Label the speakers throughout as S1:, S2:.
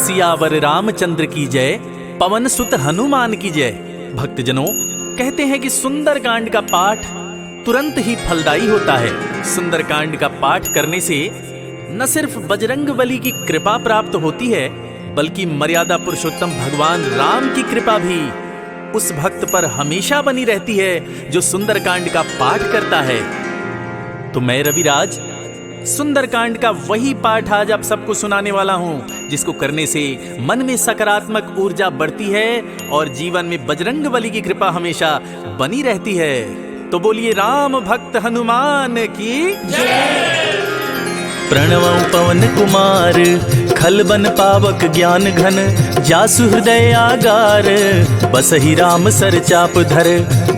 S1: सियावर रामचंद्र की जय, पवन सुत हनुमान की जय। भक्तजनों, कहते हैं कि सुंदरकांड का पाठ तुरंत ही फलदायी होता है। सुंदरकांड का पाठ करने से न सिर्फ बजरंगबली की कृपा प्राप्त होती है, बल्कि मर्यादा पुरुषोत्तम भगवान राम की कृपा भी उस भक्त पर हमेशा बनी रहती है जो सुंदरकांड का पाठ करता है। तो मैं रविराज सुंदरकांड का वही पाठ आज आप सबको सुनाने वाला हूं, जिसको करने से मन में सकारात्मक ऊर्जा बढ़ती है और जीवन में बजरंगबली की कृपा हमेशा बनी रहती है। तो बोलिए राम भक्त हनुमान की जय। प्रणवं पवन कुमार, खलबन पावक ज्ञान घन, जासु हृदय आगार, बसहि राम सर चाप धर,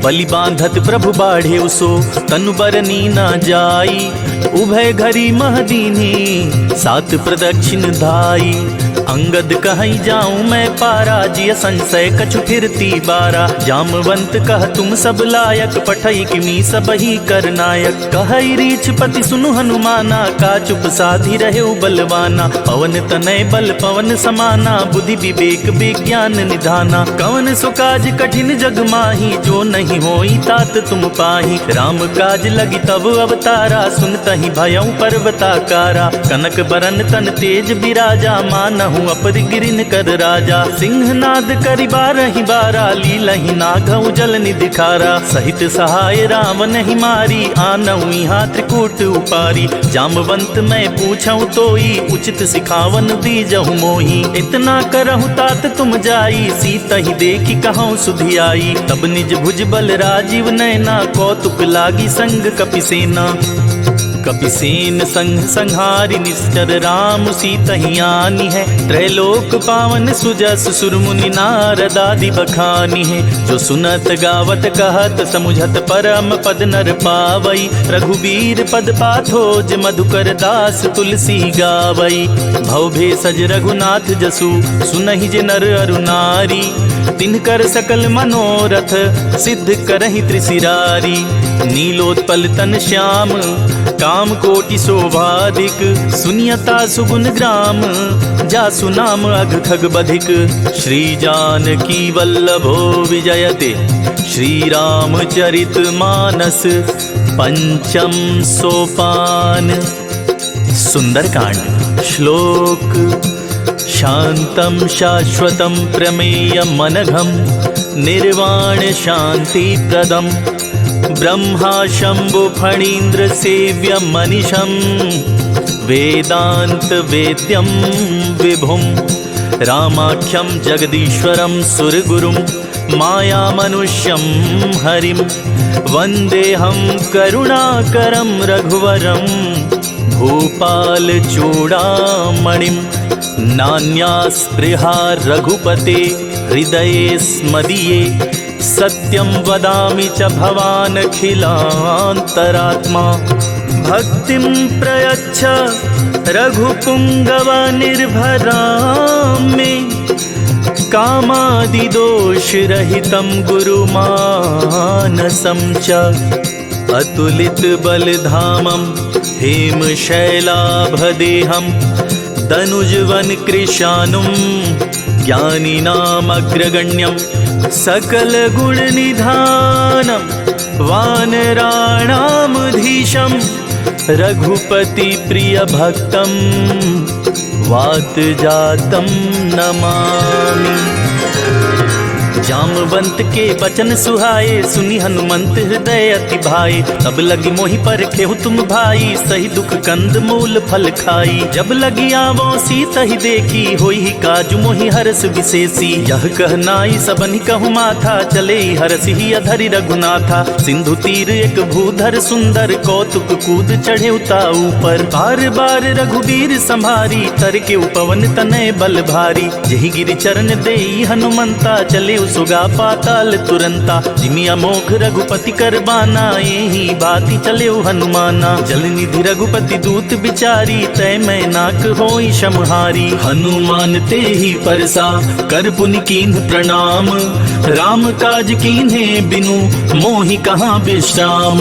S1: बलि बांधत प्रभु बाढ़े उसो, तनु बरनी न जाई, उभय घरी महदीनी, सात प्रदक्षिण धाई, अंगद कहीं जाऊं मैं पारा, जिय संशय कछु फिरती बारा, जामवंत कह तुम सब लायक, पठई किमी सब ही कर नायक, कहई रीछ पति सुनु हनुमाना, का चुप साधी रहे बलवाना, पवन तनय बल पवन समाना, बुद्धि विवेक विज्ञान निधाना, कवन सो काज कठिन जग माही, जो नहीं होई तात तुम पाही, राम काज लगी तब अवतारा, सुनतहि भयउ पर्वताकारा, कनक बरन तन तेज बिराजा, मानहु अपरि गिरिन कर राजा, सिंहनाद करि बारहि बारा, लीलहि नागउ जल निधिखारा, सहित सहाय राम नहीं मारी, आनऊ यहाँ त्रिकूट उपारी, जामवंत मैं पूछऊं तोई, उचित सिखावन दीजहु मोही, इतना करहु तात तुम जाई, सीता ही देखी कहूँ सुधि आई, तब निज भुज बल राजीव नैना, कौतुक लागी संग कपिसेना, कपिसेन संग संहारि निश्चर, राम सीता ही आनी है, त्रैलोक पावन सुजस सुर मुनि नारद आदि बखानी है, जो सुनत गावत कहत समुझत परम पद नर पावई, रघुबीर पद पाथोज मधुकर दास तुलसी गावई, भव भेषज रघुनाथ जसु, सुनहि जे नर अरु नारी, तिनकर सकल मनोरथ सिद्ध करहि त्रिशिरारी, नीलोत्पल तन श्याम काम कोटि शोभाधिक, सुनियता सुगुन ग्राम, जासु नाम अघ खग बधिक, श्री जानकी वल्लभो विजयते, श्री रामचरित मानस पंचम सोपान। सुंदरकांड श्लोक। शांतं शाश्वतं प्रमेयम् अनघं, निर्वाण शांति प्रदम्, ब्रह्मा शंभु फणीन्द्र सेव्य मनीषं, वेदांत वेद्यं विभुं, रामाख्यं जगदीश्वरं सुरगुरुं, माया मनुष्यं हरिं, वन्देऽहं करुणाकरं रघुवरं, भूपाल चूड़ामणिं, नान्यास्पृहा रघुपते हृदये स्मदीये, सत्यं वदामि च भवानखिलान्तरात्मा, भक्तिं प्रयच्छ रघुपुङ्गव निर्भरां मे, कामादिदोषरहितं गुरुमानसं च, अतुलित बलधामं हेमशैलाभदेहं, दनुजवन कृशानुं ज्ञानिनामग्रगण्यं, सकल गुण निधानं, वानराणामधीशं, रघुपति प्रिय भक्तं, वात जातं नमामि। जामवंत के बचन सुहाए, सुनी हनुमंत हृदय अति भाए, तब लगी मोहि पर खेहु तुम भाई, सही दुख कंद मूल फल खाई, जब लगी आवो सीता ही देखी, होई ही काजु मोहि हरस विशेषी, यह कहनाई सबनि कहु माथा, चले हरस ही अधरि रघुनाथा, सिंधु तीर एक भूधर सुंदर, कौतुक कूद चढ़े उता ऊपर, बार बार रघुबीर संभारी, तर के उपवन तनय बल भारी, जहि गिरि चरण देई हनुमंता, चले सुगा पाताल तुरंता, जिमि अमोघ रघुपति कर बाना, यही बाती चले हनुमाना, जल निधि रघुपति दूत बिचारी, तय मैं नाक होई समहारी, हनुमान ते ही परसा कर पुनि कीन्ह प्रणाम, राम काज कीन्हे बिनु मोहि कहाँ विश्राम,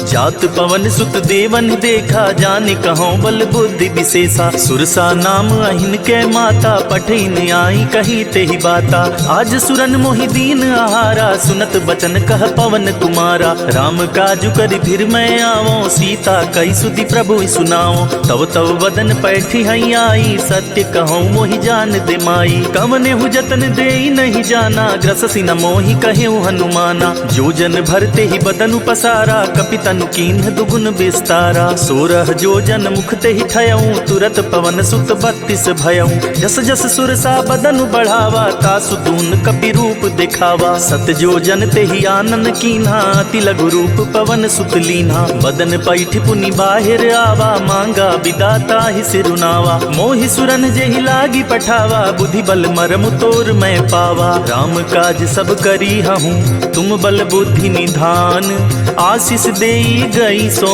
S1: जात पवन सुत देवन देखा, जाने कहो बल बुद्धि विशेषा। सुरसा नाम अहिन के माता, पठिन आई कही ते ही बाता। आज सुरन मोहि दीन आहारा, सुनत बचन कह पवन कुमारा। राम काजु करि फिर मैं आवो, सीता कई सुधि प्रभु सुनाओ। तव तव वदन पैठी हई आई, सत्य कहूँ मोहि जान दे माई। कवने हु जतन दे नहीं जाना, ग्रससी न मोहि कहे हनुमाना। जो जन भरते ही बदनु पसारा, कपितनु कीन्ह दुगुन विस्तारा। 16 जो जन मुखते ही ठयऊँ, तुरत पवन सुत 32 भयऊँ। जस जस सुरसा बदनु बढ़ावा, तासु दून कपि रूप दिखावा। सत जो जन ते ही आनन कीन्हा, अति लघु रूप पवन सुत लीन्हा। बदन पैठ पुनि बाहिर आवा, मांगा विदाता ही सिरुनावा। मोहि सुरन जेहि लागी पठावा, बुद्धि बल मरमु तोर मैं पावा। राम काज सब करी हूँ, तुम बल बुद्धि निधान। आशीष देई गई सो,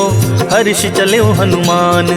S1: हर्ष चले हनुमान।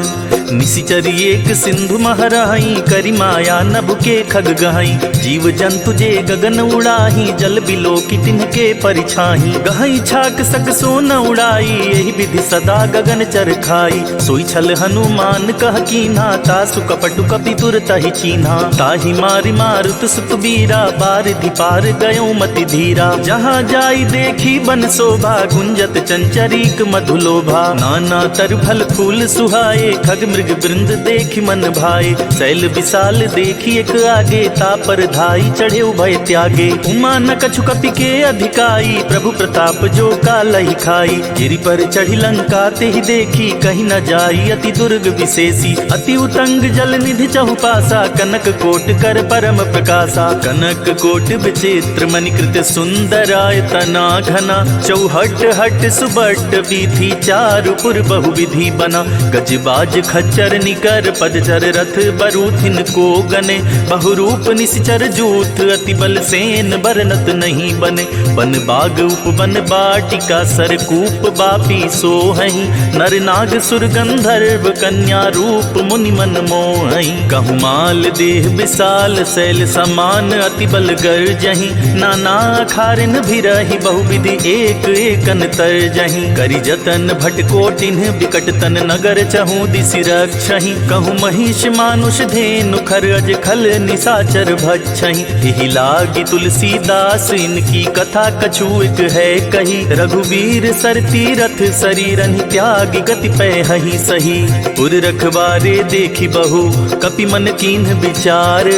S1: निशिचर एक सिंधु महराई, करी माया नभ के खग गहाई। जीव जंतु जे गगन उड़ाही, जल बिलो की तिनके परिछाही। गहाई छाक सक सो न उड़ाई, यही विधि सदा गगन चर खाई। सोई छल हनुमान कह कीन्हा, तासु कपटु कपि तुरत ही चीन्हा। ताहि मारि मारुत सुत बीरा, बारिधि पार गयो मति धीरा। जहाँ जाई देखी बन शोभा, गुंजत चंचरीक मधुलोभा। नाना तर फल फूल सुहाए, खग मृग वृंद देखी मन भाए। शैल विशाल देखी एक आगे, तापर धाई चढ़े उभय त्यागे। उमा न कछु कपि के अधिकाई, प्रभु प्रताप जो कालहि खाई। गिरि पर चढ़ी लंका ते ही देखी, कहीं न जाई अति दुर्ग विशेषी। अति उतंग जल निधि चहुपासा, कनक कोट कर परम प्रकाशा। कनक कोट विचित्र मणिकृत सुंदरायतना घना। चौहट हट सुबट वीथि, चारुपुर बहुविधि बना। गजबाज खच्चर निकर, पदचर रथ बरूथिन को गने। बहुरूप निश्चर जूथ, अति बल सेन बरनत नहीं बने। बन बाग उपवन बाटिका, सरकूप बापी सोहहि। नर नाग सुर गंधर्व, कन्या रूप मुनि मन मोहहि। कहु माल देह विशाल, शैल समान अति बल गर्जहि। नाना अखारिन भिरहि, बहुविधि एक एकन तरजहि। करि जतन भट कोटिन्ह, विकट तन नगर चहु दिसि रक्षहि। कहु महिष मानुष धेनु, खर अज खल निशाचर भक्षहि। एहि लागी तुलसीदास, इनकी कथा कछु एक है कही। रघुवीर सर तीरथ, शरीरहि त्यागी गति पैहि सही। उर रखवारे देखी बहु, कपि मन कीन्ह विचार।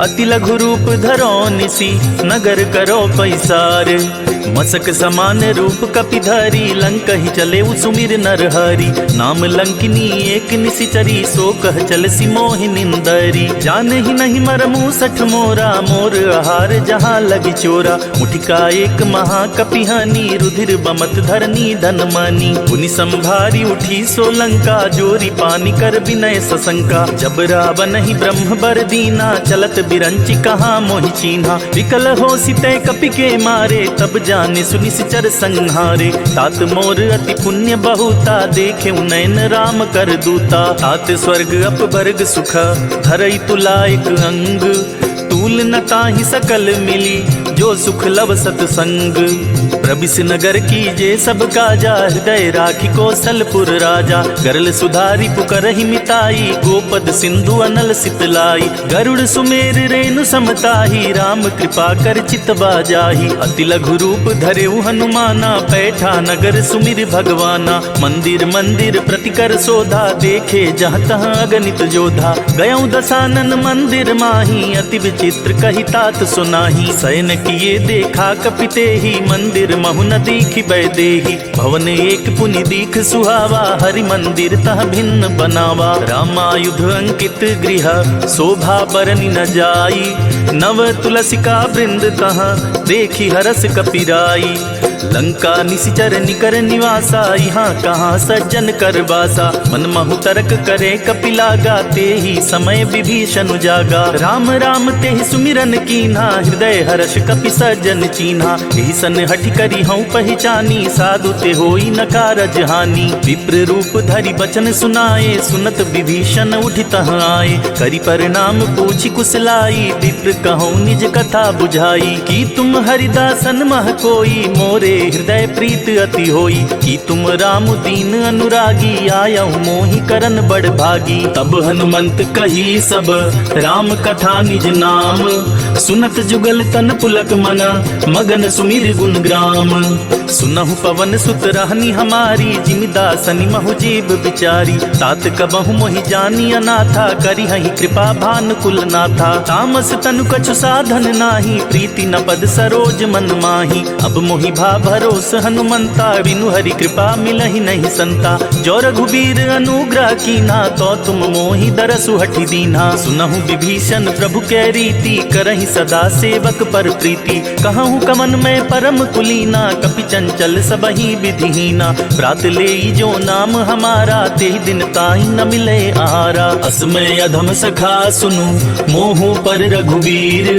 S1: अति लघु रूप धरो निसी, नगर करो पैसार। मसक समान रूप कपि धरी, लंकहि चले सुमिर नर हरि। नाम लंकिनी एक निशिचरी, सो कह चल सी मोहि निंदरी। जान ही नहीं मरमु सठ मोरा, मोर आहार जहाँ लगी चोरा। मुठिका एक महाकपि हानि, रुधिर बमत धरनी धन मानी। पुनि संभारी उठी सो लंका, जोरी पानी कर विनय सशंका। जब रावण ही ब्रह्म बर दीना, चलत बिरंचि कहाँ मोहि चीन्हा। विकल हो सिते कपि के मारे, तब जाने सुनि सिचर संहारे। तात मोर अति पुण्य बहुता, देखे नयन राम कर दूता। तात स्वर्ग अपवर्ग सुख, धरई तुला एक अंग। तूल न ताहि सकल मिली, जो सुख लव सतसंग। प्रबिस नगर कीजे सब काजा, हृदय राखी कौशलपुर राजा। गरल सुधारी पुकरहि मिताई, गोपद सिंधु अनल सितलाई। गरुड़ सुमेर रेणु समताही, राम कृपा कर चितवा जाही। अति लघु रूप धरेउ हनुमाना, पैठा नगर सुमिर भगवाना। मंदिर मंदिर प्रतिकर शोधा, देखे जहाँ तहाँ अगणित जोधा। गयौ दसानन मंदिर माही, अति विचित्र कही तात सुनाही। शयन किए देखा कपिते ही, मंदिर महु न दीखि बैदेही। भवन एक पुनि दीख सुहावा, हरि मंदिर तह भिन्न बनावा। रामायुध अंकित गृह, शोभा बरनि न जाई। नव तुलसिका वृंद तह, देखी हरस कपिराई। लंका निशिचर निकर निवासा, यहाँ कहाँ सज्जन कर बासा। मन महु तर्क करे कपिलागा, ते ही समय विभीषण जागा। राम राम ते ही सुमिरन कीन्हा, हृदय हर्ष कपि सज्जन चीन्हा। एहि सन हठि करी हूँ पहचानी, साधु ते होई न कारज हानि। विप्र रूप धरि बचन सुनाए, सुनत विभीषण उठि तह आए। करि परिणाम पूछि कुशलाई, विप्र कहूँ निज कथा बुझाई। कि तुम हरिदासन मह कोई, मोरे से हृदय प्रीत अति होई, कि तुम राम दीन अनुरागी, आयहु मोहि करन बड़ भागी। तब हनुमंत कही सब राम कथा निज नाम, सुनत जुगल तन पुलक मन, मगन सुमिर गुण ग्राम। सुनहु पवन सुत रहनी हमारी, जिमिदासनि महु जीव बिचारी। तात कबहु मोहि जानी अनाथा, करिहहि कृपा भानुकुल नाथा। तामस तनु कछु साधन नाही, प्रीति न पद सरोज मन माही। अब मोहि भा भरोस हनुमंता, बिनु हरि कृपा मिलहि नहीं संता। जो रघुबीर अनुग्रह कीन्हा, तो तुम मोहि दरसु हठि दीन्हा। सुनहु विभीषण प्रभु कै रीति, करहि सदा सेवक पर प्रीति। कहूँ कमन में परम कुलीना, कपि चंचल सबहि विधिहीना। प्रात लेई जो नाम हमारा, तेहि दिन ताहि न मिले आहारा। असमय अधम सखा सुनु, मोहु पर रघुवीर।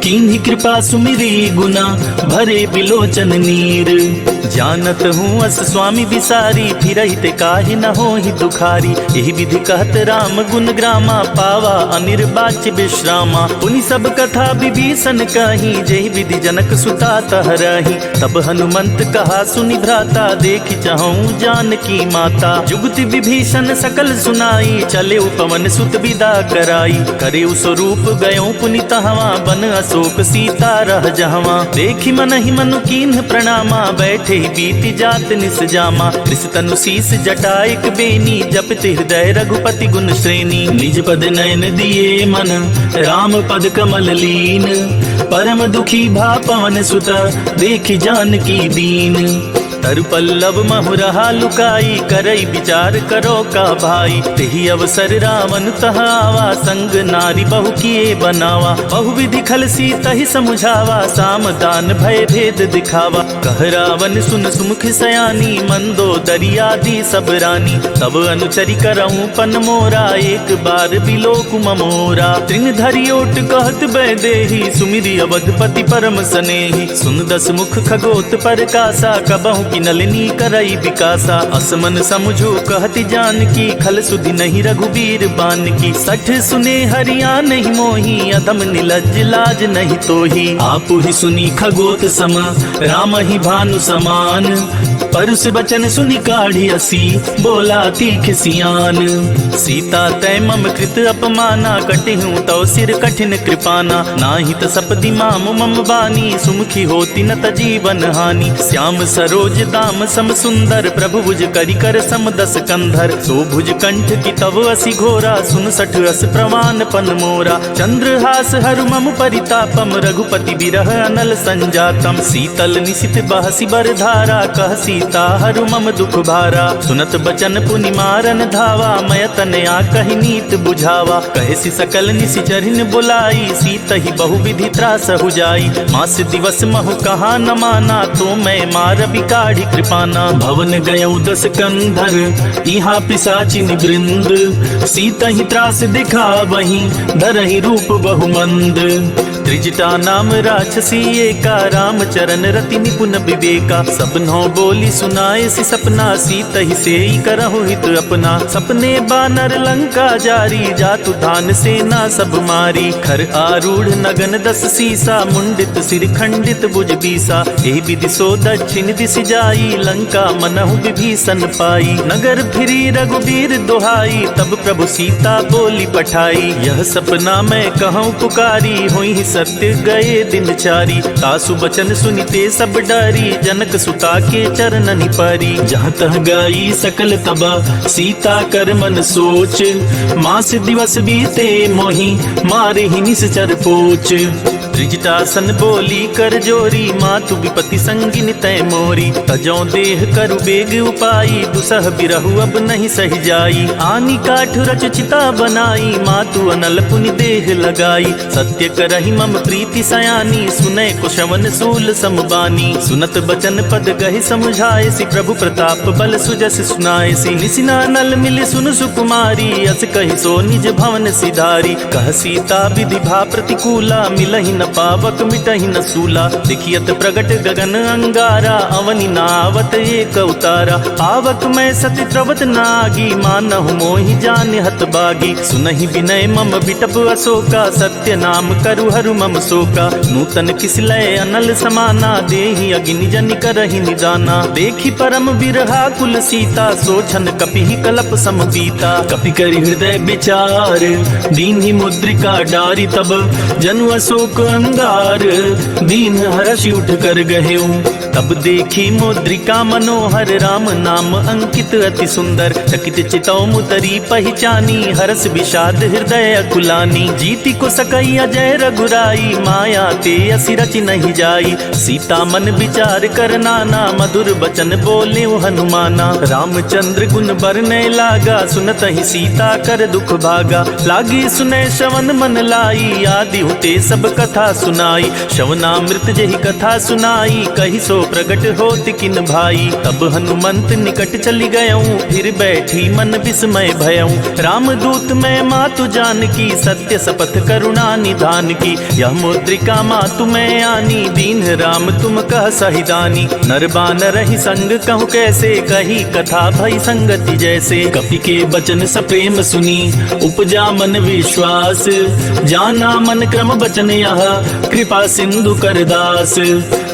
S1: कीन्ही कृपा सुमिरी गुना, भरे बिलोचन नीर। जानत हूँ अस स्वामी विसारी, फिरहि ते काहि न होहि दुखारी। एहि विधि कहत राम गुण ग्रामा, पावा अनिर्वाच्य विश्रामा। पुनि सब कथा विभीषण कही, जेहि विधि जनक सुता तहरहि। तब हनुमंत कहा सुनि भ्राता, देखि चाहूँ जानकी माता। जुगति विभीषण सकल सुनाई, चले पवन सुत विदा कराई। करे स्वरूप गयो पुनि तहवा, बन अशोक सीता रह जहवा। देखि मनहि मनु कीन्ह प्रणामा, बैठे बीति जात निस जामा। तनु शीस जटाइक बेनी, जपति हृदय रघुपति गुण श्रेणी। निज पद नयन दिए मन, राम पद कमल लीन। परम दुखी भा पवन सुत, देखि जानकी दीन। तरु पल्लव महु रहा लुकाई, करई विचार करो का भाई। तेहि अवसर रावण तह आवा, संग नारी बहु किए बनावा। बहु विधि खल सीतहि समुझावा, साम दान भय भेद दिखावा। कह रावण सुन सुमुख सयानी, मंदो दरियादी सब रानी। तब अनुचरि करऊँ पन मोरा, एक बार बिलोकु ममोरा। तृण धरि ओट कहत बैदेही, सुमिरि अवधपति परम सनेही। सुन दस मुख खगोत पर कासा, कबहु की नलिनी करई विकासा। असमन समझो कहति जानकी, खल सुधि नहीं रघुबीर बानकी। सठ सुने हरिया नहीं मोही, अधम निलज्ज लाज नहीं तोही। आपु ही सुनी खगोत सम, राम ही भानु समान। परुष बचन सुनि काढ़ी असी, बोला तीख सियान। सीता तै मम कृत अपमाना, कटिहूँ तौ सिर कठिन कृपाना। नाहि त सपदि माम मम बानी, सुमुखी होती न त जीवन हानि। श्याम सरोज दाम सम सुंदर, प्रभु भुज करि कर सम दस कंधर। सो भुज कंठ की तव असि घोरा, सुन सठ अस प्रवान पन मोरा। चंद्रहास हरु मम परितापम, रघुपति बिरह अनल संजातम। शीतल निशित बहसि बर धारा, कह सीता हरु मम दुख भारा। सुनत बचन पुनि मारन धावा, मय तनया कहि नीत बुझावा। कहसी सकल निशिचरिन बुलाई, सीतहि बहु विधि त्रास हो जाई। मास दिवस महु कहा न माना, तो मैं मार बिकाढ़ी कृपाना। भवन गयौ दस कंधर, इहाँ पिशाचिन वृंद। सीतहि त्रास दिखावहि, धरहि रूप बहुमंद। त्रिजटा नाम राक्षसी एका, राम चरण रति निपुण विवेका। सपनों बोली सुनाए सि सपना, सीतहि सेई करहु हित अपना। सपने बानर लंका जारी, जातु धान सेना सब मारी। खर आरूढ़ नगन दस सीसा, मुंडित सिर खंडित भुज बीसा। एहि विधि सो दक्षिण दिशि जाई, लंका मनहु विभीषण पाई। नगर फिरी रघुबीर दुहाई, तब प्रभु सीता बोली पठाई। यह सपना मैं कहूँ पुकारी, हुई सत्य गए दिन चारी। तासु बचन सुनिते सब डरी, जनक सुता के चरणनि परी। जहाँ तह गई सकल तबा, सीता कर मन सोच। मास दिवस बीते मोहि, मारे ही निश्चर पोच। त्रिजटासन बोली कर जोरी, मातु विपति संगिन तय मोरी। तजौ देह करु बेग उपाई, दुसह बिरहु अब नहीं सह जाई। आनी काठ रच चिता बनाई, मातु अनल पुनि देह लगाई। सत्य करहि मम प्रीति सयानी, सुनै कुशवन सूल समबानी। सुनत बचन पद गहि समझाए सि, प्रभु प्रताप बल सुजस सुनाए सि। निसिना नल मिल सुन सुकुमारी, अस कहि सो निज भवन सिधारी। कह सीता विधि भा प्रतिकूला, मिलहि न न पावक मिटहि न सूला। देखियत प्रगट गगन अंगारा, अवनि नावत एक अवतारा। आवक मैं सति त्रवत नागी, मानहु मोहि जान हत बागी। सुनहि विनय मम बिटप अशोका, सत्य नाम करु हरु मम शोका। नूतन किसलय अनल समाना, देहि अग्नि जन करहि निदाना। देखि परम बिरहा कुल सीता, सोचन कपिहि कलप सम बीता। कपि करि हृदय विचार, दीन्हि मुद्रिका डारी। तब जनु अशोक अंगार, दीन हर्षि उठ कर गहेऊ। तब देखी मुद्रिका मनोहर, राम नाम अंकित अति सुंदर। चकित चितौ मुतरी पहचानी, हरस विषाद हृदय अकुलानी। जीति को सकई अजय रघुराई, माया ते असि रचि नहीं जाई। सीता मन विचार कर नाना, मधुर बचन बोले हनुमाना। रामचंद्र गुण बरनय लागा, सुनत ही सीता कर दुख भागा। लागी सुनय श्रवण मन लाई, आदि होते सब कथा सुनाई। श्रवणामृत जहि कथा सुनाई, कही सो प्रगट होत किन भाई। तब हनुमंत निकट चली गयऊं, फिर बैठी मन विस्मय भयऊं। रामदूत मैं मातु जानकी, सत्य शपथ करुणा निधान की। यह मुद्रिका मातु मैं आनी, दीन राम तुम कह सहिदानी। नर बानर ही संग कहूँ कैसे, कही कथा भई संगति जैसे। कपि के बचन सप्रेम सुनी, उपजा मन विश्वास। जाना मन क्रम बचन यह, कृपा सिंधु कर दास।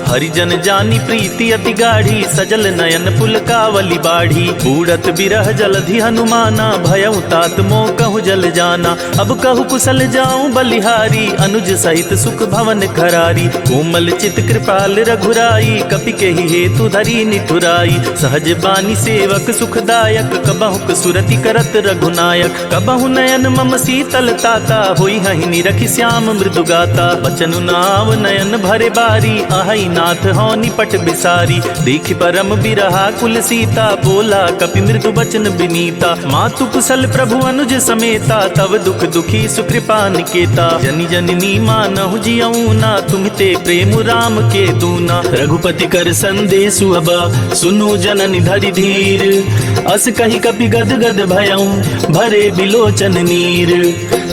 S1: हरिजन जानी प्रीति अति गाढ़ी, सजल नयन पुलकावली बाढ़ी। बूढ़त बिरह जलधि हनुमाना, भयउ तात मोह कहु जल जाना। अब कहु कुशल जाऊं बलिहारी, अनुज सहित सुख भवन खरारी। कोमल चित कृपाल रघुराई, कपि के ही हेतु धरी निठुराई। सहज बानी सेवक सुखदायक, कबहुक सुरति करत रघुनायक। कबहु नयन मम शीतल ताता, होई हहि निरखि श्याम मृदु गाता। बचनु नाव नयन भरे बारी, आहई नाथ हो निपट बिसारी। देखि परम बिरहा कुल सीता, बोला कपि मृदु बचन बिनीता। मातु कुशल प्रभु अनुज समेता, तव दुख दुखी सुकृपा निकेता। जनि जननी मानहु जियऊ ना, तुम ते प्रेम राम के दूना। रघुपति कर संदेशु अब, सुनु जननि धरि धीर। अस कहि कपि गद गद भयऊ, भरे बिलोचन नीर।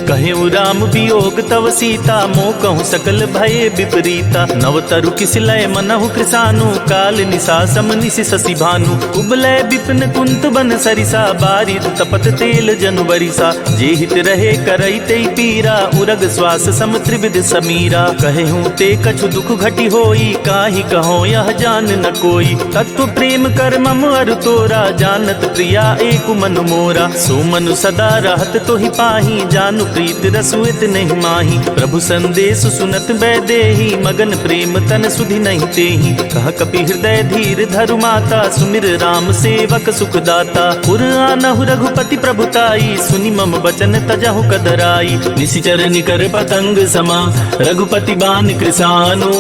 S1: कहेउ राम वियोग तव सीता, मोह कहूँ सकल भये विपरीता। नव तरु किसलय मनहु कृसानु, काल निशा सम निशि शशि भानु। उबलय विपिन कुंत बन सरिसा, बारिद तपत तेल जनु बरिसा। जे हित रहे करई ते पीरा, उरग श्वास सम त्रिविध समीरा। कहेहूँ ते कछु दुख घटी होई, काहि कहो यह जान न कोई। तत्व प्रेम कर मम अरु तोरा, जानत प्रिया एक मन मोरा। सो मनु सदा रहत तोहि पाही, जानु प्रीत रसुइत नहीं माही। प्रभु संदेश सुनत बैदेही, मगन प्रेम तन सुधि नहीं तेही। कह कपि हृदय धीर धरु माता, सुमिर राम सेवक सुखदाता। पुर आनहु रघुपति प्रभुताई, सुनि मम बचन तजहु कदराई। निशिचर निकर पतंग समा, रघुपति बान कृसानु।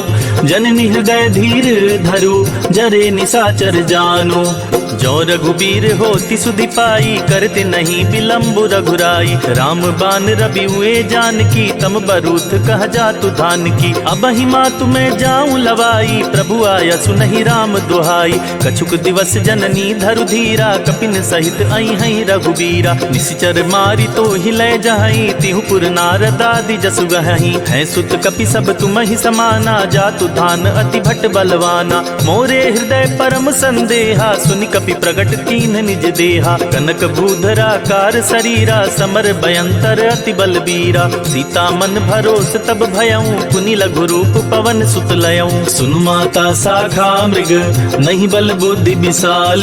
S1: जननी हृदय धीर धरु, जरे निशाचर जानु। जो रघुबीर होति सुधि पाई, करते नहीं विलम्ब रघुराई। राम बान रवि हुए जानकी, तम बरूथ कह जातु धान की। अब ही मातु मैं जाऊं लवाई, प्रभु आया सुनहि राम दुहाई। कछुक दिवस जननी धरु धीरा, कपिन सहित आई हई रघुबीरा। निशिचर मारी तो हिलय जहई, तिहु पुर नारद आदि जसु गहई। है सुत कपि सब तुम ही समाना, जातु धान अति भट बलवाना। मोरे हृदय परम संदेहा, सुनि कपि प्रगट कीन निज देहा। कनक भूधरा कार शरीरा, समर भयंतर अति बलबीरा। सीता मन भरोस तब भयऊं, पुनि लघु रूप पवन सुत लयऊं। सुनु माता शाखा मृग, नहीं बल बुद्धि विशाल।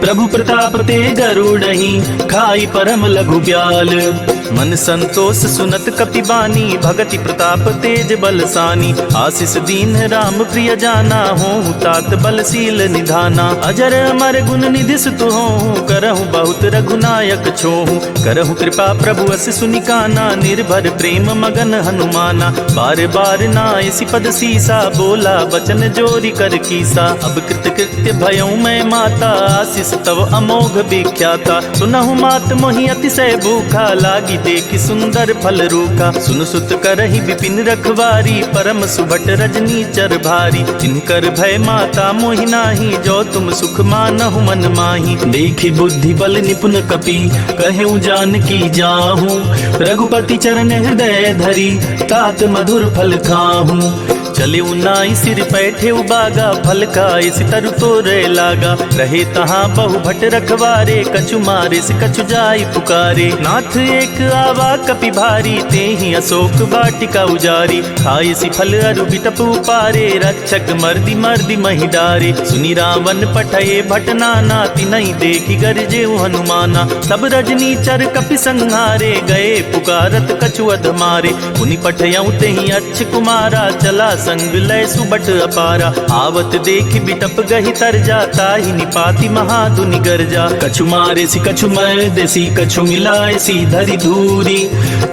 S1: प्रभु प्रताप ते गरुड़हि, खाई परम लघु ब्याल। मन संतोष सुनत कपि बानी, भगति प्रताप तेज बलसानी। आशीष दीन राम प्रिय जाना, हों तात बलशील निधाना। अजर अमर गुण निधि सुत हों, करहु बहुत रघुनायक छोहु। करहु कृपा प्रभु अस सुनिकाना, निर्भर प्रेम मगन हनुमाना। बार बार नायसि पद सीसा, बोला बचन जोरी कर कीसा। अब कृत कृत्य भयऊं मैं माता, आशीष तव अमोघ विख्याता। सुनहु मात मोहि अतिशय भूखा, लागी देखि सुंदर फल रूखा। सुन सुत करहि विपिन रखवारी, परम सुभट रजनी चर भारी। तिनकर भय माता मोहि नाही, जो तुम सुख मानहु मन माही। देखि बुद्धि बल निपुण कपि, कहूँ जानकी जाहूँ। रघुपति चरण हृदय धरी, तात मधुर फल खाहूँ। चले उनाई सिर पैठे उबागा, फल खाए सितर तोरे लागा। रहे तहाँ बहु भट रखवारे, कछु मारे से कछु जाई पुकारे। नाथ एक आवा कपि भारी, तेहि अशोक वाटिका उजारी। खाए सि फल अरु बिटप उपारे, रक्षक मर्दी मर्दी महि डारे। सुनि रावण पठये भट नाना, तिनहि देखि गरजे हनुमाना। सब रजनी चर कपि संहारे, गए पुकारत कछु अध मारे। मुनि पठयऊ तेहि अच्छ कुमारा, चला संग लय सुबट अपारा। आवत देखि बिटप गहि तरजा, ताहि निपाति महाधुनि गरजा। कछु मारे सी कछु मर्द सी, कछु मिलाए सी धरि धूरी।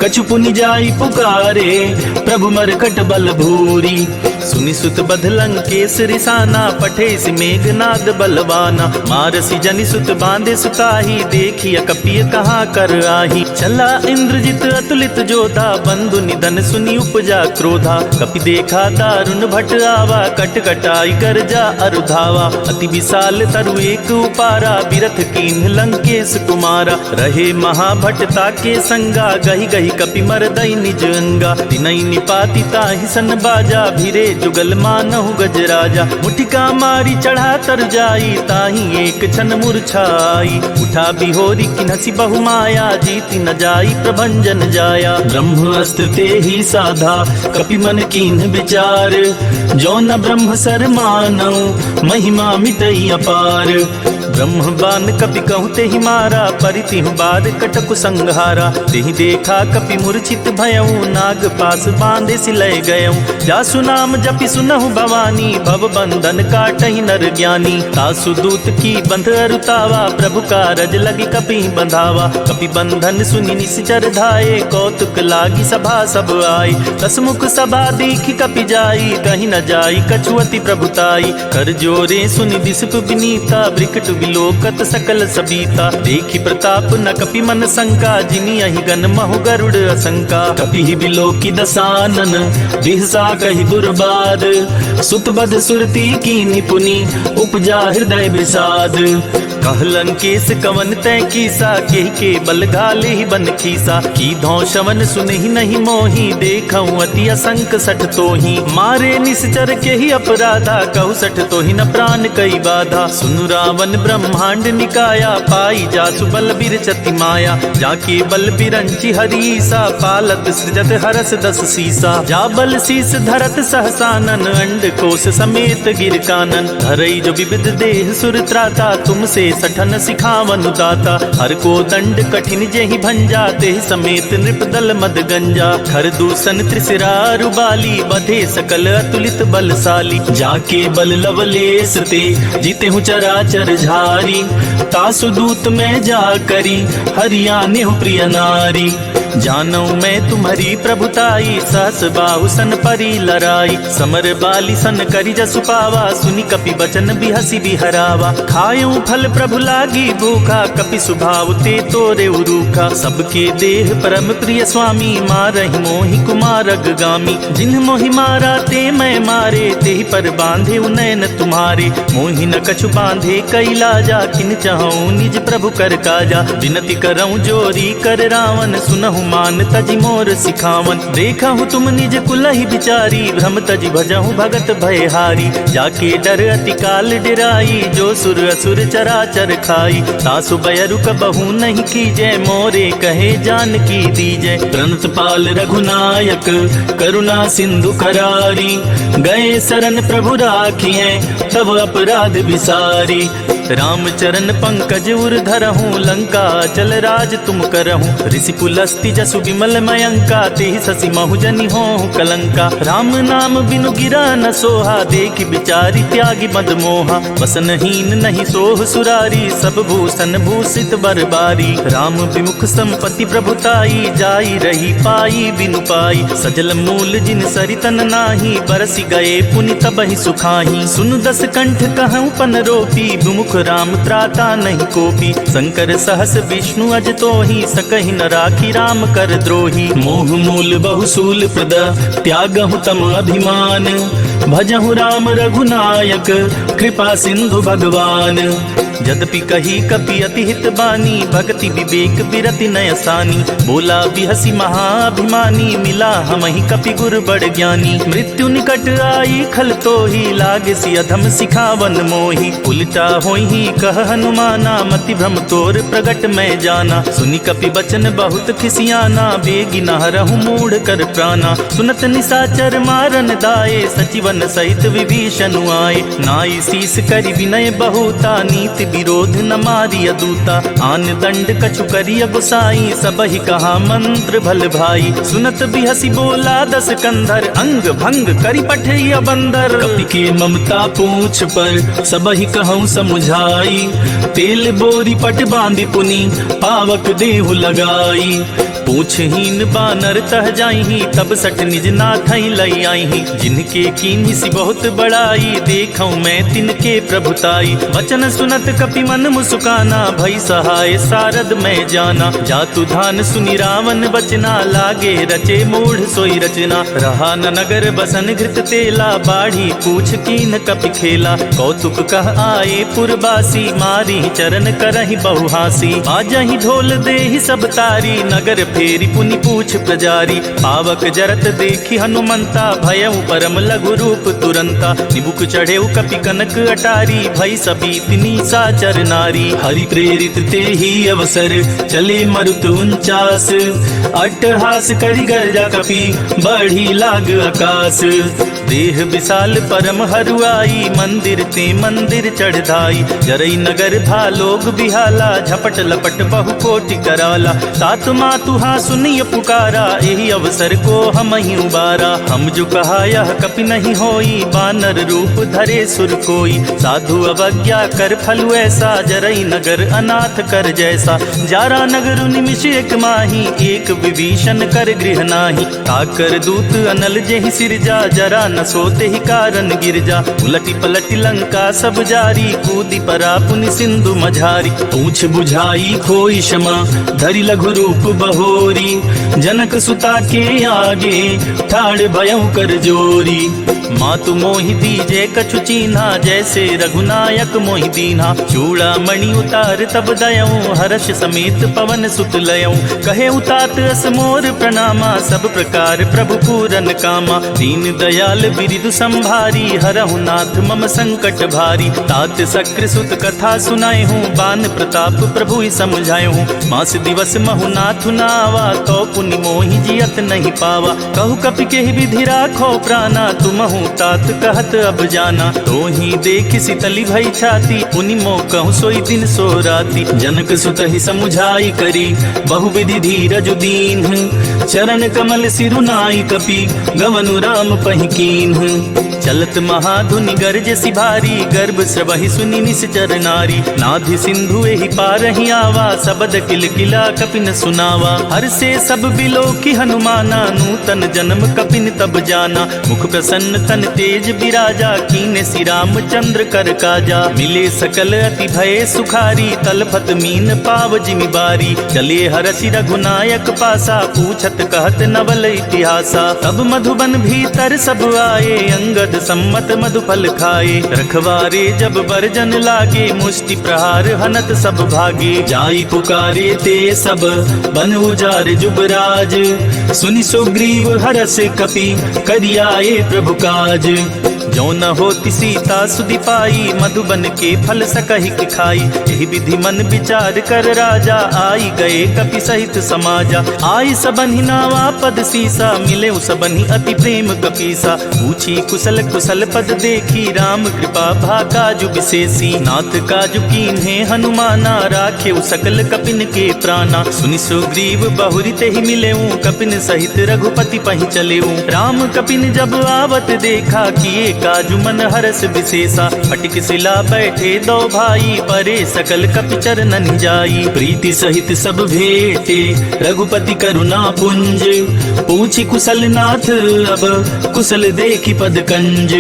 S1: कछु पुनि जाई पुकारे, प्रभु मरकट बल भूरी। सुनि सुत बध लंकेश रिसाना, पठे सि मेघनाद बलवाना। मारसी जनि सुत बांधे सुताही, देखिय कपिय कहाँ कर आही। चला इंद्रजित अतुलित जोधा, बंधु निधन सुनि उपजा क्रोधा। कपि देखा दारुण भट आवा, कट कटाई गर्जा अरुधावा। अति विशाल तरु एक उपारा, बिरथ कीन्ह लंकेश कुमारा। रहे महाभटता के संगा, गहि गहि कपि मरदई निज अंगा। तिनहि निपाति ताहि सन बाजा, भिरे जुगल मानहु गजराजा। मुठिका मारी चढ़ा तर जाई, ताहि एक क्षण मूर्छाई। उठा बिहोरी किन्हसी बहु माया, जीति न जाई प्रभंजन जाया। ब्रह्म अस्त्र ते ही साधा, कपि मन कीन्ह विचार। जो न ब्रह्म सर मानौ, महिमा मिटई अपार। ब्रह्म बान कपि कहूँ तेहि मारा, परितिहु बार कटकु संहारा। तेहि देखा कपि मूर्छित भयऊ, नाग पास बांधे सिलय गयऊ। जासु नाम जपि सुनहु भवानी, भव बंधन काटहि नर ज्ञानी। तासु दूत की बंध अरुतावा, प्रभु कारज लगी कपि बंधावा। कपि बंधन सुनि निश्चर धाये, कौतुक लागी सभा सब आई। दसमुख सभा देखि कपि जाई, कहीं न जाई कछुअति प्रभुताई। कर जोरे सुनि दिसप विनीता, ब्रिकट विलोकत सकल सबीता। देखि प्रताप न कपि मन शंका, जिनि अहि गन महु गरुड़ असंका। कपि विलोकी दसानन, बिहसा कहि दुर्बाद। सुत बध सुरती की निपुनि, उपजा हृदय विषाद। कह लंकेश कवन तै कीसा, केहि के बल घाले ही बन खीसा। की धौ शवन सुनहि नहीं मोही, देखऊँ अति असंक सठ तोही। मारे निश्चर के ही अपराधा, कहु सठ तोहि न प्राण कई बाधा। सुनु रावण ब्रह्मांड निकाया, पाई जासु बल बिरचति माया। जाके बल बिरंचि हरीसा, पालत सृजत हरस दस सीसा। जा बल शीस धरत सहसानन, अंड कोश समेत गिर कानन। धरई जो विविध देह सुर त्राता, तुमसे सठन सिखावन दाता। हर को दंड कठिन जेहि भंजा, तेहि समेत नृप दल मद गंजा। खर दूषण त्रिशिरा रुबाली, बधे सकल अतुलित बलशाली। जाके बल लवलेस ते, जीतेहु चराचर झारी। तासु दूत में जा करी, हरियाने हूँ प्रिय नारी। जानऊ मैं तुम्हारी प्रभुताई, सहस बाहु सन परी लराई। समर बाली सन करी जसु पावा, सुनि कपि बचन बिहसी बिहरावा। खायूं फल प्रभु लागी भूखा, कपि सुभाव ते तोरे उरूखा। सबके देह परम प्रिय स्वामी, मारहि मोहि कुमारग गामी। जिन्ह मोहि मारा ते मैं मारे, तेहि पर बांधे उनैन तुम्हारे। मोहि न कछु बांधे कैलाजा, किन चाहूं निज प्रभु कर काजा। विनती करऊं जोरी कर रावण, सुनहु मान तजि मोर सिखावन। देखहु तुम निज कुलहि बिचारी, भ्रम तजि भजहु भगत भयहारी। जाके डर अति काल डिराई, जो सुर असुर चराचर खाई। तासु बयरु कबहु नहीं कीजय, मोरे कहे जानकी दीजय। प्रणत पाल रघुनायक, करुणा सिंधु करारी। गए शरण प्रभु राखिए, तब अपराध विसारी। राम चरण पंकज उर धरहूँ, लंका चल राज तुम करहूँ। ऋषि पुलस्ति जसु विमल मयंका, तेहि शशि महु जनि होहु कलंका। राम नाम बिनु गिरा न सोहा, देखि बिचारी त्यागी मद मोहा। वसनहीन नहीं सोह सुरारी, सब भूषण भूषित बरबारी। राम विमुख संपत्ति प्रभुताई, जाई रही पाई बिनु पाई। सजल मूल जिन सरितन नाही, बरसि गए पुनि तबहि सुखाही। सुनु दस कंठ कहूँ पन रोपी, विमुख राम त्राता नहीं कोपी। शंकर सहस विष्णु अज तो ही सकहि न राखी राम कर द्रोही। मोह मूल बहुसूल प्रद त्यागहु तम अभिमान। भजहु राम रघुनायक कृपा सिंधु भगवान। यद्यपि कही कपि अति हित बानी भक्ति विवेक बिरति नयसानी। बोला बिहसी महाभिमानी मिला हमहि कपि गुर बड़ ज्ञानी। मृत्यु निकट आई खल तो ही लागे सि अधम सिखावन मोही। उल्टा होई कह हनुमाना मति भ्रम तोर प्रगट मैं जाना। सुनि कपि बचन बहुत खिसियाना बेगी न हरहु मूढ़ कर प्राणा। सुनत निसाचर मारन दाए सचिवन सहित विभीषण आए। नाई शीस करि विनय बहुता नीति विरोध न मारिय दूता। आन दंड कछु करिय गुसाई सबहि कहा मंत्र भल भाई। सुनत बिहसी बोला दस कंधर अंग भंग करि पठिय बंदर। कपि के ममता पूछ पर सबहि कहूँ समुझाई। तेल बोरी पट बांधि पुनि पावक देहु लगाई। पूछहीन बानर तह जाई तब सठ निज नाथ लई आई। जिनके कीन्ही सी बहुत बड़ाई देखऊं मैं तिनके प्रभुताई। वचन सुनत कपि मन मुस्काना भई सहाय सारद मैं जाना। जातु धान सुनि रावण बचना लागे रचे मूढ़ सोई रचना। रहा न नगर बसन घृत तेला बाढ़ी पूछ कीन कपि खेला। कौतुक कह आए पुरबासी मारी चरण करहि बहुहासी। आजहि ढोल देहि सब तारी नगर फेरी पुनि पूछ प्रजारी। पावक जरत देखी हनुमंता भयउ परम लघु रूप तुरंता। निबुक चढ़ेउ कपि कनक अटारी भई सभी तिनी साचर नारी। हरि प्रेरित ते ही अवसर चले मरुत 49। अट्टहास करि गर्जा कपि बढ़ी लाग आकाश। देह विशाल परम हरुआई मंदिर ते मंदिर चढ़ाई। जरई नगर था लोग बिहाला झपट लपट बहु कोटि कराला। तात मातु हाँ सुनिय पुकारा यही अवसर को हम ही उबारा। हम जो कहा यह कपि नहीं होई बानर रूप धरे सुर कोई। साधु अवज्ञा कर फलु ऐसा जरई नगर अनाथ कर जैसा। जारा नगर निमिष एक माही एक विभीषण कर गृह नाही। ताकर दूत अनल जेहि सिरजा जरा न सोते ही कारण गिरजा। उलटी पलटी लंका सब जारी कूदी परा पुनि सिंधु मझारी। पूछ बुझाई खोई क्षमा धरि लघु रूप बहोरी। जनक सुता के आगे ठाड़ भयउ कर जोरी। मातु मोहि दीजे कछु चीन्हा जैसे रघुनायक मोहि दीन्हा। चूड़ा मणि उतार तब दयऊं हर्ष समेत पवन सुत लयऊं। कहे उतात अस मोर प्रणामा सब प्रकार प्रभु पूरन कामा। दीन दयाल बिरिदु संभारी हरहु नाथ मम संकट भारी। तात सक्र सुत कथा सुनाए हूँ बान प्रताप प्रभु ही समझाए हूँ। मास दिवस महु नाथ नावा तो पुनि मोहि जियत नहीं पावा। कहु कपि केहि विधि राखो प्राणा तुमहु तात कहत अब जाना। तो ही देख सितली भई छाती पुनि मो कहूँ सोई दिन सो राती। जनक सुत ही समुझाई करी बहुविधि धीरज दीन। चरण कमल सिरुनाई कपि गवनु राम पहि कीन्ह। चलत महाधुनि गर्ज सिभारी गर्भ स्रवहि सुनि निश्चर नारी। नाधि सिंधु एहि पारहि आवा सबद किल किला कपिन सुनावा। हर से सब बिलो की हनुमाना नूतन जन्म कपिन तब जाना। मुख प्रसन्न तन तेज बिराजा कीने श्री रामचंद्र कर काजा। मिले सकल अति भय सुखारी तलफत मीन पाव जिमि बारी। चले हरषि रघुनायक पासा पूछत कहत नवल इतिहासा। तब मधुबन भीतर सब आए अंगद सम्मत मधुफल खाए। रखवारे जब बरजन लागे मुष्टि प्रहार हनत सब भागे। जाई पुकारे ते सब बन उजार जुबराज। सुनि सुग्रीव हरष कपि करियाए प्रभु काज। जो न होती सीता सुधि पाई मधुबन के फल सकहि खाई। यही विधि मन विचार कर राजा आई गए कपि सहित समाजा। आई सबनि नावा पद सीसा मिले सबनि अति प्रेम कपीसा। पूछी कुशल कुशल पद देखी राम कृपा भाकाजु विशेषी। नाथ काजु कीन्हे हनुमाना राखे सकल कपिन के प्राणा। सुनि सुग्रीव बहुरी ते ही मिले कपिन सहित रघुपति पहि चले। राम कपिन जब आवत देखा किए काजु मन हरस विशेषा। फटिक शिला बैठे दो भाई, परे सकल कपि चरणन जाई। प्रीति सहित सब भेटे रघुपति करुणा पुंज, पूछी कुशल नाथ अब कुशल देखी पद कंज।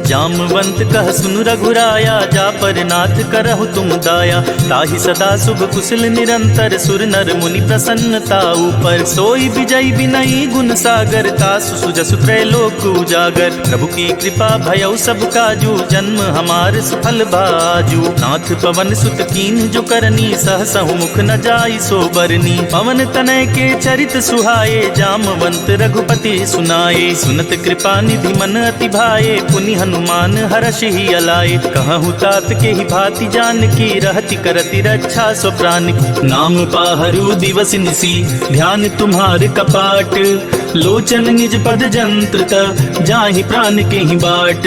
S1: जामवंत कह सुन रघुराया, जा पर नाथ करहु तुम दाया। ताहि सदा शुभ कुशल निरंतर, सुर नर मुनि प्रसन्नता ऊपर। सोई विजय विनयी गुण सागर, तासु सुजसु त्रैलोक उजागर। प्रभु की कृपा भयउ सब काजू, जन्म हमार सुफल बाजू। नाथ पवन सुत कीन जो करनी, सहसहु मुख न जाई सो बरनी। पवन तनय के चरित सुहाए, जामवंत रघुपति सुनाए। सुनत कृपा निधि मन अति भाए, पुनि हनुमान हर्ष ही अलाए। कहूँ तात के ही भांति जान की, रहति करति रक्षा सो प्राण की। नाम पाहरु दिवस निसी, ध्यान तुम्हार कपाट। लोचन निज पद जंत्रता, जाहि प्राण के ही बाट।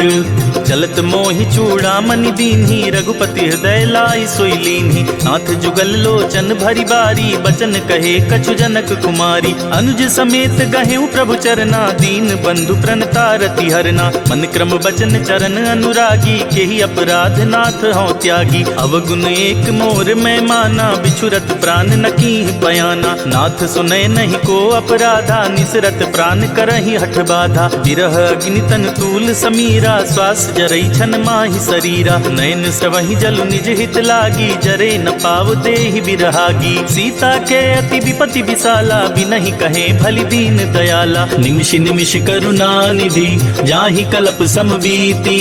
S1: चलत मोहि चूड़ामणि दीन्ही, रघुपति हृदय लाई सोई लीन्ही। नाथ जुगल लोचन भरी बारी, बचन कहे कछु जनक कुमारी। अनुज समेत गहेउ प्रभु चरना, दीन बंधु प्रणतारति हरना। मन क्रम बचन चरण अनुरागी, केहि अपराध नाथ हौं त्यागी। अवगुण एक मोर मैं माना, बिछुरत प्राण न कीह बयाना। नाथ सुनय नहीं को अपराधा, निसरत प्राण करहि हठ बाधा। विरह अग्नि तन तूल समीरा, श्वास जरई छन माहि शरीरा। नयन स्रवहि जलु निज हित लागी, जरे न पाव देहि बिरहागी। सीता के अति विपति विशाला, बिनहि कहे भलि दीन दयाला। निमिष निमिष करुणा निधि, जाहि कल्प समबीति।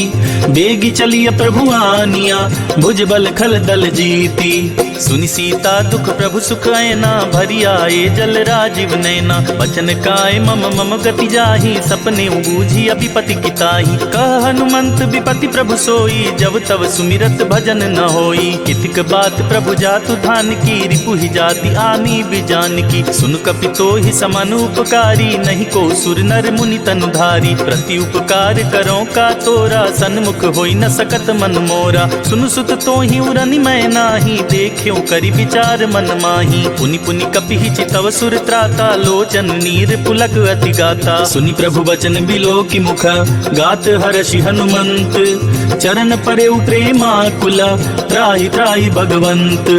S1: बेगी चलिय प्रभु आनिया, भुज बल खल दल जीती। सुनि सीता दुख प्रभु सुख ऐना, भरी आए जल राजीव नैना। बचन काय मम मम गति जाहि, सपने बूझी अभिपति किताहि। कह हनुमंत विपति प्रभु सोई, जब तब सुमिरत भजन न होई। कितिक बात प्रभु जातु धान की, रिपु ही जाति आनी बिजान की। सुन कपि तोहि समान उपकारी, नहीं को सुर नर मुनि तनुधारी। प्रति उपकार करो का तोरा, सन्मुख होई न सकत मन मोरा। सुनु सुत तोहि उरनि मैं नाही, देख्यो करि विचार मन माही। पुनि पुनि कपि चितव सुर त्राता, लोचन नीर पुलक अति गाता। सुनि प्रभु बचन बिलोकि मुख, गात हर्षि हनुमंत। चरण परेउ प्रेमाकुला, त्राहि त्राहि भगवंत।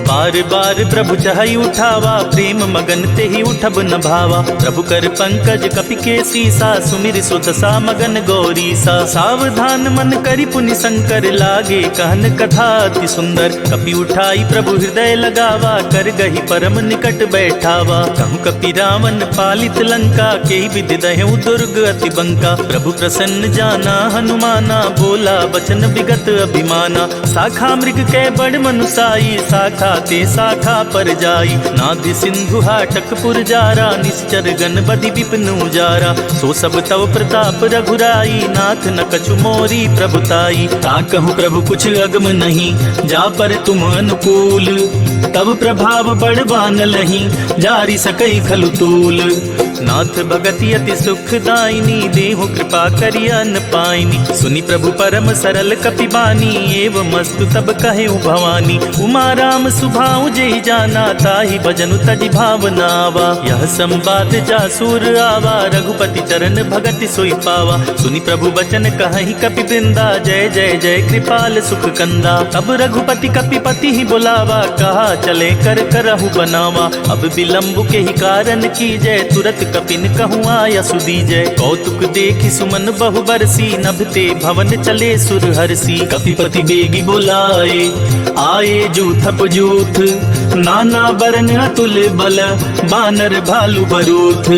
S1: बार बार प्रभु चहई उठावा, प्रेम मगन ते ही उठब न भावा। प्रभु कर पंकज कपि के सीसा, सुमिर सुत सा मगन गौरीसा। सावधान मन करि पुनि शंकर, लागे कहन कथा अति सुंदर। कपि उठाई प्रभु हृदय लगावा, कर गही परम निकट बैठावा। कहूँ कपि रावण पालित लंका, के विधि दहेउ दुर्ग अति बंका। प्रभु प्रसन्न जाना हनुमाना, बोला बचन विगत अभिमाना। शाखा मृग के बड़ मनुसाई, शाखा ते शाखा पर जाई। नादि सिंधु हाटक पुरजारा, निश्चर गण बधि विपिन उजारा। सो सब तव प्रताप रघुराई, नाथ न कछु मोरी प्रभुताई। ताकहु प्रभु कुछ अगम नहीं, जा पर तुम अनुकूल। तब प्रभाव बड़वान लही, जारी सकई खलु तूल। नाथ भगति अति सुखदायिनी, देहु कृपा करि अन पाइनी। सुनि प्रभु परम सरल कपि बानी, एवं मस्तु तब कहेउ भवानी। उमा राम सुभाउ जेहि जाना, ताहि भजनु तजि भावनावा। यह संवाद जासुर आवा, रघुपति चरण भगति सोई पावा। सुनि प्रभु बचन कहहि कपि वृंदा, जय जय जय कृपाल सुख कंदा। अब रघुपति कपिपति ही बुलावा, कहा चले कर करहु बनावा। अब विलंब के ही कारण की जय, तुरत कपिन कहूँ आया सुदीजय। कौतुक देखि सुमन बहु बरसी, नभते भवन चले सुर हरसी। कपिपति बेगी बुलाए, आए जूथप जूथ। नाना बरन अतुल बल, बानर भालु बरूथ।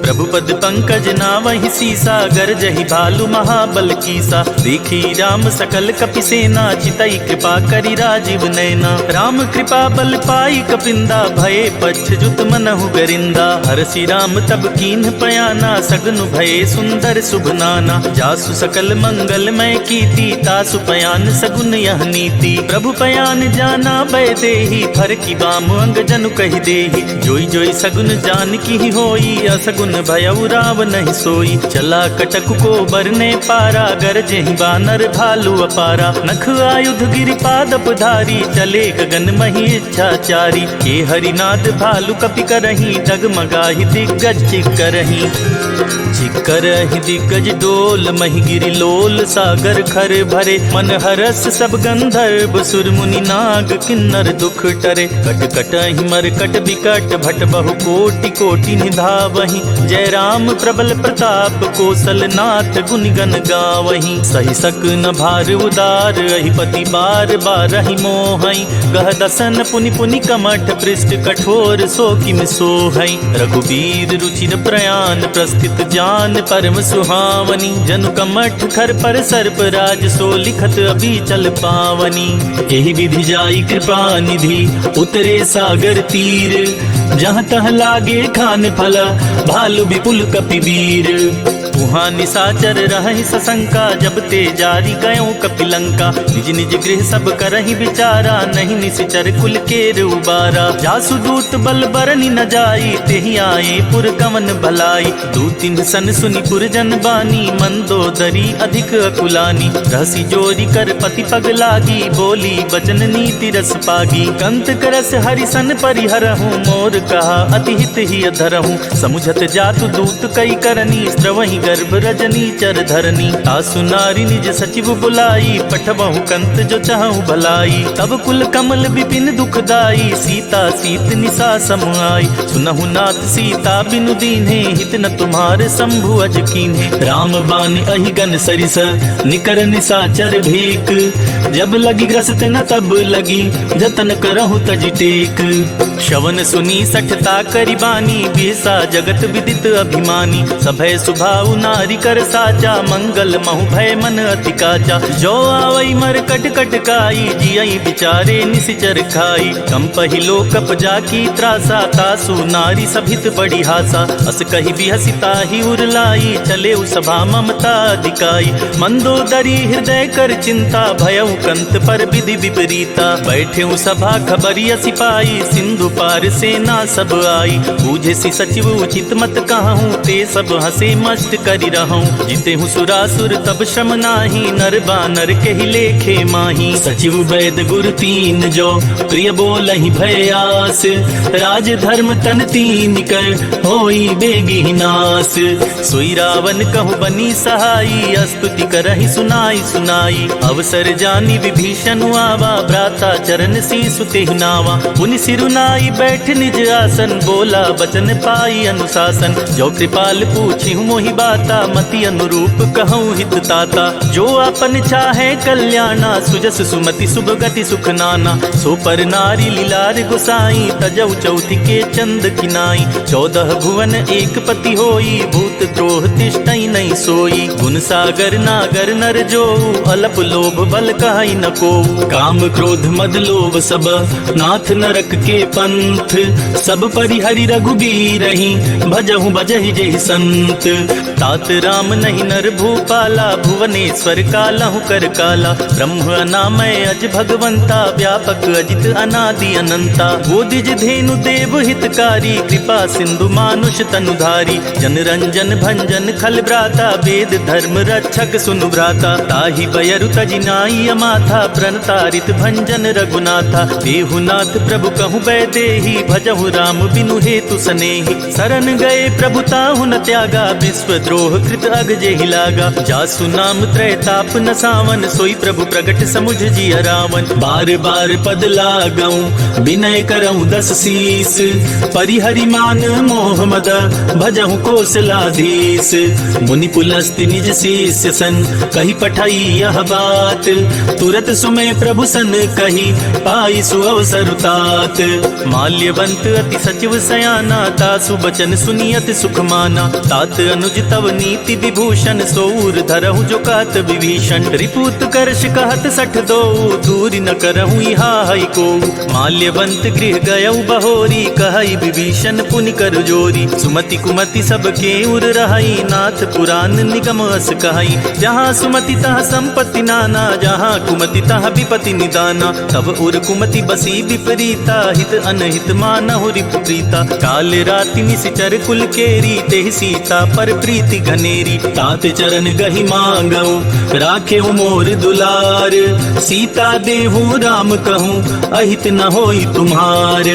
S1: प्रभु पद पंकज नावहि सीसा, गरजहि भालु महाबल कीसा। देखी राम सकल कपि सेना, चितई कृपा करि राजीव नैना। राम कृपा बल पाई कपिंदा, भये पच्छजुत मनहु गरिंदा। हरसि राम तब कीन्ह पयाना, सगनु भये सुंदर शुभ नाना। जासु सकल मंगल मय कीर्ति, तासु पयान सगुन यह नीति। प्रभु पयान जाना भय देहि, फर की बाम अंग जनु कहि देहि। जोई जोई सगुन जान की होई, असगुन भयउ रावण नहीं सोई। चला कटक को बरने पारा, गरजेहि बानर भालू अपारा। नख आयुध गिरिपादप धारी, चले गगन मही इच्छाचारी। के हरिनाद भालु कपि करही, डगमगाहि दिग्गज चिक्करही। चिक्करहि दिग्गज डोल, मही गिरि लोल सागर खर भरे। मन हरस सब गंधर्व, सुर मुनि नाग किन्नर दुख टरे। कट कटहि मरकट बिकट, भट बहु कोटि कोटि निधावहि। जय राम प्रबल प्रताप, कौशल नाथ गुनि गन गावहि। सहि सक न भार उदार, अहिपति बार बारहि मोहई। गह दसन पुनि पुनि कमठ, पृष्ठ कठोर सो किम सोहई। रघुबीर रुचिर प्रयाण, प्रस्थित जान परम सुहावनी। जनु कमठ खर पर सर्प राज, सो लिखत अभी चल पावनी। एहि विधि जाई कृपा निधि, उतरे सागर तीर। जहाँ तह लागे खान फल, भालु विपुल कपिवीर। वहाँ निशाचर रहहि सशंका, जब ते जारी गयों कपिलंका। निज निज गृह सब करहि विचारा, नहीं निश्चर कुल केर उबारा। जासु दूत बल बरनि न जाई, तेहि आए पुर कवन भलाई। दूतिन सन सुनि पुरजन बानी, मंदोदरी अधिक अकुलानी। रहसी जोरी कर पति पग लागी, बोली बचन नीति रस पागी। कंत करस हरिसन परिहरहूँ, मोर कहा अति हित ही अधरहूँ। समुझत जातु दूत कई करनी, स्त्रवहि गर्भ रजनी चर धरनी। तासु नारी निज सचिव बुलाई, पठबहु कंत जो चाहूं भलाई। तब कुल कमल विपिन दुखदाई, सीता सीत निसा समुआई। सुनहु नाथ सीता बिनु दीन्हे, हित न तुम्हारे शंभु अज कीन्हे। राम बान अहिगन सरिस, निकर निसाचर भेक। जब लगी ग्रस्त न तब लगी, जतन करहु तज टेक। श्रवण सुनी सठता करिबानी, बिहसा जगत विदित अभिमानी। सभय सुभाउ नारी कर साचा, मंगल महु भय मन अति काचा। जो आवई मर कट कटकाई, जियई बिचारे निसिचर खाई। कंपहि लोकप जाकी त्रासा, तासु नारी सभित बड़ी हासा। अस कहि बिहसिता ही उरलाई, चले सभा ममता दिकाई। मंदोदरी हृदय कर चिंता, भयउ कंत पर विधि विपरीता। बैठे सभा खबरिया सिपाही, सिंधु पार सेना सब आई। बूझे सी सचिव उचित मत कहूँ, ते सब हंसे मस्त करि रहूं। जिते हूँ सुरासुर तब श्रम नाही, नर बानर के ही लेखे माही। सचिव वैद गुरु तीन जो, प्रिय बोलहि भय आस। राज धर्म तन तीन कर, होई बेगी नास। सोई रावण कहु बनी सहाई, स्तुति करहि सुनाई सुनाई। अवसर जानी विभीषण आवा, भ्राता चरण शीसु तेहि नावा। पुनि सिरुनाई बैठ निज आसन, बोला बचन पाई अनुशासन। जो कृपाल पूछी मोहि बाता, मति अनुरूप कहूँ हित ताता। जो अपन चाहे कल्याणा, सुजस सुमति शुभ गति सुख नाना। सो पर नारी लीलार गुसाई, तजौ चौथि के चंद किनाई। 14 भुवन एक पति होई, भूत द्रोह तिष्ठई नहीं सोई। गुण सागर नागर नर जो, अलप लोभ बल कहाई न को। काम क्रोध मद लोभ सब, नाथ नरक के पंथ। सब परिहरि रघुबीरहि, भजहु बजहि जेहि संत। तात राम नहीं नर भूपाला, भुवनेश्वर कालहु कर काला। ब्रह्म अनामय अज भगवंता, व्यापक अजित अनादि अनंता। गोदिज धेनु देव हितकारी, कृपा सिंधु मानुष तनुधारी। जन रंजन भंजन खल भ्राता, वेद धर्म रक्षक सुनु भ्राता। ताहि बयरु तजि नाई अमाथा, प्रणतारित भंजन रघुनाथा। देहुनाथ प्रभु कहु बैदेही, भजहु राम बिनु हेतु सनेही। शरण गए प्रभु ताहु न त्यागा, विश्वद्रोह कृत अग जेहि लागा। जासु नाम त्रैताप न सावन, सोई प्रभु प्रगट समुझ जिय रावण। बार बार पद लागऊं, विनय करऊं 10 शीस। परिहरि मान मोह मद, भजहु कौशलाधीश। मुनि पुलस्त्य निज शिष्य सन, कही पठाई यह बात। तुरत सुमय प्रभु सन कही, पाई सुअवसर तात। माल्यवंत अति सचिव सयाना, तासु बचन सुनियत सुख माना। तात अनुज तव भव नीति विभूषण सोऊर धरहु जो कहत विभीषण रिपुत कर्ष कहत सठ दो दूरी न करहु इहा हई को माल्यवंत गृह गयउ बहोरी कहई विभीषण पुनि कर जोरी सुमति कुमति सबके उर रहई नाथ पुराण निगम अस कहई जहाँ सुमति तहाँ संपत्ति नाना जहाँ कुमति तहाँ विपति निदाना तब उर कुमति बसी विपरीता हित अनहित मानहु रिपु प्रीता काल राति निशिचर कुल केरी तेहि सीता पर प्रीति घनेरी तात चरण गहि मांगऊ राखे मोर दुलार सीता देहु राम कहूँ अहित न होई तुम्हार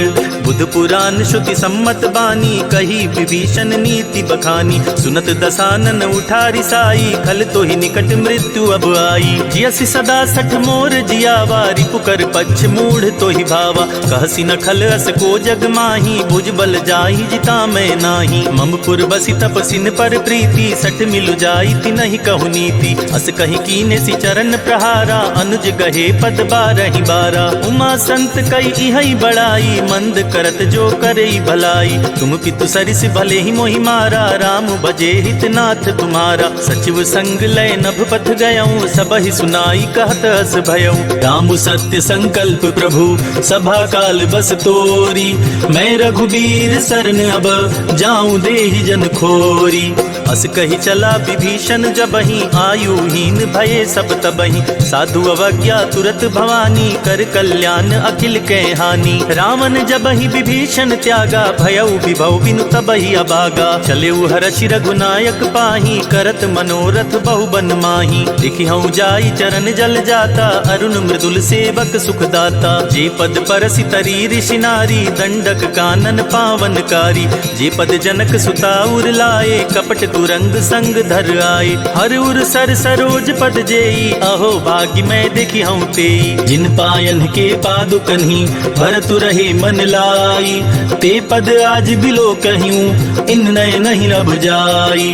S1: बुध पुराण श्रुति सम्मत बानी कही विभीषण नीति बखानी सुनत दसानन उठारी साई खल तो ही निकट मृत्यु अब आई जियसि सदा सठ मोर जियावा रिपुकर पक्ष मूढ़ तो ही भावा कहसी न खल अस को जग माही भुज बल जाही जिता मैं नाही ममपुर बसी तपसिन पर प्रीति सठ मिलु जाई ति नहीं कहु नीति अस कही कीने सि चरण प्रहारा अनुज गहे पद बारहि बारा उमा संत कई इहई बड़ाई मंद करत जो करई भलाई तुम पितु सरिस भले ही मोहि मारा राम भजे हित नाथ तुम्हारा सचिव संग लय नभ पथ गयऊँ सब ही सुनाई कहत अस भयऊँ राम सत्य संकल्प प्रभु सभा काल बस तोरी मैं रघुबीर शरण अब जाऊं देहि जन खोरी अस कही चला विभीषण जबहि आयुहीन भये सब तबहि साधु अवज्ञा तुरत भवानी कर कल्याण अखिल के हानि रावण जबहि विभीषण त्यागा भयउ विभव बिनु तबहि अभागा चलेउ हरषि रघुनायक पाही करत मनोरथ बहु बन माही लिखिहउ जाई चरण जल जाता अरुण मृदुल सेवक सुखदाता जे पद परसि तरी ऋषि नारी दंडक कानन पावनकारी जे पद जनक सुता उर लाए कपट तुरंग संग धर आए हर उर सर सरोज पद जेई अहो भाग्य मैं देखी हूँ तेई जिन पायन के पादुकन्ही भरतु रहे मन लाई ते पद आज बिलो कहियूं इन नय नहीं रब जाई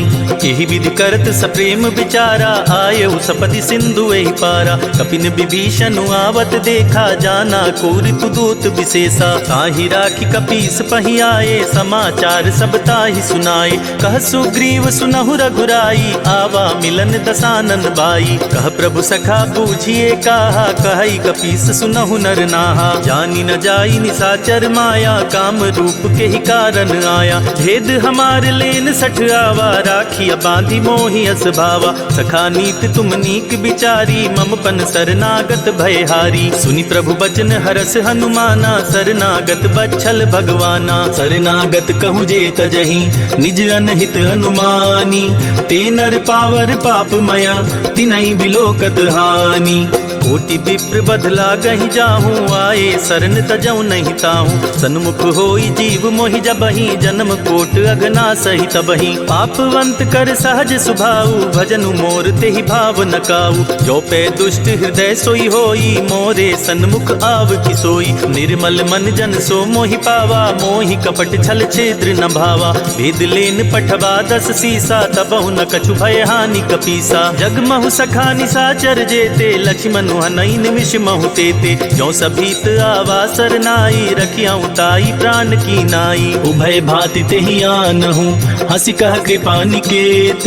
S1: यही विधि करत सप्रेम विचारा आये सपति सिंधु एहि पारा कपिन विभीषण आवत देखा जाना कोरि तु दूत विशेषा ताहि राखी कपीस पहि आए समाचार सब ताहि सुनाए कह सुग्रीव सुनहु रघुराई आवा मिलन दसानन बाई कह प्रभु सखा बूझिए काहा कहई कपीस सुनहु नर नाहा जानी न जाई निसाचर माया काम रूप के ही कारण आया भेद हमार लेन सठ आवा राखी बांधी मोहि अस भावा सखा नीत तुम नीक बिचारी मम पन शरणागत भयहारी सुनि प्रभु बचन हरस हनुमाना शरणागत बच्छल भगवाना शरणागत कहु जे तजहि निज अनहित हनुमानी ते नर पावर पाप मया तिनहि बिलोकत हानि कोटि विप्र बदला गहि जाहूँ आए शरण तजऊ नहीं ताहूँ सन्मुख होई जीव मोहि जबहि जन्म कोट अगना सही तबहि पापवंत कर सहज सुभाऊ भजनु मोर तेहि भाव नकाऊ जो पे दुष्ट हृदय सोई होई मोरे सन्मुख आव किसोई निर्मल मन जन सो मोहि पावा मोहि कपट छल छेद्र न भावा भेद लेन पठवा दस सीसा तबहु न कछु भय हानि कपीसा जगमहु सखा निसाचर जेते लक्ष्मण हनई निमिष महु तेते जो सभीत आवा सरनाई रखियाऊं ताई प्राण की नाई उभय भाति तेहि आनहु हंसी कह कृपा निकेत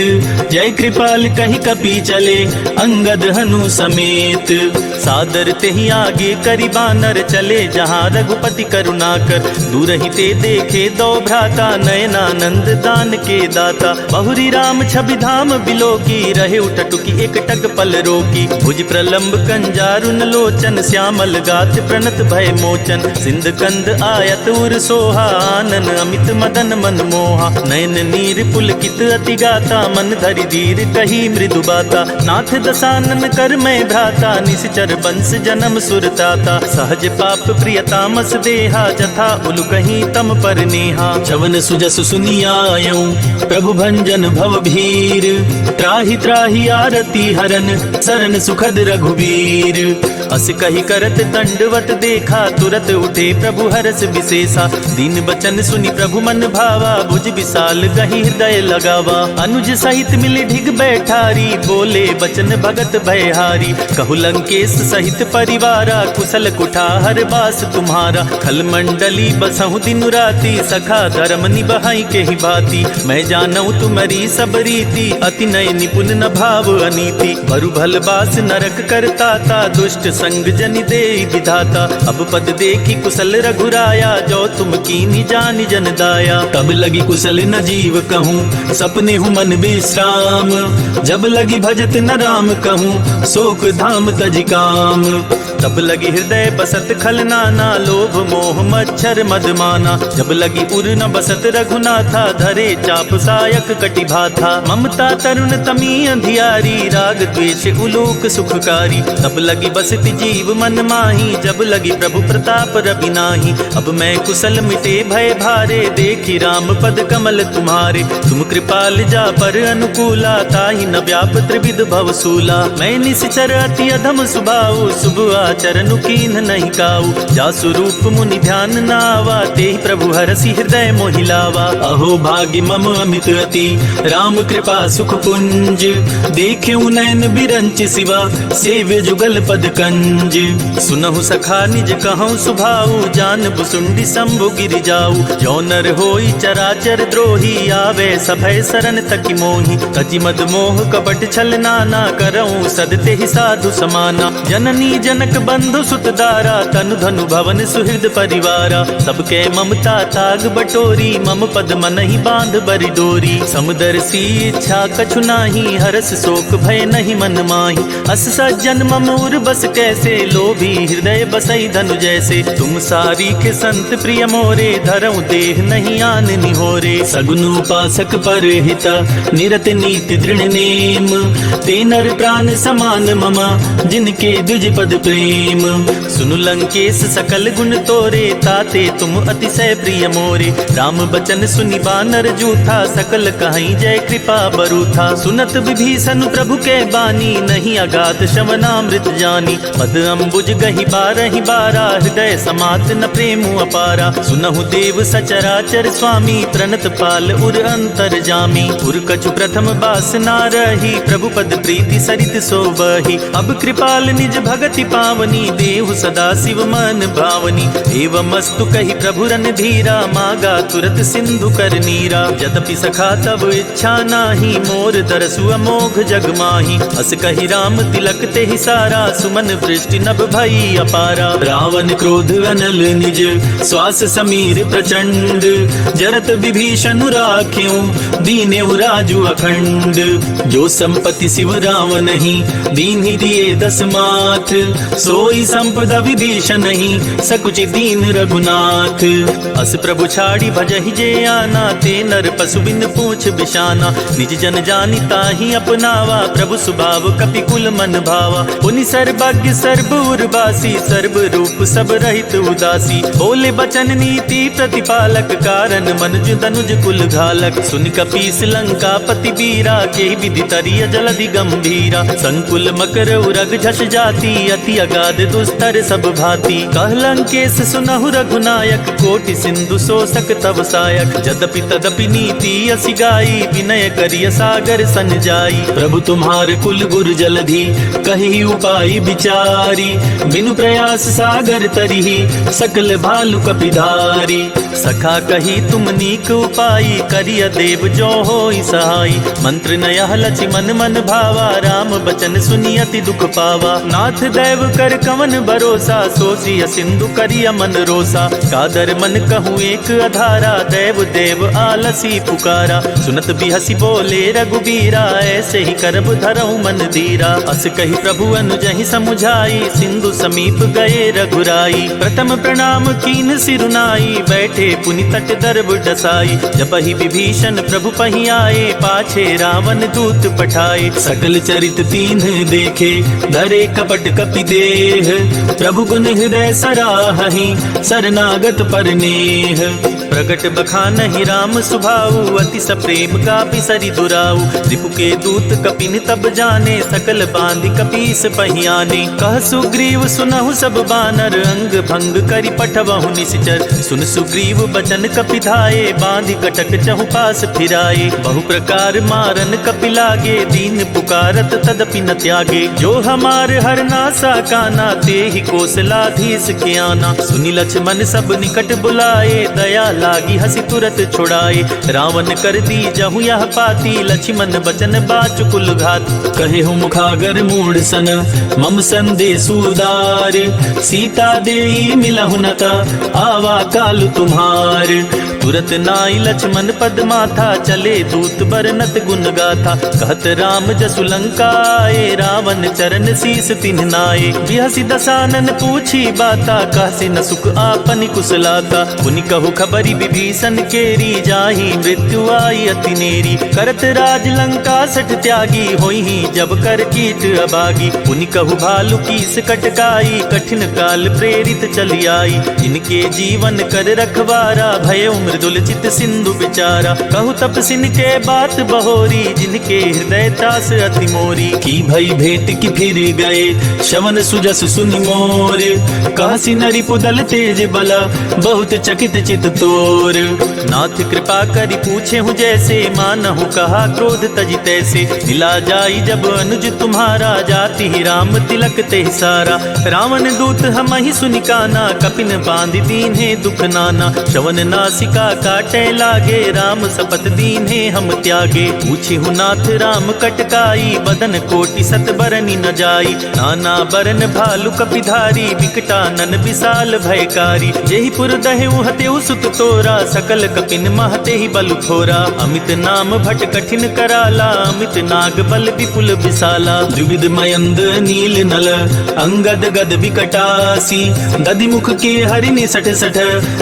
S1: जय कृपाल कहि कपि चले अंगद हनु समेत सादर तेहि आगे करि बानर चले जहाँ रघुपति करुणाकर दूर ही ते देखे दो भ्राता नयनानंद दान के दाता बहुरी राम छवि धाम बिलोकी रहे उठटुकी एक टक पल रोकी भुज प्रलंब कंजारुन लोचन श्यामल गात प्रणत भय मोचन सिंध कंद आयत उर सोहा आनन अमित मदन मन मोहा नयन नीर पुलकित अति गाता मन धरि धीर कही मृदु बाता नाथ दसानन कर मैं भ्राता निश्चर बंस जन्म सुरताता सहज पाप प्रियतामस देहा जथा उलु कहीं तम पर नेहा चवन सुजस सुनियायऊं प्रभु भंजन भव भीर त्राहि त्राहि आरती हरन शरण सुखद रघुबीर वीर। अस कही करत दंडवत देखा, तुरत उठे प्रभु हरस विशेषा। दीन बचन सुनि प्रभु मन भावा, भुज विशाल गही हृदय लगावा। अनुज सहित मिली ढिग बैठारी, बोले बचन भगत भयहारी। कहु लंकेश सहित परिवारा, कुशल कुठार बास तुम्हारा। खल मंडली बसहु दिन राति, सखा धर्म निबहाई के ही भांति। मैं जानऊ तुम्हारी सब रीति, अति नय निपुण न भाव अनीति। बरु भल बास नरक करता था, दुष्ट संग जनि दे विधाता। अब पद देखी कुशल रघुराया, जो तुम कीनी जानि जन दाया। तब लगी कुशल न जीव कहूँ, सपने हूँ मन विश्राम। जब लगी भजत न राम कहूँ, शोक धाम तज काम। तब लगी हृदय बसत खल नाना, लोभ मोह मच्छर मदमाना। जब लगी उर न बसत रघुनाथा, धरे चाप सायक कटिभाथा। ममता तरुण तमी अंधियारी, राग द्वेष उलोक सुखकारी। तब लगी बसती जीव मन माही, जब लगी प्रभु प्रताप रवि नाही। अब मैं कुशल मिटे भय भारे, देखी राम पद कमल तुम्हारे। तुम कृपाल जा पर अनुकूला, ताहि न व्याप त्रिविध भवसूला। मैं निश्चर अति अधम सुभाऊ, शुभ आचरण कीन नहीं काऊ। जासु रूप मुनि ध्यान नावा, तेहि प्रभु हरसि हृदय मोहिलावा। अहो भाग्य मम अमित अति, राम कृपा सुख पुंज। देखेउ नयन बिरंच सिवा, सेव्य जुगल पद कंज। सुनहु सखा निज कहूँ सुभाऊ, जान बुसुंडी शंभु गिरि जाऊ। जो नर होई चराचर द्रोही, आवे सभय शरण तकी मोहि। तजि मद मोह कपट छल नाना, करऊँ सदते ही साधु समाना। जननी जनक बंधु सुत दारा, तनु धनु भवन सुहृद परिवारा। सबके ममता ताग बटोरी, मम पद मन ही बांध बरि डोरी। समदर्शी इच्छा कछु नाही, हरस शोक भय नहीं मन माही। अस सज्जन मम उर बस कैसे, लोभी हृदय बसई धनु जैसे। तुम सारी के संत प्रिय मोरे, धरऊँ देह नहीं आन निहोरे। सगुन उपासक पर हिता, निरत नीति दृढ़ नेम। ते नर प्राण समान ममा, जिनके द्विज पद प्रेम। सुनु लंकेश सकल गुण तोरे, ताते तुम अतिशय प्रिय मोरे। राम बचन सुनि बानर जूठा, सकल कहीं जय कृपा बरूथा। सुनत विभीषण प्रभु के बानी, नहीं अगाध श्रवणामृत जानी। पद अम्बुज गही बारहि बारा, हृदय समात न प्रेम अपारा। सुनहु देव सचराचर स्वामी, प्रणत पाल उर अंतर जामी। उर कछु प्रथम बास ना रही, प्रभु पद प्रीति सरित सोबही। अब कृपाल निज भगति पावनी, देहु सदा शिव मन भावनी। एवं मस्तु कही प्रभु रन धीरा, मागा तुरत सिंधु कर नीरा। यद्यपि सखा तब इच्छा नाही, मोर दरसु अमोघ जग माही। अस कही राम तिलक ते ही सारा, सुमन वृष्टि नभ भई अपारा। रावण क्रोध अनल निज, श्वास समीर प्रचंड। जरत विभीषण राख्यों, दीनेउ राजु अखंड। जो संपत्ति शिव राम नहीं, दीन ही दिए दस माथ। सोई संपदा विभीषण नहीं, सकुचि दीन रघुनाथ। अस प्रभु छाड़ी भजहि जे आना, ते नर पशु बिन पूछ बिशाना। निज जन जानि ताहि अपनावा, प्रभु सुभाव कपि कुल मन भावा। पुनि सर्वज्ञ सर्व उर्वासी, सर्व रूप सब रहित उदासी। बोले बचन नीति प्रतिपालक, कारण मनुज तनुज कुल घालक। सुनि कपीस लंका पति बीरा, के विधि तरिय जलधि गंभीरा। संकुल मकर उरग झस जाति, अति अगाध दुस्तर सब भांति। कह लंकेश सुनहु रघुनायक, कोटि सिंधु शोषक तव सायक। यद्यपि तदपि नीति असि गाई, विनय करिय सागर सन जाई। प्रभु तुम्हार कुल गुर जलधि, कही उपाय विचारी। बिनु प्रयास सागर तरिहि, सकल भालु कपिधारी। सखा कही तुम नीक उपाय, करिय देव जो होई सहाय। मंत्र नयह लचि मन मन भावा, राम बचन सुनि अति दुख पावा। नाथ दैव कर कवन भरोसा, सोचिय सिंधु करिय मन रोसा। कादर मन कहूँ एक अधारा, देव देव आलसी पुकारा। सुनत बिहसी बोले रघुबीरा, ऐसे ही करब धरऊँ मन धीरा। अस कही प्रभु अनुजहि समुझाई, सिंधु समीप गए रघुराई। प्रथम प्रणाम कीन सिरुनाई, बैठे पुनि तट दर्ब डसाई। जपहि विभीषण प्रभु पहि आए, पाछे रावण दूत पठाए। सकल चरित तीन देखे, धरे कपट कपि दे।
S2: देह, प्रभु गुण हृदय सराहहि, शरणागत पर नेह।
S1: प्रगट बखानहि राम सुभाऊ, अति सप्रेम का बिसरि दुराऊ। रिपु के दूत कपिन तब जाने, सकल बांधि कपीस पहियाने। कह सुग्रीव सुनहु सब बानर, अंग भंग करि पठवहु निश्चर। सुन सुग्रीव बचन कपि धाये, बांधि कटक चहु पास फिराए। बहु प्रकार मारन कपि लागे, दीन पुकारत तदपि न त्यागे। जो हमार हरनासा काना, तेहि कौशलाधीश के आना। सुनि लक्ष्मण सब निकट बुलाए, दया लागी हसी तुरत छुड़ाए। रावण कर दी जहु यह पाती, लक्ष्मण बचन बाचुकुल घात।
S2: कहे हूँ मुखागर मूढ़ सन, मम संदेश उदार। सीता देई मिलहु नता, आवा काल तुम्हार। तुरत नाई लक्ष्मण पद माथा, चले दूत बरनत गुण गाथा। कहत राम जसु लंका आए, रावण चरण शीस तिन्ह नाए। बिहसी दसानन पूछी बाता, कहसी न सुख आपनि कुशलाता। पुनि कहु खबरी विभीषण केरी, जाहि मृत्यु आई अति नेरी। करत राज लंका सठ त्यागी, होई जब कर कीट अबागी। पुनि कहु भालु कीस कटकाई, कठिन काल प्रेरित चली आई। इनके जीवन कर रखवारा, भय मृदुल चित सिंधु विचारा। कहु तपसिन के बात बहोरी, जिनके हृदय त्रास अति मोरी। की भई भेंट की फिर गए, शवन सुजस सुनि मोर। कहसी नरि पुदल तेज बला, बहुत चकित चित तोर।
S1: नाथ कृपा करि पूछे हूँ जैसे, मानहु कहा क्रोध तजि तैसे। मिला जाई जब अनुज तुम्हारा, जाति ही राम तिलक ते सारा। रावण दूत हम ही सुनि काना, कपिन बांधि दीन्हे दुख नाना। श्रवण नासिका काटे लागे, राम सपत दीन्हे हम त्यागे। पूछे हूँ नाथ राम कटकाई, बदन कोटि सत बरनि न जाई। नाना बरन भालु कपिधारी, विकटानन विशाल भयकारी। जेहि पुर दहेउ हतेउ सुत तोरा, सकल कपिन महते ही बल थोरा। अमित नाम भट कठिन कराला, अमित नाग बल विपुल विशाला।
S2: द्विविध मयंद नील नल, अंगद गद विकटासी। दधि मुख के हरिनि सठ सठ,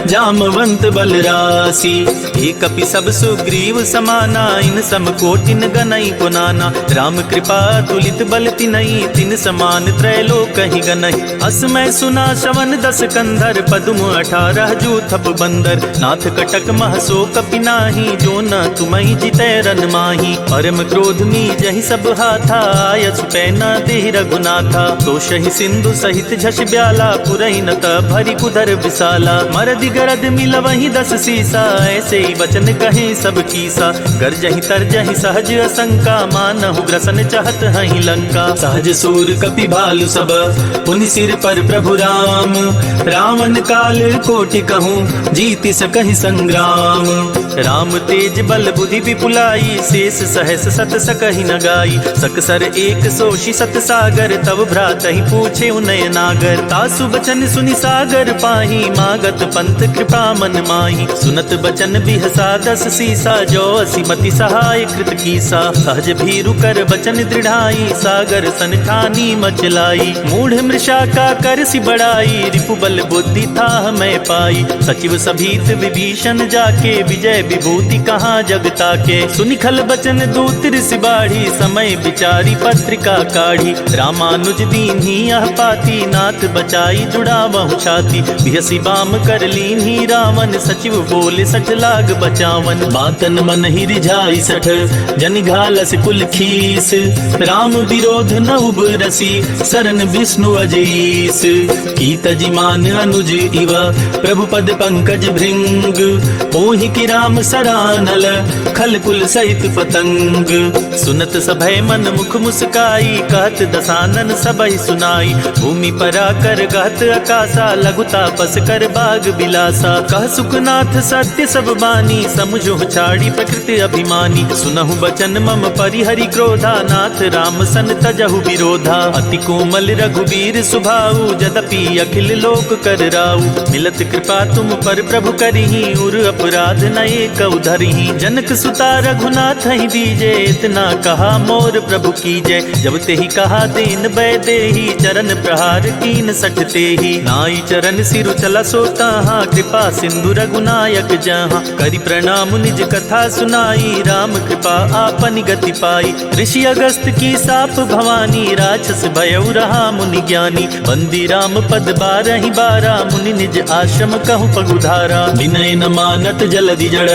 S2: जामवंत बल रासी।
S1: एक कपि सब सुग्रीव समाना, इन सम कोटिन गनई पुनाना। राम कृपा तुलित बल तिनई, तिन समान त्रैलोक ही गनई। असमय सुना श्रवण दस कंधर, पदुम 18 जूथप बंदर। नाथ कटक महसो कपि नाही, जो न तुमहि जितै रन माही। परम क्रोध में जहि सब हाथा, आयस पैना देहि रघुनाथा। तो शहि सिंधु सहित झस ब्याला, पुरहि न त भरि कुधर विशाला। मरदि गरद मिलवहि 10 सीसा, ऐसे ही वचन कहे सब कीसा। गरजहि तरजहि सहज असंका, मानहु ग्रसन चाहत हहि लंका।
S2: सहज सूर कपि भालु सब, पुनि सिर पर प्रभु राम। रावण काल कोटि कहूँ, जीति सकहि संग्राम।
S1: राम तेज बल बुद्धि विपुलाई, शेष सहस सत सकहि न गाई। सकसर एक सोषि सत सागर, तब भ्रातहि पूछे उनय नागर। तासु बचन सुनि सागर पाही, मागत पंथ कृपा मन माही। सुनत बचन बिहसा 10 सीसा, जो असिमति सहाय कृत कीसा। सहज भीरु कर बचन दृढ़ाई, सागर सन ठानी मचलाई। मूढ़ मृषा का कर सि बड़ाई, रिपु बल बुद्धि था मैं पाई। सचिव सभीत विभीषण जाके, विजय विभूति कहाँ जगता के। सुनिखल बचन दूत ऋषि बाढ़ी, समय विचारी पत्रिका काढ़ी। रामानुज दीन्ही यह पाती, नाथ बचाई जुड़ावहु छाती। बिहसी बाम कर लीन्ही रावण, सचिव बोले सठ लाग बचावन।
S2: बातन मन ही रिझाई सठ, जनि घालस कुल खीस। राम विरोध न उबरसी, शरण विष्णु अजीस। की तजि मान अनुज इव, प्रभु पद पंकज भृंग। ओहि की राम सरानल, खल कुल सहित पतंग।
S1: सुनत सभय मन मुख मुस्काई, कहत दसानन सबहि सुनाई। भूमि परा कर गहत आकाशा, लघु तापस कर बाग बिलासा। कह सुखनाथ सत्य सब बानी, समुझो छाड़ी प्रकृति अभिमानी। सुनहु बचन मम परिहरि क्रोधा, नाथ राम सन तजहु विरोधा। अति कोमल रघुबीर सुभाऊ, जदपि अखिल लोक कर राऊ। मिलत कृपा तुम पर प्रभु करिहि, उर अपराध नये कउ धरिहि। जनक सुता रघुनाथ ही दीजे, इतना कहा मोर प्रभु कीजय। जब तेहि कहा दीन बै देहि, चरण प्रहार कीन सठ तेहि। नाई चरण सिरु चला सोता, कृपा सिंधु रघुनाय रघुनायक जहाँ, करि प्रणाम निज कथा सुनाई, राम कृपा आपन गति पाई। ऋषि अगस्त की साप भवानी, राक्षस भयउ रहा मुनि ज्ञानी, बंदी राम पद बारहि बारा, मुनि निज आश्रम कहु पगुधारा।
S2: विनय न मानत जलधि जड़,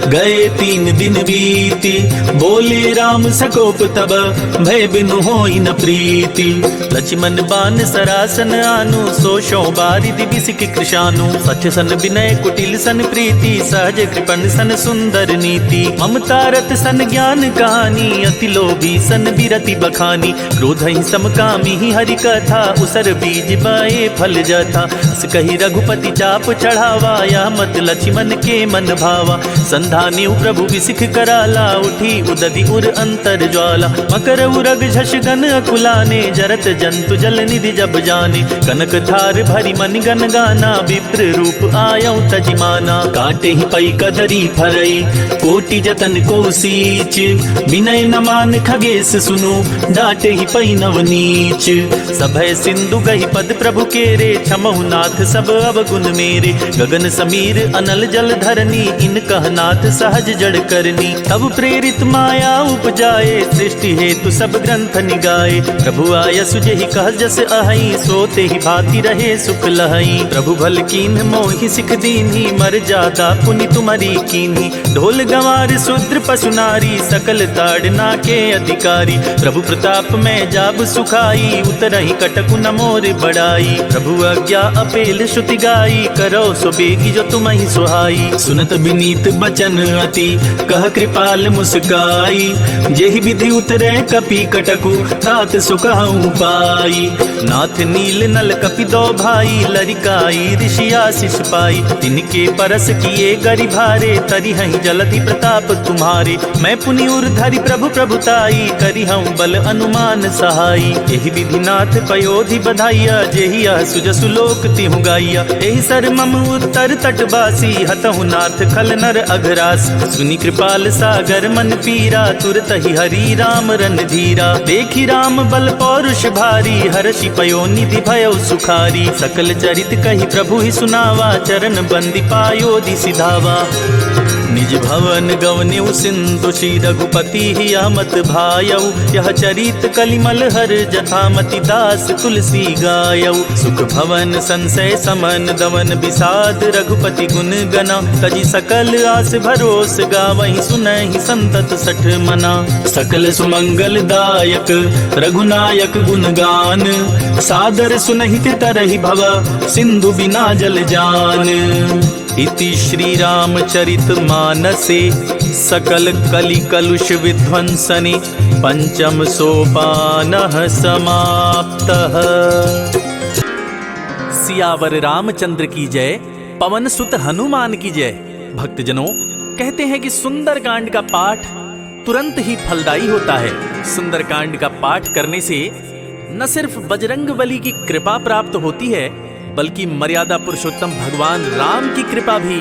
S2: गए 3 दिन बीती, बोले राम सकोप तब, भय बिनु होई न प्रीति।
S1: लक्ष्मण बान सरासन आनु, सोशो बारिधि बिसिक कृशानु, सच सन विनय कुटिल सन प्रीति, सहज कृपण सन सुंदर नीति। ममता रत सन ज्ञान कहानी, अति लोभी सन बिरति बखानी, क्रोध ही समकामी ही हरि कथा, उसर बीज बाए फल जथा। कही रघुपति चाप चढ़ावा, या मत लक्ष्मण के मन भावा। संधान्यु प्रभु बिसिख कराला, उठी उदधि उर अंतर ज्वाला। मकर उरग झष गन अकुलाने, जरत जंतु जल निधि जब जाने। कनक थार भरी मन गन गाना, विप्र रूप आयऊ तजिमाना।
S2: काटे ही पई कदरी फरई, कोटि जतन को सींच, विनय न मान खगेश सुनु, डांटे ही पई नवनीच।
S1: सभय सिंधु गही पद प्रभु केरे, क्षमहु नाथ सब अवगुण मेरे। गगन समीर अनल जल धरनी, इन कहनाथ सहज जड़ करनी। तब प्रेरित माया उपजाए, सृष्टि हेतु सब ग्रंथ निगाए। प्रभु आय सुजहि कह जस अहई, सोते ही भांति रहे सुख लहई। प्रभु भल कीन्ह मोहि सिख दीन्ही, मर जादा पुनि तुम्हारी कीन्ही। ढोल गंवार शूद्र पशु नारी, सकल ताड़ना के अधिकारी। प्रभु प्रताप में जाब सुखाई, उतरहि कटकु न मोर बड़ाई। प्रभु आज्ञा अपेल श्रुति गाई, करो सो बेगी जो तुम्हि सुहाई।
S2: सुनत विनीत बचन अति, कह कृपाल मुस्काई। जेहि विधि उतरे कपि कटकु, तात सुखहु पाई।
S1: नाथ नील नल कपि दो भाई, लरिकाई ऋषि आशीष पाई। तिनके परस किए गरि भारे, तरिहहि जलधि प्रताप तुम्हारे। मैं पुनि उर धरि प्रभु प्रभुताई, करिहउँ बल अनुमान सहाई। एहि विधि नाथ पयोधि बधाइया, जेहि यह सुजसु लोक तिहु गाइया। एहि सर मम उत्तर तटवासी, हतहु नाथ खल नर अघरास। सुनि कृपाल सागर मन पीरा, तुरत ही हरि राम रन धीरा। देखि राम बल पौरुष भारी, हर्षि पयो निधि भयो सुखारी। सकल चरित कहि प्रभु ही सुनावा, चरण बंदी पायोधि सिधावा। निज भवन गवन्यु सिंधु, श्री रघुपति ही अमत भायऊ। यह चरित कलिमल हर जथामति, दास तुलसी गायऊ। सुख भवन संशय समन दवन, विषाद रघुपति गुण गना। तजि सकल आस भरोस, गावहि सुनहि संतत सठ मना।
S2: सकल सुमंगल दायक रघुनायक गुणगान, सादर सुनहित तरहि भव, सिंधु बिना जल जान।
S1: इति श्री रामचरित मानसे, सकल कलि कलुष विध्वंसने। पंचम सोपानः समाप्तः। सियावर रामचंद्र की जय, पवन सुत हनुमान की जय। भक्तजनों, कहते हैं कि सुंदरकांड का पाठ तुरंत ही फलदायी होता है। सुंदरकांड का पाठ करने से न सिर्फ बजरंगबली की कृपा प्राप्त होती है, बल्कि मर्यादा पुरुषोत्तम भगवान राम की कृपा भी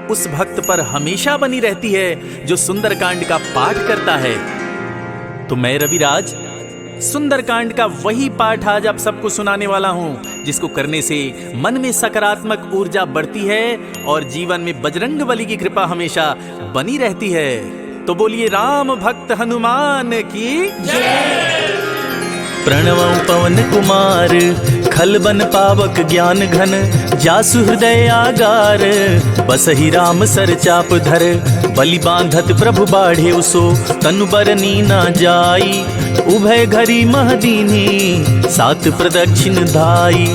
S1: उस भक्त पर हमेशा बनी रहती है जो सुंदरकांड का पाठ करता है। तो मैं रविराज सुंदरकांड का वही पाठ आज आप सबको सुनाने वाला हूं, जिसको करने से मन में सकारात्मक ऊर्जा बढ़ती है और जीवन में बजरंगबली की कृपा हमेशा बनी रहती है। तो बोलिए राम भक्त हनुमान की जय। प्रणवं पवन कुमार, खल बन पावक ज्ञान घन। जासु हृदय आगार, बसहि राम सर चाप धर। बलि बांधत प्रभु बाढ़े उसो, तनु बरनी न जाई। उभय घरी महदीनी, सात प्रदक्षिण धाई।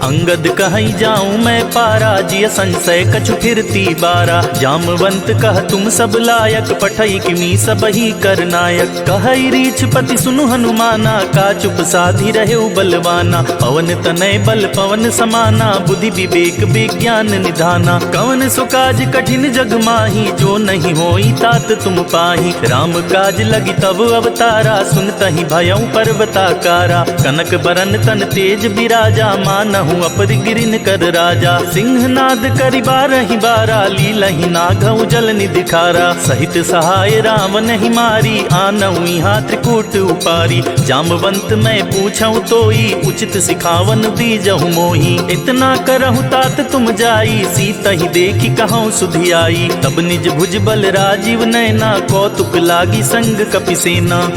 S1: अंगद कहीं जाऊं मैं पारा, जिय संशय कछु फिरती बारा। जामवंत कह तुम सब लायक, पठई किमी सब ही कर नायक। कहई रीछ पति सुनु हनुमाना, का चुप साधी रहे बलवाना। पवन तनय बल पवन समाना, बुद्धि विवेक विज्ञान निधाना। कवन सुकाज कठिन जग माही, जो नहीं होई तात तुम पाही। राम काज लगी तब अवतारा, सुनतहि भयउ पर्वताकारा। कनक बरन तन तेज बिराजा, मानहु हूँ अपर गिरिन कर राजा। सिंहनाद करि बारहि बारा, लीलहि नागहु जल निधिखारा। सहित सहाय राम नहीं मारी, आनऊ यहाँ त्रिकूट उपारी। जामवंत मैं पूछऊँ तोई, उचित सिखावन दीजहु मोही। इतना करहु तात तुम जाई, सीतहि देखी कहूँ सुधियाई। तब निज भुज बल राजीव नैना, कौतुक लागी संग कपिसेना।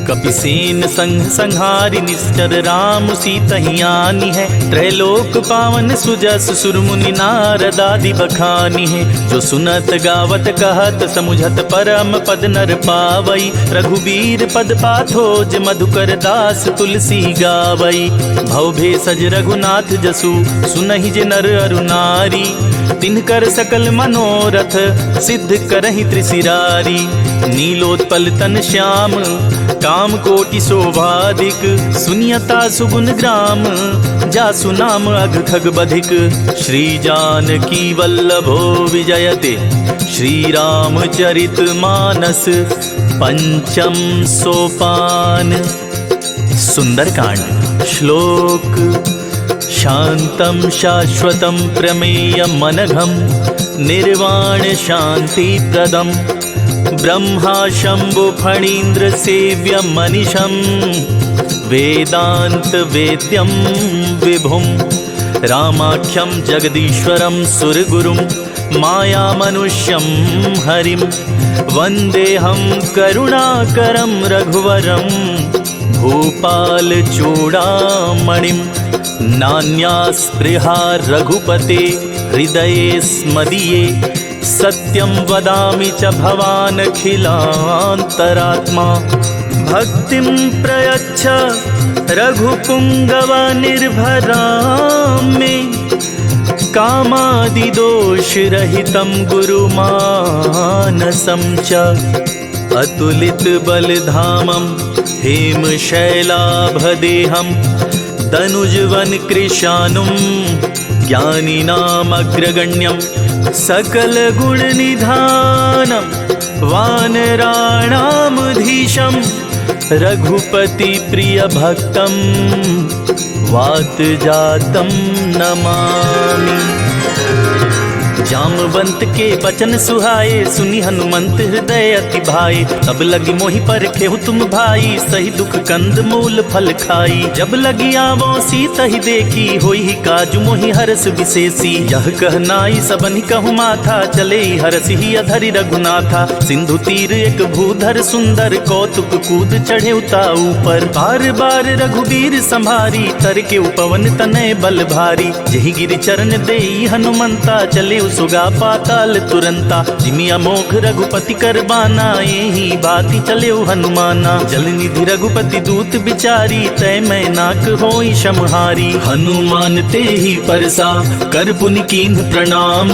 S1: कपिसेन संग संहारि निश्चर, राम सीतहि आनी है। त्रैलोक पावन सुजस सुर मुनि नारद आदि बखानी है। जो सुनत गावत कहत समुझत परम पद नर पावई। रघुबीर पद पाथोज मधुकर दास तुलसी गावई। भव भेषज रघुनाथ जसु, सुनहि जे नर अरु नारी। तिनकर सकल मनोरथ, सिद्ध करहि त्रिशिरारी। नीलोत्पल तन श्याम, काम कोटि शोभाधिक। सुनियता सुगुन ग्राम, जासु नाम अघ खग बधिक। श्री जानकी वल्लभो विजयते, श्री रामचरित मानस पंचम सोपान। सुंदरकांड। श्लोक। शांतं शाश्वतं प्रमेयम् अनघं, निर्वाण शांति प्रदम्। ब्रह्मा शंभु फणीन्द्र सेव्य मनीषं, वेदांत वेद्यं विभुं। रामाख्यं जगदीश्वरं सुरगुरुं, माया मनुष्यं हरिं। वन्देऽहं करुणाकरं रघुवरं, भूपाल चूड़ामणिं। नान्या स्पृहा रघुपते, हृदये स्मदीये। सत्यं वदामि च भवानखिलान्तरात्मा। भक्तिं प्रयच्छ रघुपुङ्गव निर्भरां मे। कामादिदोषरहितं गुरुमानसं च। अतुलितबलधामं हेमशैलाभदेहं, दनुजवन कृशानुं ज्ञानिनामग्रगण्यं। सकल गुण निधानं, वानराणामधीशं। रघुपति प्रिय भक्तं, वात जातं नमामि। जामवंत के बचन सुहाए, सुनि हनुमंत हृदय अति भाए। तब लगी मोहि परखेहु तुम भाई, सही दुख कंद मूल फल खाई। जब लगी आवो सीतहि देखी, होई ही काजु मोहि हरस विशेषी। यह कहनाई सबनि कहु माथा, चले हरसि ही अधरि रघुनाथा। सिंधु तीर एक भूधर सुंदर, कौतुक कूद चढ़े उता ऊपर। बार बार रघुबीर संभारी, तर के उपवन तनय बल भारी। जहि गिरि चरण देई हनुमंता, चले सुगा पाताल तुरंता। जिमि अमोघ रघुपति कर बाना, यही बाती चले हनुमाना। जल निधि रघुपति दूत बिचारी, तय मैं नाक होई समहारी। हनुमान ते ही परसा, कर पुनि कीन्ह प्रणाम।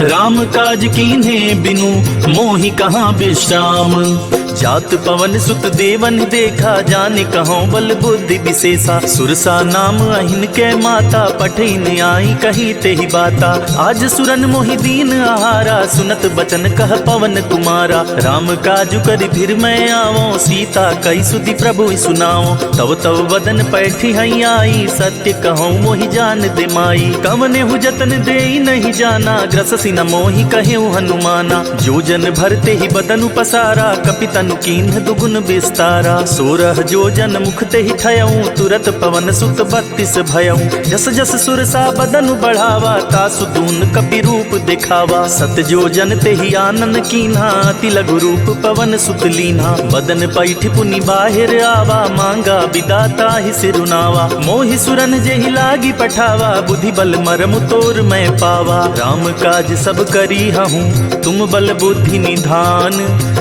S1: राम काज कीन्हे बिनु, मोहि कहाँ विश्राम। जात पवन सुत देवन देखा, जाने कहाँ बल बुद्धि विशेषा। सुरसा नाम अहिन के माता, पठिन आई कही ते ही बाता। आज सुरन मोहि दीन आहारा, सुनत बचन कह पवन कुमारा। राम काजु करि फिर मैं आवो, सीता कई सुधि प्रभु सुनाओ। तव तव वदन पैठी हई आई, सत्य कहूँ मोहि जान दे माई। कवने हु जतन देई नहीं जाना, ग्रससि न मोहि कहेउ हनुमाना। जो जन भरते ही बदनु पसारा, कपितनु कीन्ह दुगुन विस्तारा। 16 जो जन मुख ते ही ठयऊँ, तुरत पवन सुत 32 भयऊँ। जस जस सुरसा बदनु बढ़ावा, तासु दून कपि रूप दिखावा। सत जो जन ते ही आनन कीन्हा, अति लघु रूप पवन सुत लीन्हा। बदन पैठ पुनि बाहिर आवा, मांगा विदाता ही सिरुनावा। मोहि सुरन जेहि लागी पठावा, बुद्धि बल मरम तोर मैं पावा। राम काज सब करी हूँ, तुम बल बुद्धि निधान।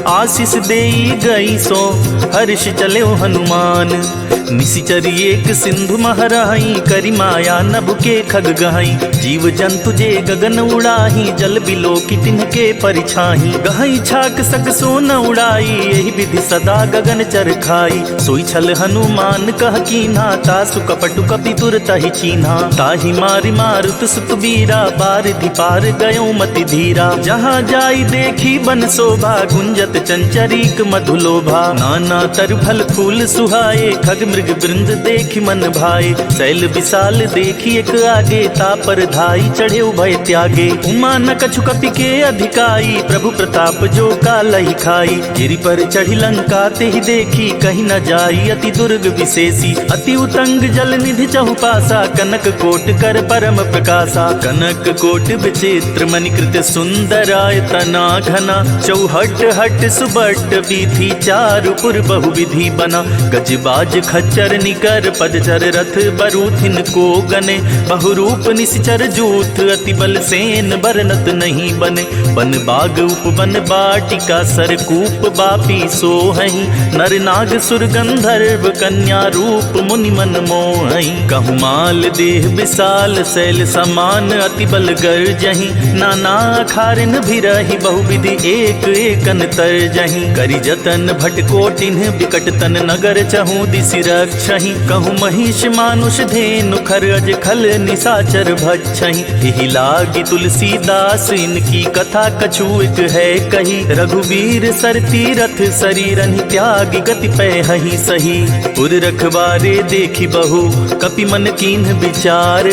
S1: आशीष देई गई सो, हर्ष चले हनुमान। निशिचर एक सिंधु महराही, करी माया नभ के खग गहाई। जीव जंतु जे गगन उड़ाही, जल बिलो की तिनके परिछाही। गहाई छाक सक सो न उड़ाई, यही विधि सदा गगन चर खाई। सोई छल हनुमान कह कीन्हा, तासु कपटु कपि तुरत ही चीन्हा। ताहि मारि मारुत सुत बीरा, बारिधि पार गयो मति धीरा। जहाँ जाई देखी बन शोभा, गुंजत चंचरीक मधुलोभा। नाना तरु फल फूल सुहाए, खग स्वर्ग वृंद देखि मन भाए, शैल विशाल देखी एक आगे, तापर धाई चढ़े उभय त्यागे। उमा न कछु कपि के अधिकाई, प्रभु प्रताप जो कालहि खाई। गिरि पर चढ़ी लंका ते ही देखी, कहीं न जाई अति दुर्ग विशेषी। अति उतंग जल निधि चहुपासा, कनक कोट कर परम प्रकाशा। कनक कोट विचित्र मणिकृत सुंदराय तना घना, चौहट हट सुबट विधि चारु पुर बहुविधि बना। गजबाज खच्चर निकर पदचर रथ बरूथिन को गने, बहुरूप निश्चर जूथ अति बल सेन बरनत नहीं बने। बन बाग उपवन बाटिका सरकूप बापी सोहई, नर नाग सुर गंधर्व कन्या रूप मुनि मन मोहई। कहु माल देह विशाल शैल समान, अति बल गर्जहि नाना अखारिन भिरहि, बहुविधि एक एकन तरजहि। करि जतन भटकोटिन बिकट तन नगर चहु दिसि रक्षहि। कहु महिष मानुष धेनु खर अज खल निशाचर भक्षहि। एहि लागी तुलसीदास इनकी कथा कछु एक है कही। रघुवीर सर तीरथ शरीरन त्यागी गति पैहि सही। उर रखवारे देखी बहु कपि मन कीन्ह विचार,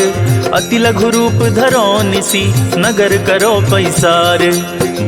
S1: अति लघु रूप धरो निसी नगर करो पैसार।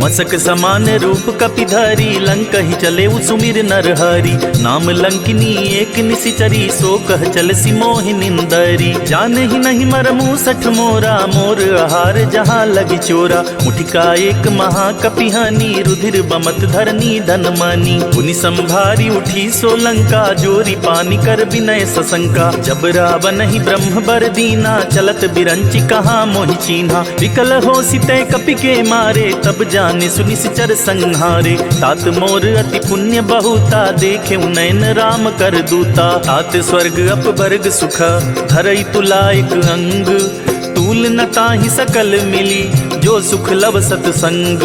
S1: मसक समान रूप कपि धरी, लंक ही चले सुमिर नर हरि। नाम लंकिनी एक निशिचरी, सो कह चल सी मोहि निंदरी। जान ही नहीं मरमु सठ मोरा, मोर आहार जहाँ लगी चोरा। मुठिका एक महाकपिहानी, रुधिर बमत धरनी धन मानी। पुनि संभारी उठी सो लंका, जोरी पानी कर विनय सशंका। जब रावण ही ब्रह्म बर दीना, चलत बिरंची कहाँ मोहि चीन्हा। विकल हो सिते कपि के मारे, तब जाने सुनिश्चर संहारे। तात मोर अति पुण्य बहुता, देखे नयन राम कर दूता। तात स्वर्ग अपवर्ग सुख, धरई तुलायक अंग। तूल न ताहि सकल मिली, जो सुख लव सतसंग।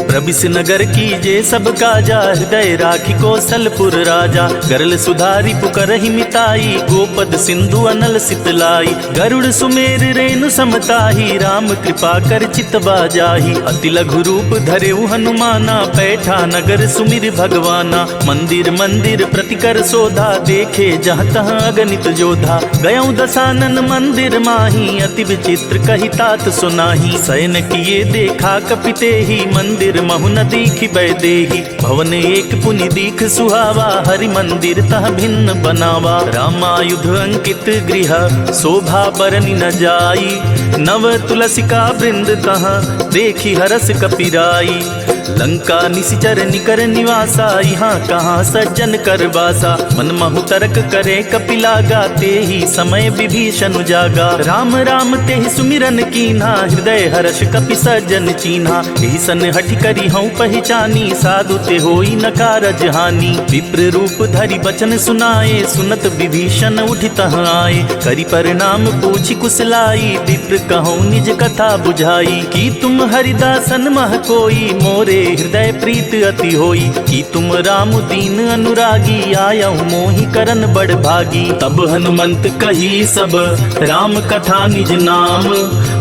S1: प्रबिस नगर कीजे सब काजा, हृदय राखी कौशलपुर राजा। गरल सुधारी पुकरहि मिताई, गोपद सिंधु अनल सितलाई। गरुड़ सुमेर रेणु समताही, राम कृपा कर चितवा जाही। अति लघु रूप धरेउ हनुमाना, पैठा नगर सुमिर भगवाना। मंदिर मंदिर प्रतिकर शोधा, देखे जहाँ तहाँ अगणित जोधा। गयौ दसानन मंदिर माही, अति विचित्र कही तात सुनाही। शयन किए देखा कपिते ही, मंदिर महु न दीखि बैदेही। भवन एक पुनि दीख सुहावा, हरि मंदिर तह भिन्न बनावा। रामायुध अंकित गृह, शोभा बरनि न जाई। नव तुलसिका वृंद तहाँ, देखी हरस कपिराई। लंका निशिचर निकर निवासा, यहाँ कहाँ सज्जन कर वासा। मन महु तर्क करे कपिलागा, ते ही समय विभीषण जागा। राम राम ते ही सुमिरन कीन्हा, हृदय हर्ष कपि सज्जन चीन्हा। एहि सन हठि करी हूँ पहचानी, साधु ते होई न कारज हानि। विप्र रूप धरि बचन सुनाए, सुनत विभीषण उठि तहाँ आए। करि परिणाम पूछि कुशलाई, विप्र कहूँ निज कथा बुझाई। कि तुम हरिदासन मह कोई, मोरे हृदय प्रीत अति होई। कि तुम राम दीन अनुरागी, आयऊ मोहि करन बड़ भागी।
S2: तब हनुमंत कही सब राम कथा निज नाम,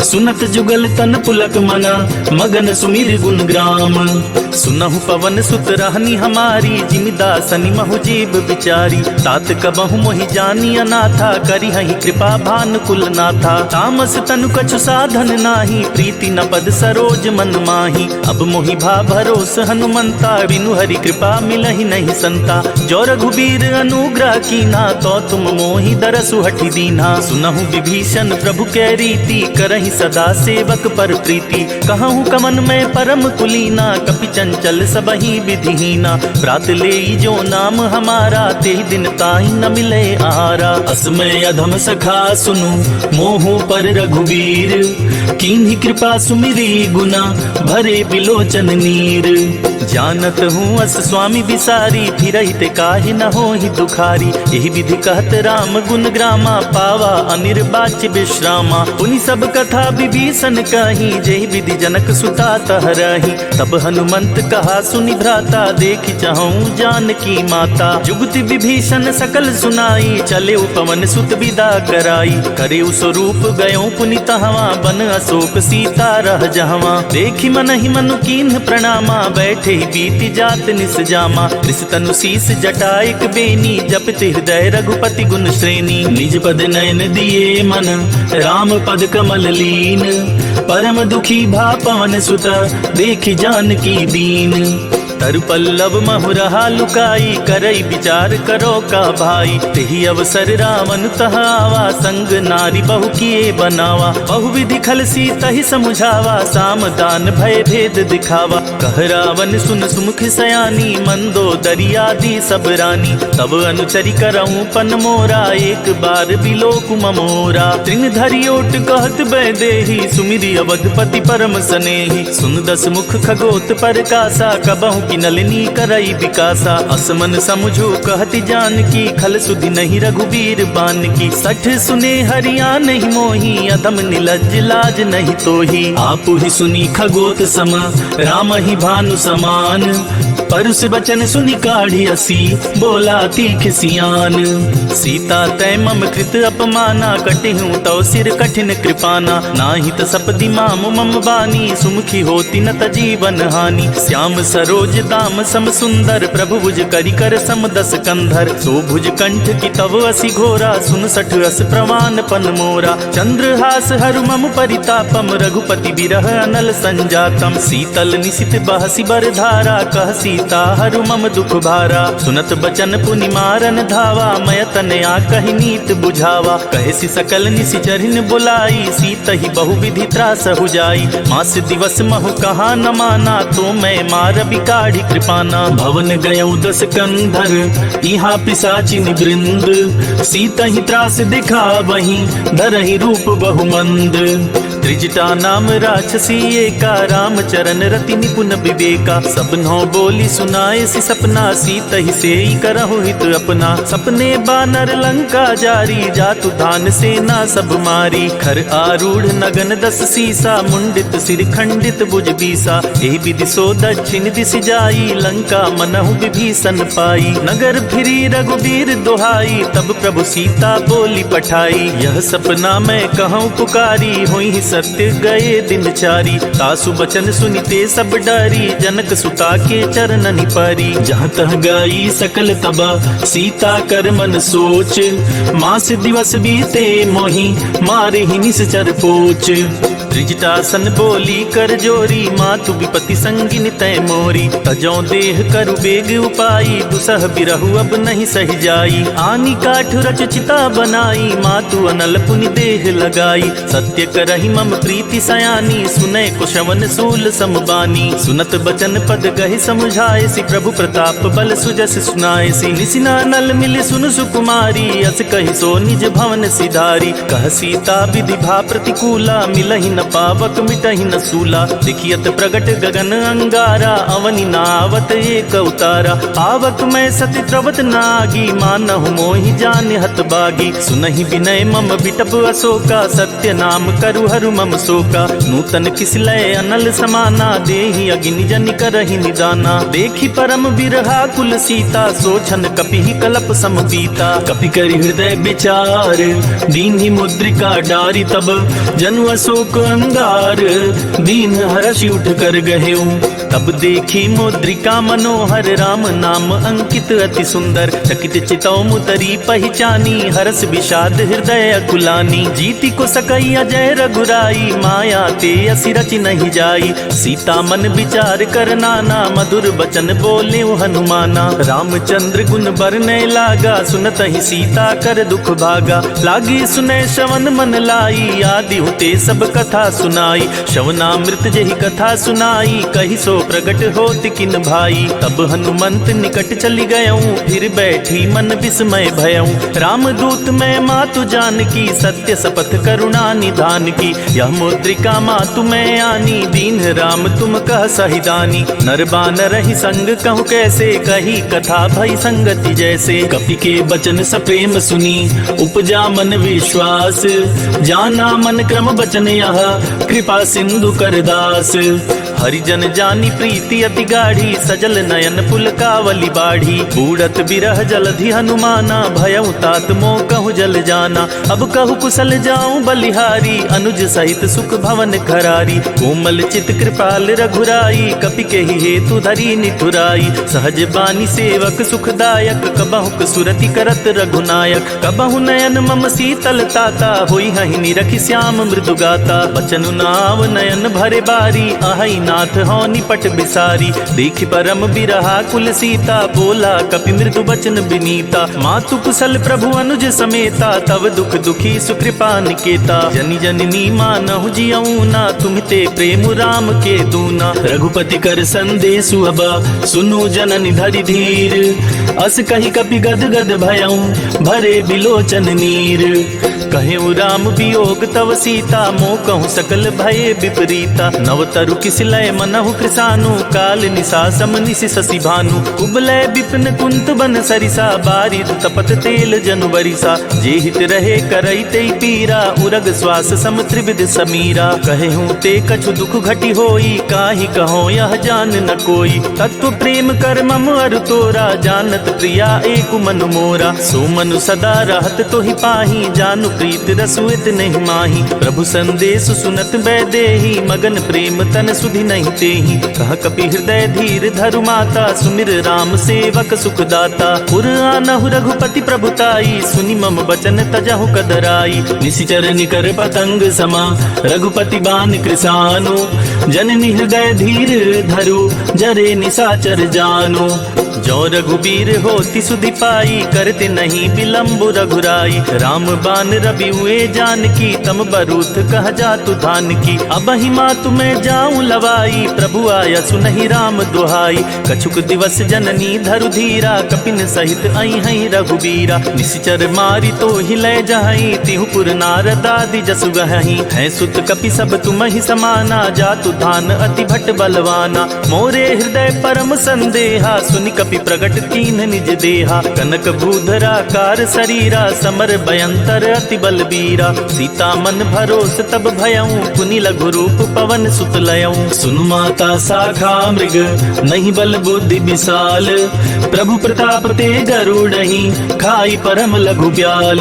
S2: सुनत जुगल तन पुलक मना, मगन सुमिर गुण ग्राम।
S1: सुनहु पवन सुत रहनी हमारी, जिमिदासनि महु जीव बिचारी। तात कबहु मोहि जानी अनाथा, करी हहि कृपा भान कुल नाथा। तामस तनु कछु साधन नाही, प्रीति न पद सरोज मन माही। अब मोहि भा भरोस हनुमंता, बिनु हरि कृपा मिलहि नहीं संता। जो रघुबीर अनुग्रह कीन्हा, तो तुम मोहि दरसु हठि दीन्हा। सुनहु विभीषण प्रभु कै रीति, करहि सदा सेवक पर प्रीति। कहूँ कमन में परम कुलीना, कपि चंचल सबहि विधिहीना। प्रात लेई जो नाम हमारा, तेहि दिन ताहि न मिले आहारा।
S2: असमय अधम सखा सुनु, मोहु पर रघुवीर। कीन्ही कृपा सुमिरी गुना, भरे बिलोचन नीर।
S1: जानत हूँ अस स्वामी बिसारी, फिरहि ते काहि न होहि दुखारी। यही विधि कहत राम गुण ग्रामा, पावा अनिर्वाच्य विश्रामा। पुनि सब कथा विभीषण कही, जेहि विधि जनक सुता तह रही। तब हनुमंत हनुमंत कहा सुनि भ्राता, देखि चाहूं जानकी माता। जुगति विभीषण सकल सुनाई, चले पवन सुत विदा कराई। करे स्वरूप गयो पुनि तहवा, बन अशोक सीता रह जहवा। देखि मन ही मनु कीन्ह प्रणामा, बैठे ही बीति जात निस जामा। कृष तनु शीस जटाइक बेनी, जपत हृदय रघुपति गुण श्रेणी।
S2: निज पद नयन दिए मन, राम पद कमल लीन। परम दुखी भा पवन सुत, देखि जानकी दीन।
S1: तरु पल्लव महुरहा लुकाई, करई विचार करो का भाई। तेहि अवसर रावण तह आवा, संग नारी बहु किए बनावा। बहुविधि खल सीतहि समुझावा, साम दान भय भेद दिखावा। कह रावण सुन सुमुख सयानी, मंदो दरियादी सब रानी। तब अनुचरि करऊं पन मोरा, एक बार बिलोक ममोरा। तृण धरि ओट कहत बैदेही, सुमिरि अवधपति परम सनेही। सुन दस मुख खगोत परकासा, कबहु की नलिनी करई विकासा। असमन समुझो कहति जानकी, खल सुधि नहीं रघुबीर बान की। सठ सुने हरिया नहीं मोही, अधम निलज्ज लाज नहीं तोही।
S2: आपु ही सुनी खगोत सम, राम ही भानु समान। परुष बचन सुनि काढ़ी असी, बोला तीख सियान।
S1: सीता तै मम कृत अपमाना, कटिहूँ तव सिर कठिन कृपाना। नाही त सपदि माम मम बानी, सुमुखी होती न त जीवन हानि। श्याम सरोज दाम सम सुंदर, प्रभु भुज करि कर सम दस कंधर। सो भुज कंठ की तव असी घोरा, सुन सठ अस प्रमाण पन मोरा। चंद्रहास हरु मम परितापम, रघुपति बिरह अनल संजातम। शीतल निशित बहसी बर धारा, कह सीता हरु मम दुख भारा। सुनत बचन पुनि मारन धावा, मय तनया कहि नीत बुझावा। कहसी सकल निशिचरिन बुलाई, सीत ही बहुविधि त्रास हो जाई। मास दिवस महु कहा न माना, तो मैं मार बिकाढ़ी कृपाना।
S2: भवन गयौ दस कंधर, इहा पिशाचिन वृंद। सीता ही त्रास दिखा वही, धरहि रूप बहुमंद।
S1: त्रिजटा नाम राक्षसी एका, राम चरण रति निपुण विवेका। सबनों बोली सुनाए सि सपना, सीत ही से करहु हित अपना। सपने बानर लंका जारी, जातु धान सेना सब मारी। खर आरूढ़ नगन दस सीसा, मुंडित सिर खंडित भुज बीसा। एहि विधि सो दक्षिण दिश जाई, लंका मनहु विभीषण पाई। नगर फिरी रघुबीर दुहाई, तब प्रभु सीता बोली पठाई। यह सपना मैं कहूँ पुकारी, हुई सत्य गए दिन चारी। तासु बचन सुनिते सब डरी, जनक सुता के चरणनि परी।
S2: जहाँ तह गई सकल तबा, सीता कर मन सोच। मास दिवस बीते मोही, मारे ही निश्चर पोच।
S1: त्रिजटासन बोली कर जोरी, मातु विपति संगिन तय मोरी। तजौ देह करु बेग उपाई, दुसह बिरहु अब नहीं सही जाई। आनी काठ रच चिता बनाई, मातु अनल पुनि देह लगाई। सत्य करहि मम प्रीति सयानी, सुनै कुशवन सूल समबानी। सुनत बचन पद गहि समुझाए सी, प्रभु प्रताप बल सुजस सुनाए सी। निसिना नल मिल सुन सुकुमारी, अस कहि सो निज भवन सिधारी। कह सीता विधि भा प्रतिकूला, मिलहि न पावक मिटहि न सूला। देखियत प्रगट गगन अंगारा, अवनि नावत एक उतारा। पावक मैं सति त्रवत नागी, मानहु मोहि जान हत बागी। सुनहि विनय मम बिटप अशोका, सत्य नाम करु हरु मम शोका। नूतन किस लय अनल समाना, देहि अग्नि जनि करहि निदाना। देखि परम बिरहा कुल सीता, सोचन कपिहि कलप सम पीता।
S2: कपि करि हृदय विचार, दीन्हि मुद्रिका डारी। तब जनु अशोक अंगार, दीन हर्षि उठ कर गहेऊ।
S1: तब देखी मुद्रिका मनोहर, राम नाम अंकित अति सुंदर। चकित चितौ मुतरी पहचानी, हरस विषाद हृदय अकुलानी। जीति को सकई अजय रघुराई, माया ते असि रचि नहीं जाई। सीता मन विचार कर नाना, मधुर बचन बोले हनुमाना। रामचंद्र गुण बरनै लागा, सुनत ही सीता कर दुख भागा। लागी सुनै श्रवण मन लाई, आदि हुते सब कथा सुनाई। श्रवणामृत जहि कथा सुनाई, कहि सो प्रगट होत किन भाई। तब हनुमंत निकट चली गयऊं, फिर बैठी मन विस्मय भयऊं। रामदूत मैं मातु जानकी, सत्य शपथ करुणा निधान की। यह मुद्रिका मातु मैं आनी, दीन राम तुम कह सहिदानी। नर बानर ही संग कहूँ कैसे, कही कथा भई संगति जैसे।
S2: कपि के बचन सप्रेम सुनी, उपजा मन विश्वास। जाना मन क्रम बचन यह, कृपा सिंधु करदास।
S1: हरिजन जानी प्रीति अति गाढ़ी, सजल नयन पुलकावली बाढ़ी। बूढ़त बिरह जलधि हनुमाना, भयउ तात मोह कहु जल जाना। अब कहु कुशल जाऊं बलिहारी, अनुज सहित सुख भवन खरारी। कोमल चित कृपाल रघुराई, कपि केहि हेतु धरी निठुराई। सहज बानी सेवक सुखदायक, कबहुक सुरति करत रघुनायक। कबहु नयन मम शीतल ताता, होई हहि निरखि श्याम मृदु गाता। बचनु नाव नयन भरे बारी, आहई नाथ हौ निपट बिसारी। देखि परम बिरहा कुल सीता, बोला कपि मृदु बचन बिनीता। मातु कुशल प्रभु अनुज समेता, तव दुख दुखी सुकृपा निकेता। जनि जननी मानहु जियऊना, तुम्हिते प्रेम राम के दूना।
S2: रघुपति कर संदेशु अब, सुनु जननि धरि धीर। अस कहि कपि गद गद भयउ, भरे बिलोचन नीर।
S1: कहेउ राम वियोग तव सीता, मोह कहूँ सकल भये विपरीता। नव तरु किस लय मनहु कृसानु, काल निशा सम निशि शशि भानु। कुबलय विपिन कुंत बन सरिसा, बारिद तपत तेल जनु बरिसा। जे हित रहे करई तेई पीरा, उरग श्वास सम त्रिविध समीरा। कहेहूँ ते कछु दुख घटी होई, काहि कहो यह जान न कोई। तत्व प्रेम कर मम अरु तोरा, जानत प्रिया एक मन मोरा। सो मनु सदा रहत तोहि पाही, जानु प्रीत रसुइत नहीं माही। प्रभु संदेश सुनत बैदेही, मगन प्रेम तन सुधि नहीं तेही। कह कपि हृदय धीर धरु माता, सुमिर राम सेवक सुखदाता। पुर आनहु रघुपति प्रभुताई, सुनि मम बचन तजहु कदराई।
S2: निशिचर निकर पतंग समा, रघुपति बान कृसानु। जननि हृदय धीर धरु, जरे निशाचर जानु।
S1: जो रघुबीर होति सुधि पाई, करते नहीं विलम्ब रघुराई। राम बान रवि हुए जानकी, तम बरूथ कह जातु धान की। अब ही मातु मैं जाऊं लवाई, प्रभु आया सुनहि राम दुहाई। कछुक दिवस जननी धरु धीरा, कपिन सहित आई हई रघुबीरा। निशिचर मारी तो हिलय जहई, तिहु पुर नारद आदि जसु गहई। है सुत कपि सब तुम ही समाना, जातु धान अति भट बलवाना। मोरे हृदय परम संदेहा, सुनि कपि प्रगट कीन निज देहा। कनक भूधरा कार शरीरा, समर भयंतर अति बलबीरा। सीता मन भरोस तब भयऊं, पुनि लघु रूप पवन सुत लयऊं।
S2: सुनु माता शाखा मृग, नहीं बल बुद्धि विशाल। प्रभु प्रताप ते गरुड़हि, खाई परम लघु ब्याल।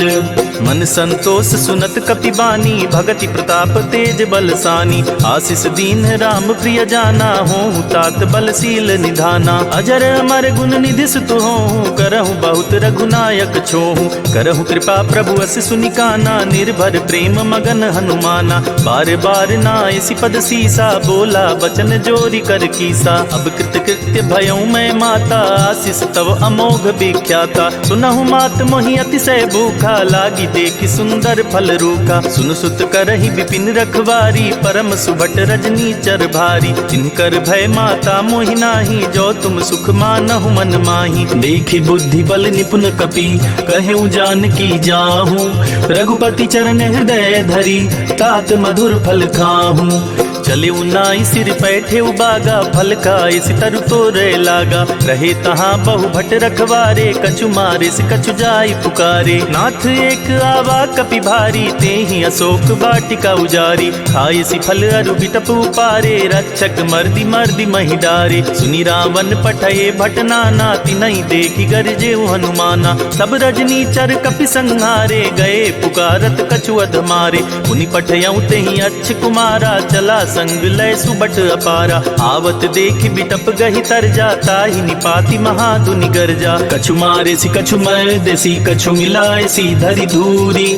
S1: मन संतोष सुनत कपि बानी, भगति प्रताप तेज बलसानी। आशीष दीन राम प्रिय जाना, होहु तात बलशील निधाना। अजर अमर गुण निधि सुत होहु, करहु बहुत रघुनायक छोहु। करहु कृपा प्रभु अस सुनिकाना, निर्भर प्रेम मगन हनुमाना। बार बार नायसि पद सीसा, बोला बचन जोरी कर कीसा। अब कृत कृत्य भयऊ मैं माता, आशीष तव अमोघ विख्याता। सुनहु मात मोहि अतिशय भूखा, लागी देखि सुंदर फल रूखा। सुन सुत करहि विपिन रखवारी, परम सुभट रजनी चर भारी। जिनकर भय माता मोहि नाही, जो तुम सुख मानहु मन माही।
S2: देखि बुद्धि बल निपुण कपि, कहेउ जानकी जाहू। रघुपति चरण हृदय धरि, तात मधुर फल खाहू।
S1: चले उनाई सिर पैठे उबागा, फल खाए सितरु तोरे लागा। रहे तहाँ बहु भट रखवारे, कछु मारे से कछु जाई पुकारे। नाथ एक आवा कपि भारी, ते ही अशोक वाटिका उजारी। खाए सि फल अरु बिटप उपारे, रक्षक मर्दी मर्दी महि डारे। सुनि रावण पठये भट नाना, तिनहि देखि गरजे हनुमाना। सब रजनी चर कपि संहारे, गए पुकारत कछु अध मारे। पुनि पठयऊ तेहि अच्छ कुमारा, चला संग लय सुबट अपारा। आवत देखि बिटप गहि तरजा, ताहि निपाति महाधुनि गरजा।
S2: कछु मारे सी कछु मर्द सी, कछु मिलाए सी धरि धूरी।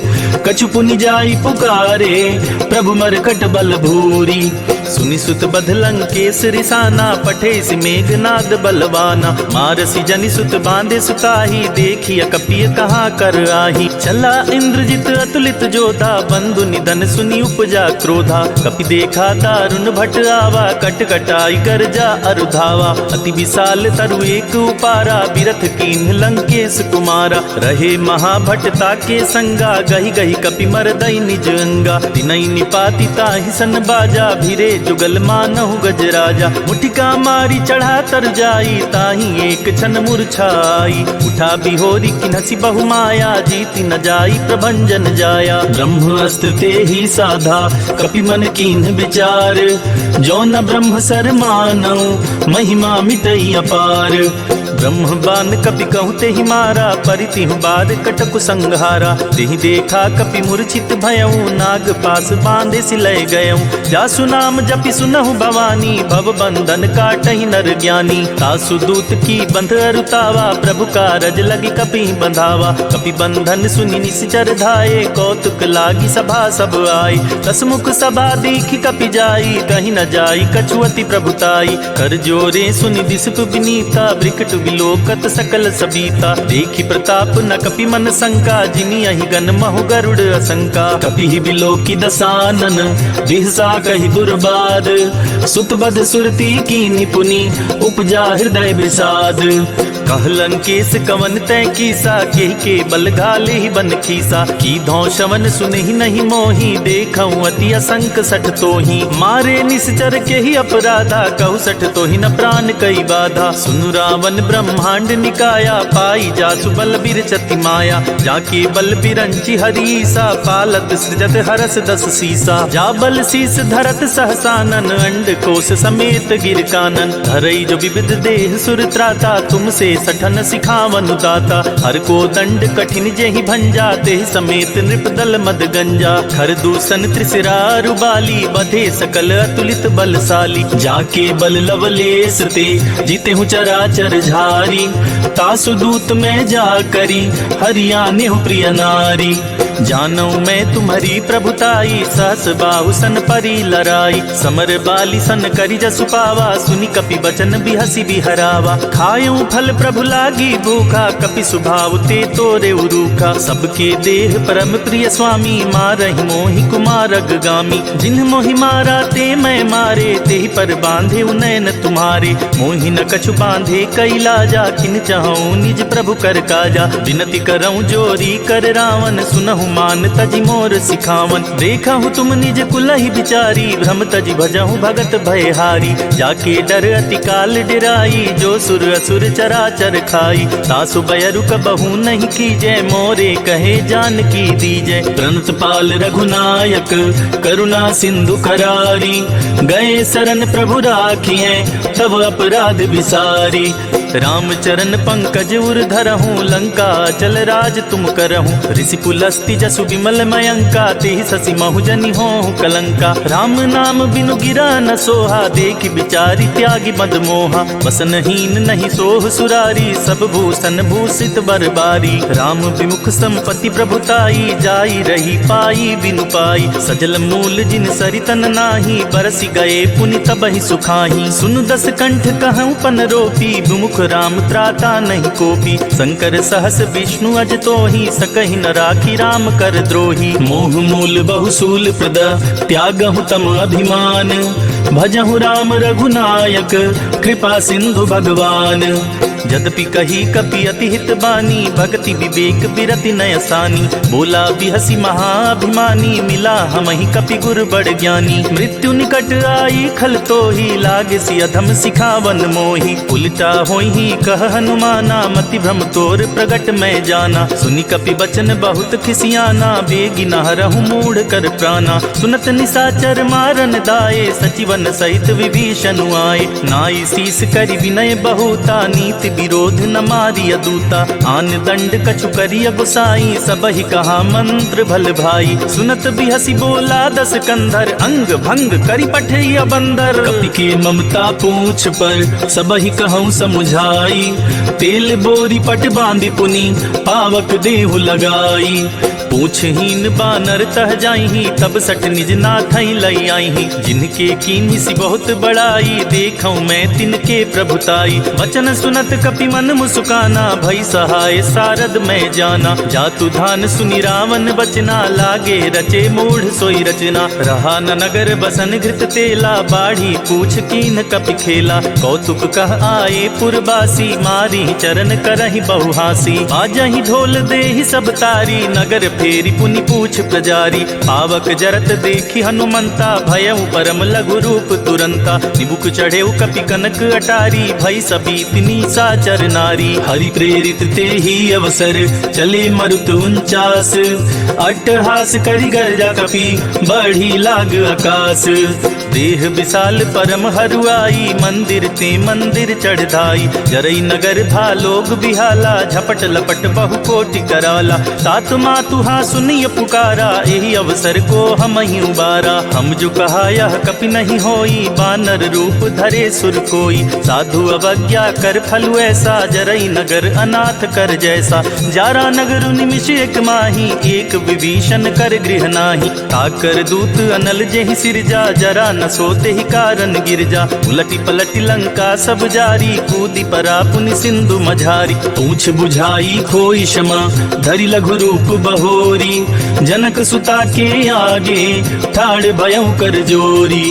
S2: कछु पुनि जाई पुकारे, प्रभु मरकट बल भूरी।
S1: सुनि सुत बध लंकेश रिसाना, पठे सि मेघनाद बलवाना। मारसी जनि सुत बांधे सुताही, देखिय कपिय कहाँ कर आही। चला इंद्रजित अतुलित जोधा, बंधु निधन सुनि उपजा क्रोधा। कपि देखा दारुण भट आवा, कट कटाई गर्जा अरुधावा। अति विशाल तरु एक उपारा, बिरथ कीन्ह लंकेश कुमारा। रहे महाभटता के संगा, गहि गहि कपि मरदई निज अंगा। तिनई निपाति ताहि सन बाजा, भिरे जुगल मानहु गजराजा। मुठिका मारी चढ़ा तर जाई, ताही एक क्षण मूर्छाई। उठा बिहोरी की हसी बहु माया, जीती न जाई प्रभंजन जाया।
S2: ब्रह्मास्त्र ते ही साधा, कपि मन कीन विचार। जो न ब्रह्म सर मानौ, महिमा मिटई अपार।
S1: ब्रह्म बान कपि कहूँ ते ही मारा, परितिहु बाद कटकु संहारा। तेहि देखा कपि मूर्छित भयऊ, नाग पास बांधे सिलय गयऊ। जासु नाम जपि सुनहु भवानी, भव बंधन काटहि नर ज्ञानी। तासु दूत की बंध अरुतावा, प्रभु कारज लगी कपि बंधावा। कपि बंधन सुनि निश्चर धाये, कौतुक लागी सभा सब आए। दसमुख सभा देखी कपि जाई, कहीं न जाई कछुअति प्रभुताई। कर जोरे सुनि दिसपु विनीता, ब्रिकट विलोकत सकल सबीता। देखी प्रताप न कपि मन शंका, जिनि अहि गन महु गरुड़ असंका।
S2: कपि विलोकी दसानन, दिहसा कहि दुर्बाद। सुत बध सुरती की निपुनि, उपजा हृदय विषाद।
S1: कहलन केस कवन तय कीसा, केहि के बल घाले ही बन खीसा। की धौ शवन सुनहि नहीं मोही, देखऊं अति असंक सठ तोही। मारे निश्चर के ही अपराधा, कहु सठ तोहि न प्राण कई बाधा। सुनु रावण ब्रह्मांड निकाया, पाई जासु बल बिरचति माया। जाके बल बिरंची हरीसा, पालत सृजत हरस दस सीसा। जा बल शीस धरत सहसानन, अंड कोश समेत गिर कानन। धरई जो विविध देह सुर त्राता, तुमसे सठन सिखावन दाता। हर को दंड कठिन जेहि भंजा, तेहि समेत नृप दल मद गंजा। खर दूषण त्रिशिरारु बाली, बधे सकल अतुलित बलशाली।
S2: जाके बल लवलेस ते, जीते हूँ चराचर झारी। तासु दूत में जा करी, हरियाने हूँ प्रिय नारी।
S1: जानू मैं तुम्हारी प्रभुताई, सहस बाहु सन परी लराई। समर बाली सन करी जसु पावा, सुनि कपि बचन बिहसी बिहरावा। खायूं फल प्रभु लागी भूखा, कपि सुभाव ते तोरे उरूखा। सबके देह परम प्रिय स्वामी, मारहि मोहि कुमारग गामी। जिन्ह मोहि मारा ते मैं मारे, तेहि पर बांधे नयन तुम्हारे। मोहि न कछु बांधे कैलाजा, किन चाहूं निज प्रभु कर काजा। विनती करऊं जोरी कर रावण, सुनहु मान तजि मोर सिखावन। देखहु तुम निज कुलहि बिचारी, भ्रम तजि भजहु भगत भयहारी। जाके डर अति काल डिराई, जो सुर असुर चराचर खाई। तासु बयरु कबहु नहीं कीजय, मोरे कहे जानकी दीजय।
S2: प्रणत पाल रघुनायक, करुणा सिंधु करारी। गए शरण प्रभु राखिए, तब अपराध विसारी।
S1: राम चरण पंकज उर धरहूँ, लंका चल राज तुम करहूँ। ऋषि पुलस्ति जसु विमल मयंका, तेहि शशि महु जनि होहु कलंका। राम नाम बिनु गिरा न सोहा, देखि बिचारी त्यागी मद मोहा। वसनहीन नहीं सोह सुरारी, सब भूषण भूषित बरबारी। राम विमुख संपत्ति प्रभुताई, जाई रही पाई बिनु पाई। सजल मूल जिन सरितन नाही, बरसि गए पुनि तबहि सुखाही। सुनु दस कंठ कहूँ पन रोपी, विमुख राम त्राता नहीं कोपी। शंकर सहस विष्णु अज तोहि, सकहि न राखी राम कर द्रोही।
S2: मोह मूल बहुसूल प्रद, त्यागहु तम अभिमान। भजहु राम रघुनायक, कृपा सिंधु भगवान।
S1: यद्यपि कही कपि अति हित बानी, भक्ति विवेक बिरति नयसानी। बोला बिहसी महाअभिमानी, मिला हमहि कपि गुर बड़ ज्ञानी। मृत्यु निकट आई खल तोहि, लागे सि अधम सिखावन मोहि। उल्टा होहि कह हनुमाना, मति भ्रम तोर प्रगट मैं जाना। सुनि कपि बचन बहुत खिसियाना, बेगी न हरहु मूढ़ कर प्राणा। सुनत निशाचर मारन दाये, सचिवन सहित विभीषण आए। नाई शीस करि विनय बहुता, नीति विरोध न मारिय दूता। आन दंड कछु करिय गुसाई, सबहि कहा मंत्र भल भाई। सुनत बिहसी बोला दस कंधर, अंग भंग करि पठिय बंदर।
S2: कपि के ममता पूछ पर, सबहि कहूँ समुझाई। तेल बोरी पट बांधि पुनि, पावक देहु लगाई। पूछहीन बानर तह जाइही, तब सठ निज नाथई लई आइही। जिनके कीन्ही बहुत बड़ाई, देखऊं मैं तिनके प्रभुताई। वचन सुनत कपि मन मुस्काना, भई सहाय सारद मैं जाना। जातु धान सुनि रावण बचना, लागे रचे मूढ़ सोई रचना। रहा न नगर बसन घृत तेला, बाढ़ी पूछ कीन कपि खेला। कौतुक कह आए पुरबासी, मारी चरण करहि बहुहासी। बाजहि ढोल देहि सब तारी, नगर
S1: फेरी पुनि पूछ प्रजारी। पावक जरत देखी हनुमंता, भयउ परम लघु रूप तुरंता। निबुक चढ़े कपि कनक अटारी, भई सबीत निशाचर नारी।
S2: हरि प्रेरित ते ही अवसर, चले मरुत 49। अट्टहास करि गर्जा कपि, बढ़ी लाग आकाश।
S1: देह विशाल परम हरुआई, मंदिर ते मंदिर चढ़ाई। जरई नगर भालोग बिहाला, झपट लपट बहु कोटि कराला। तात मातुहा सुनिय पुकारा, यही अवसर को हम ही उबारा। हम जो कहा यह कपि नहीं होई, बानर रूप धरे सुर कोई। साधु अवज्ञा कर फलु ऐसा, जरई नगर अनाथ कर जैसा। जारा नगर निमिष एक माही, एक विभीषण कर गृह नाही। ताकर दूत अनल जेहि सिरजा, जरा न सोते ही कारण गिरजा। उलटी पलटी लंका सब जारी, कूदी परा पुनि सिंधु मझारी।
S2: पूछ बुझाई खोई क्षमा, धरि लघु रूप बहोरी। जनक सुता के आगे, ठाड़ भयउ कर जोरी।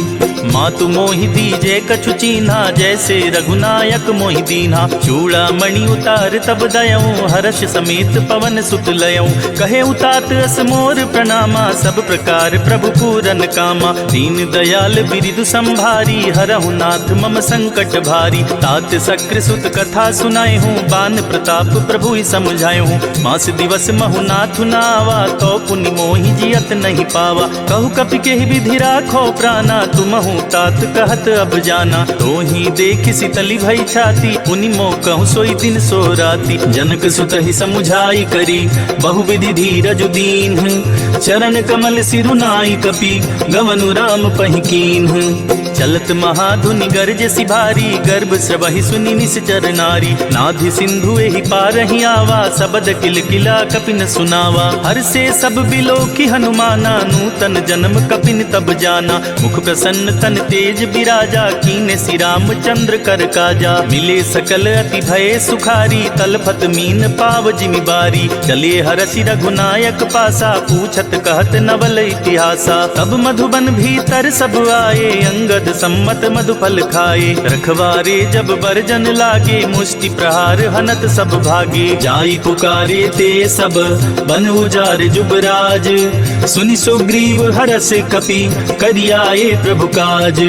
S1: मातु मोहि दीजे कछु चीन्हा, जैसे रघुनायक मोहि दीन्हा। चूड़ा मणि उतार तब दयऊं, हर्ष समेत पवन सुत लयऊं। कहे उतात अस मोर प्रणामा, सब प्रकार प्रभु पूरन कामा। दीन दयाल बिरिदु संभारी, हरहु नाथ मम संकट भारी। तात सक्र सुत कथा सुनाए हूँ, बान प्रताप प्रभु ही समझाए हूँ। मास दिवस महु नाथ नावा, तो पुनि मोहि जियत नहीं पावा। कहु कपि केहि विधि राखो प्राणा, तुमहु तात कहत अब जाना। तो ही देख शीतली भई छाती, पुनि मो कहूँ सोई दिन सो राती।
S2: जनक सुत ही समुझाई करी, बहुविधि धीरज दीन। चरण कमल सिरुनाई कपि, गवनु राम पहि कीन्ह।
S1: चलत महाधुनि गर्ज सिभारी, गर्भ स्रवहि सुनि निश्चर नारी। नाधि सिंधु एहि पारहि आवा, सबद किल किला कपिन सुनावा। हर से सब बिलोकी हनुमाना, नूतन जन्म कपिन तब जाना। मुख प्रसन्न तन तेज बिराजा, कीने श्री रामचंद्र कर काजा। मिले सकल अति भय सुखारी, तलफत मीन पाव जिमि बारी। चले हरषि रघुनायक पासा, पूछत कहत नवल इतिहासा। तब मधुबन भीतर सब आए, अंगद सम्मत मधुफल खाए। रखवारे जब बरजन लागे, मुष्टि प्रहार हनत सब भागे।
S2: जाई पुकारे ते सब, बन उजार जुबराज। सुनि सुग्रीव हरष कपि, करियाए प्रभु काज।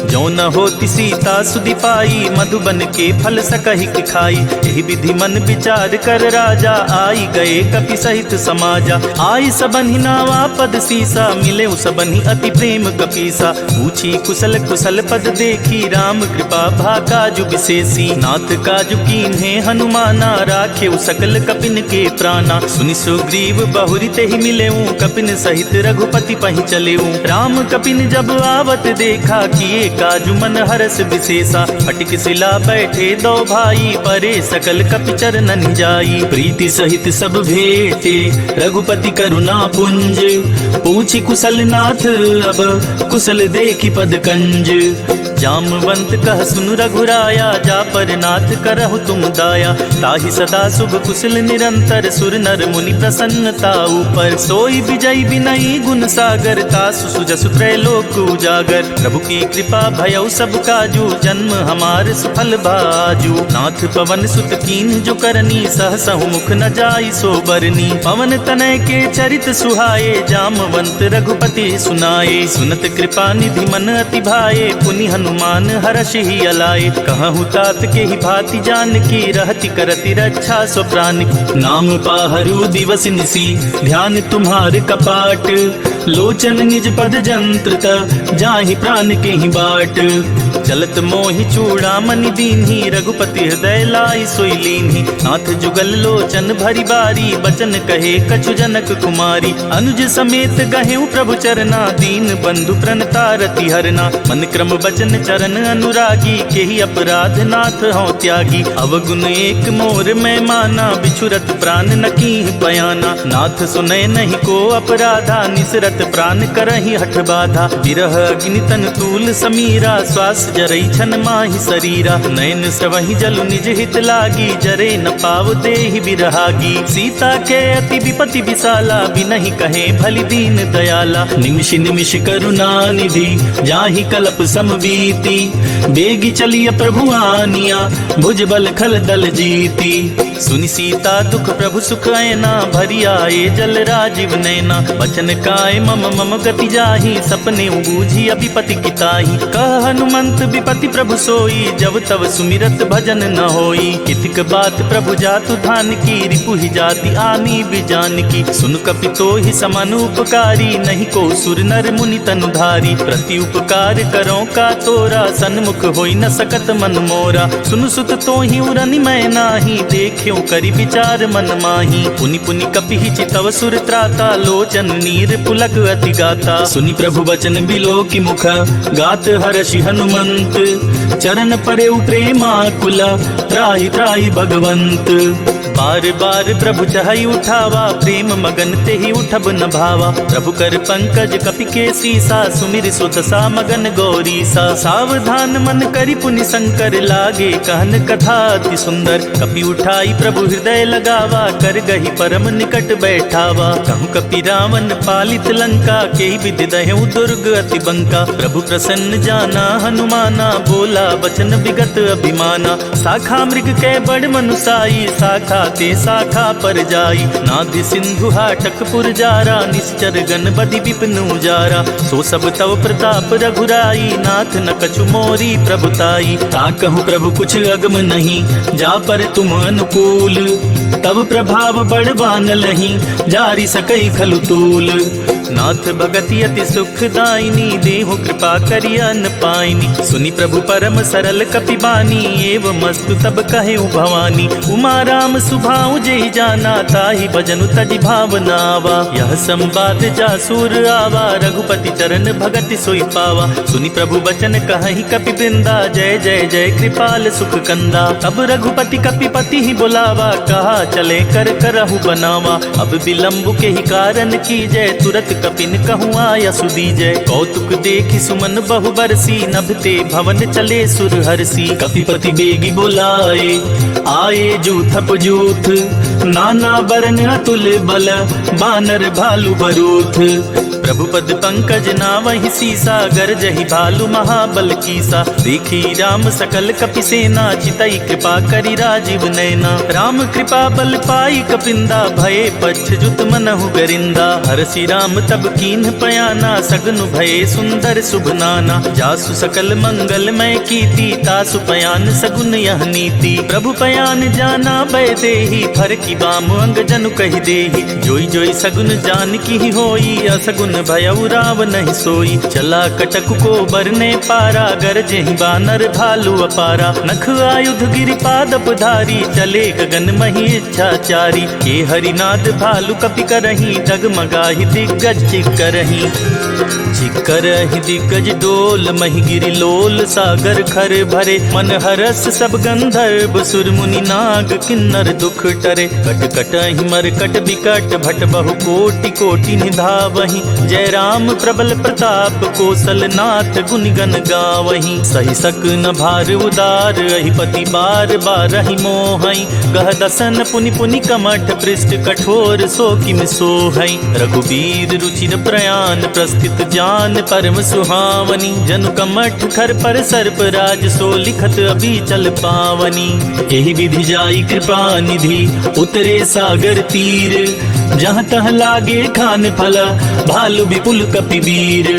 S1: जो न होती सीता सुधि पाई, मधुबन के फल सकहि कि खाई। यही विधि मन विचार कर राजा, आई गए कपि सहित समाजा। आई सबन्हि नावा पद सीसा, मिले सबन्हि अति प्रेम कपीसा। पूछी कुशल कुशल पद देखी, राम कृपा भा काजु विशेषी। नाथ काजु कीन्हे हनुमाना, राखे सकल कपिन के प्राणा। सुनि सुग्रीव बहुरि तेहि मिलेऊ, कपिन सहित रघुपति पहि चलेऊ। राम कपिन जब आवत देखा, किए काजु मन हरस विशेषा। फटिक सिला बैठे दो भाई, परे सकल कपि चरणन जाई।
S2: प्रीति सहित सब भेटे, रघुपति करुणा पुंज। पूछी कुशल नाथ अब, कुशल देखी पद कंज।
S1: जामवंत कह सुन रघुराया, जा पर नाथ करहु तुम दाया। ताहि सदा शुभ कुशल निरंतर, सुर नर मुनि प्रसन्नता ऊपर। सोई विजय विनयी गुण सागर, तासु सुजसु त्रैलोक उजागर। प्रभु की कृपा भयउ सब काजू, जन्म हमार सुफल बाजू। नाथ पवन सुत कीन जो करनी, सहसहु मुख न जाई सो बरनी। पवन तनय के चरित सुहाए, जामवंत रघुपति सुनाए। सुनत कृपा निधि मन अति भाए, पुनि हनुमान हर्ष ही अलाए। कहूँ तात के ही भांति जान की, रहति करति रक्षा सो प्राण की।
S2: नाम पाहरु दिवस निसी, ध्यान तुम्हार कपाट। लोचन निज पद जंत्रत, जाहि प्राण के ही बाट।
S1: चलत मोहि चूड़ामणि दीन्ही, रघुपति हृदय लाई सोई लीन्ही। नाथ जुगल लोचन भरी बारी, बचन कहे कछु जनक कुमारी। अनुज समेत गहेउ प्रभु चरना, दीन बंधु प्रणतारति हरना। मन क्रम बचन चरण अनुरागी, केहि अपराध नाथ हों त्यागी। अवगुण एक मोर मैं माना, बिछुरत प्राण न कीहि बयाना। नाथ सुनय नहीं को अपराधा, निसरत प्राण करहि हठ बाधा। विरह अग्नि तन तूल समीरा, श्वास जरई छन माहि शरीरा। नयन स्रवहि जलु निज हित लागी, जरे न पाव देहि बिरहागी। सीता के अति विपति विशाला, बिनहि कहे भलि दीन दयाला।
S2: निमिष निमिष करुणा निधि, जाहि कल्प समबीति। बेगी चलिय प्रभु आनिया, भुज बल खल दल जीती।
S1: सुनि सीता दुख प्रभु सुख ऐना, भरी आए जल राजीव नैना। बचन काय मम मम गति जाहि, सपने बूझी अभिपति किताहि। कह हनुमंत विपति प्रभु सोई, जब तब सुमिरत भजन न होई। कितिक बात प्रभु जातु धान की, रिपु ही जाति आनी बिजान की। सुन कपि तोहि समान उपकारी, नहीं को सुर नर मुनि तनुधारी। प्रति उपकार करो का तोरा, सन्मुख होई न सकत मन मोरा। सुन सुत तोहि उरनि मैं नाही, देख्यो करि विचार मन माही। पुनि पुनि कपि चितव सुर त्राता, लोचन नीर पुलक अति गाता।
S2: सुनि प्रभु वचन बिलो की मुख, गात हर्षि हनुमंत। चरण परे प्रेमाकुला, त्राहि त्राहि भगवंत।
S1: बार बार प्रभु चहई उठावा, प्रेम मगन ते ही उठब न भावा। प्रभु कर पंकज कपि के सीसा, सुमिर सुत सा मगन गौरी सा। सावधान मन करि पुनि शंकर, लागे कहन कथा अति सुंदर। कपि उठाई प्रभु हृदय लगावा, कर गही परम निकट बैठावा। कहूँ कपि रावण पालित लंका, के विधि दहु दुर्ग अति बंका। प्रभु प्रसन्न जाना हनुमाना, बोला बचन विगत अभिमाना। साखा मृग के बड़ मनुसाई, साखा ते शाखा पर जाई। नाभि सिंधु हाटक पुरजारा, निश्चर गण बदि विपिन उजारा। सो सब तव प्रताप रघुराई, नाथ न कछु मोरी प्रभुताई।
S2: ताकहु प्रभु कुछ अगम नहीं, जा पर तुम अनुकूल। तब प्रभाव बड़वान लही, जारी सकई खलु तूल।
S1: नाथ भगति अति सुखदायिनी, देहु कृपा करि अन पाइनी। सुनि प्रभु परम सरल कपि बानी, एवं मस्तु तब कहे भवानी। उमा राम सुभाऊ जेहि जाना, ताहि भजनु तजि भावनावा। यह संवाद जासुर आवा, रघुपति चरण भगति सोई पावा। सुनि प्रभु बचन कहहि कपि वृंदा, जय जय जय कृपाल सुख कंदा। तब रघुपति कपिपति ही बुलावा, कहा चले कर करहु बनावा। अब विलंब के ही कारण की जय, तुरत कपिन कहूँ आया सुदीजय। कौतुक देखि सुमन बहु बरसी, नभते भवन चले सुर हरसी।
S2: कपिपति बेगी बोलाए, आए जूथप जूथ। नाना बरन अतुल बल, बानर भालु बरूथ।
S1: प्रभु पद पंकज नावहि सीसा, गरजहि भालु महाबल कीसा। देखी राम सकल कपि सेना, चितई कृपा करि राजीव नैना। राम कृपा बल पाई कपिंदा, भये पच्छ मनहु गरिंदा। हरसि राम तब कीन्ह पयाना, सगनु भये सुंदर शुभ नाना। जासु सकल मंगलमय कीर्ति, तासु पयान सगुन यह नीति। प्रभु पयान जाना भय देहि, फर की बाम अंग जनु कहि देहि। जोई जोई सगुन जान की होई, असगुन भयउ राव नहीं सोई। चला कटक को बरने पारा, गरजेहि बानर भालु अपारा। नख आयुध गिरिपादप धारी, चले गगन मही इच्छाचारी। के हरिनाद भालु कपि करही, डगमगाहि दिग्गज चिक्करही। चिक्करहि दिग्गज डोल, महि गिरि लोल सागर खर भरे। मन हरस सब गंधर्व, सुर मुनि नाग किन्नर दुख टरे। कट कटहि मरकट बिकट, भट बहु कोटि कोटि निधावहि। जय राम प्रबल प्रताप, कौशल नाथ गुण गण गावहि। सही सक न भार उदार, अहिपति बार बारहि मोहई। गह दसन पुनि पुनि कमठ, पृष्ठ कठोर सो किम सोहई। रघुबीर रुचिर प्रयाण, प्रस्थित जान परम सुहावनी। जनु कमठ खर पर सर्प राज, सो लिखत अभी चल पावनी।
S2: एहि विधि जाई कृपा निधि, उतरे सागर तीर। जहाँ तह लागे खान फला, भालु विपुल कपिवीर।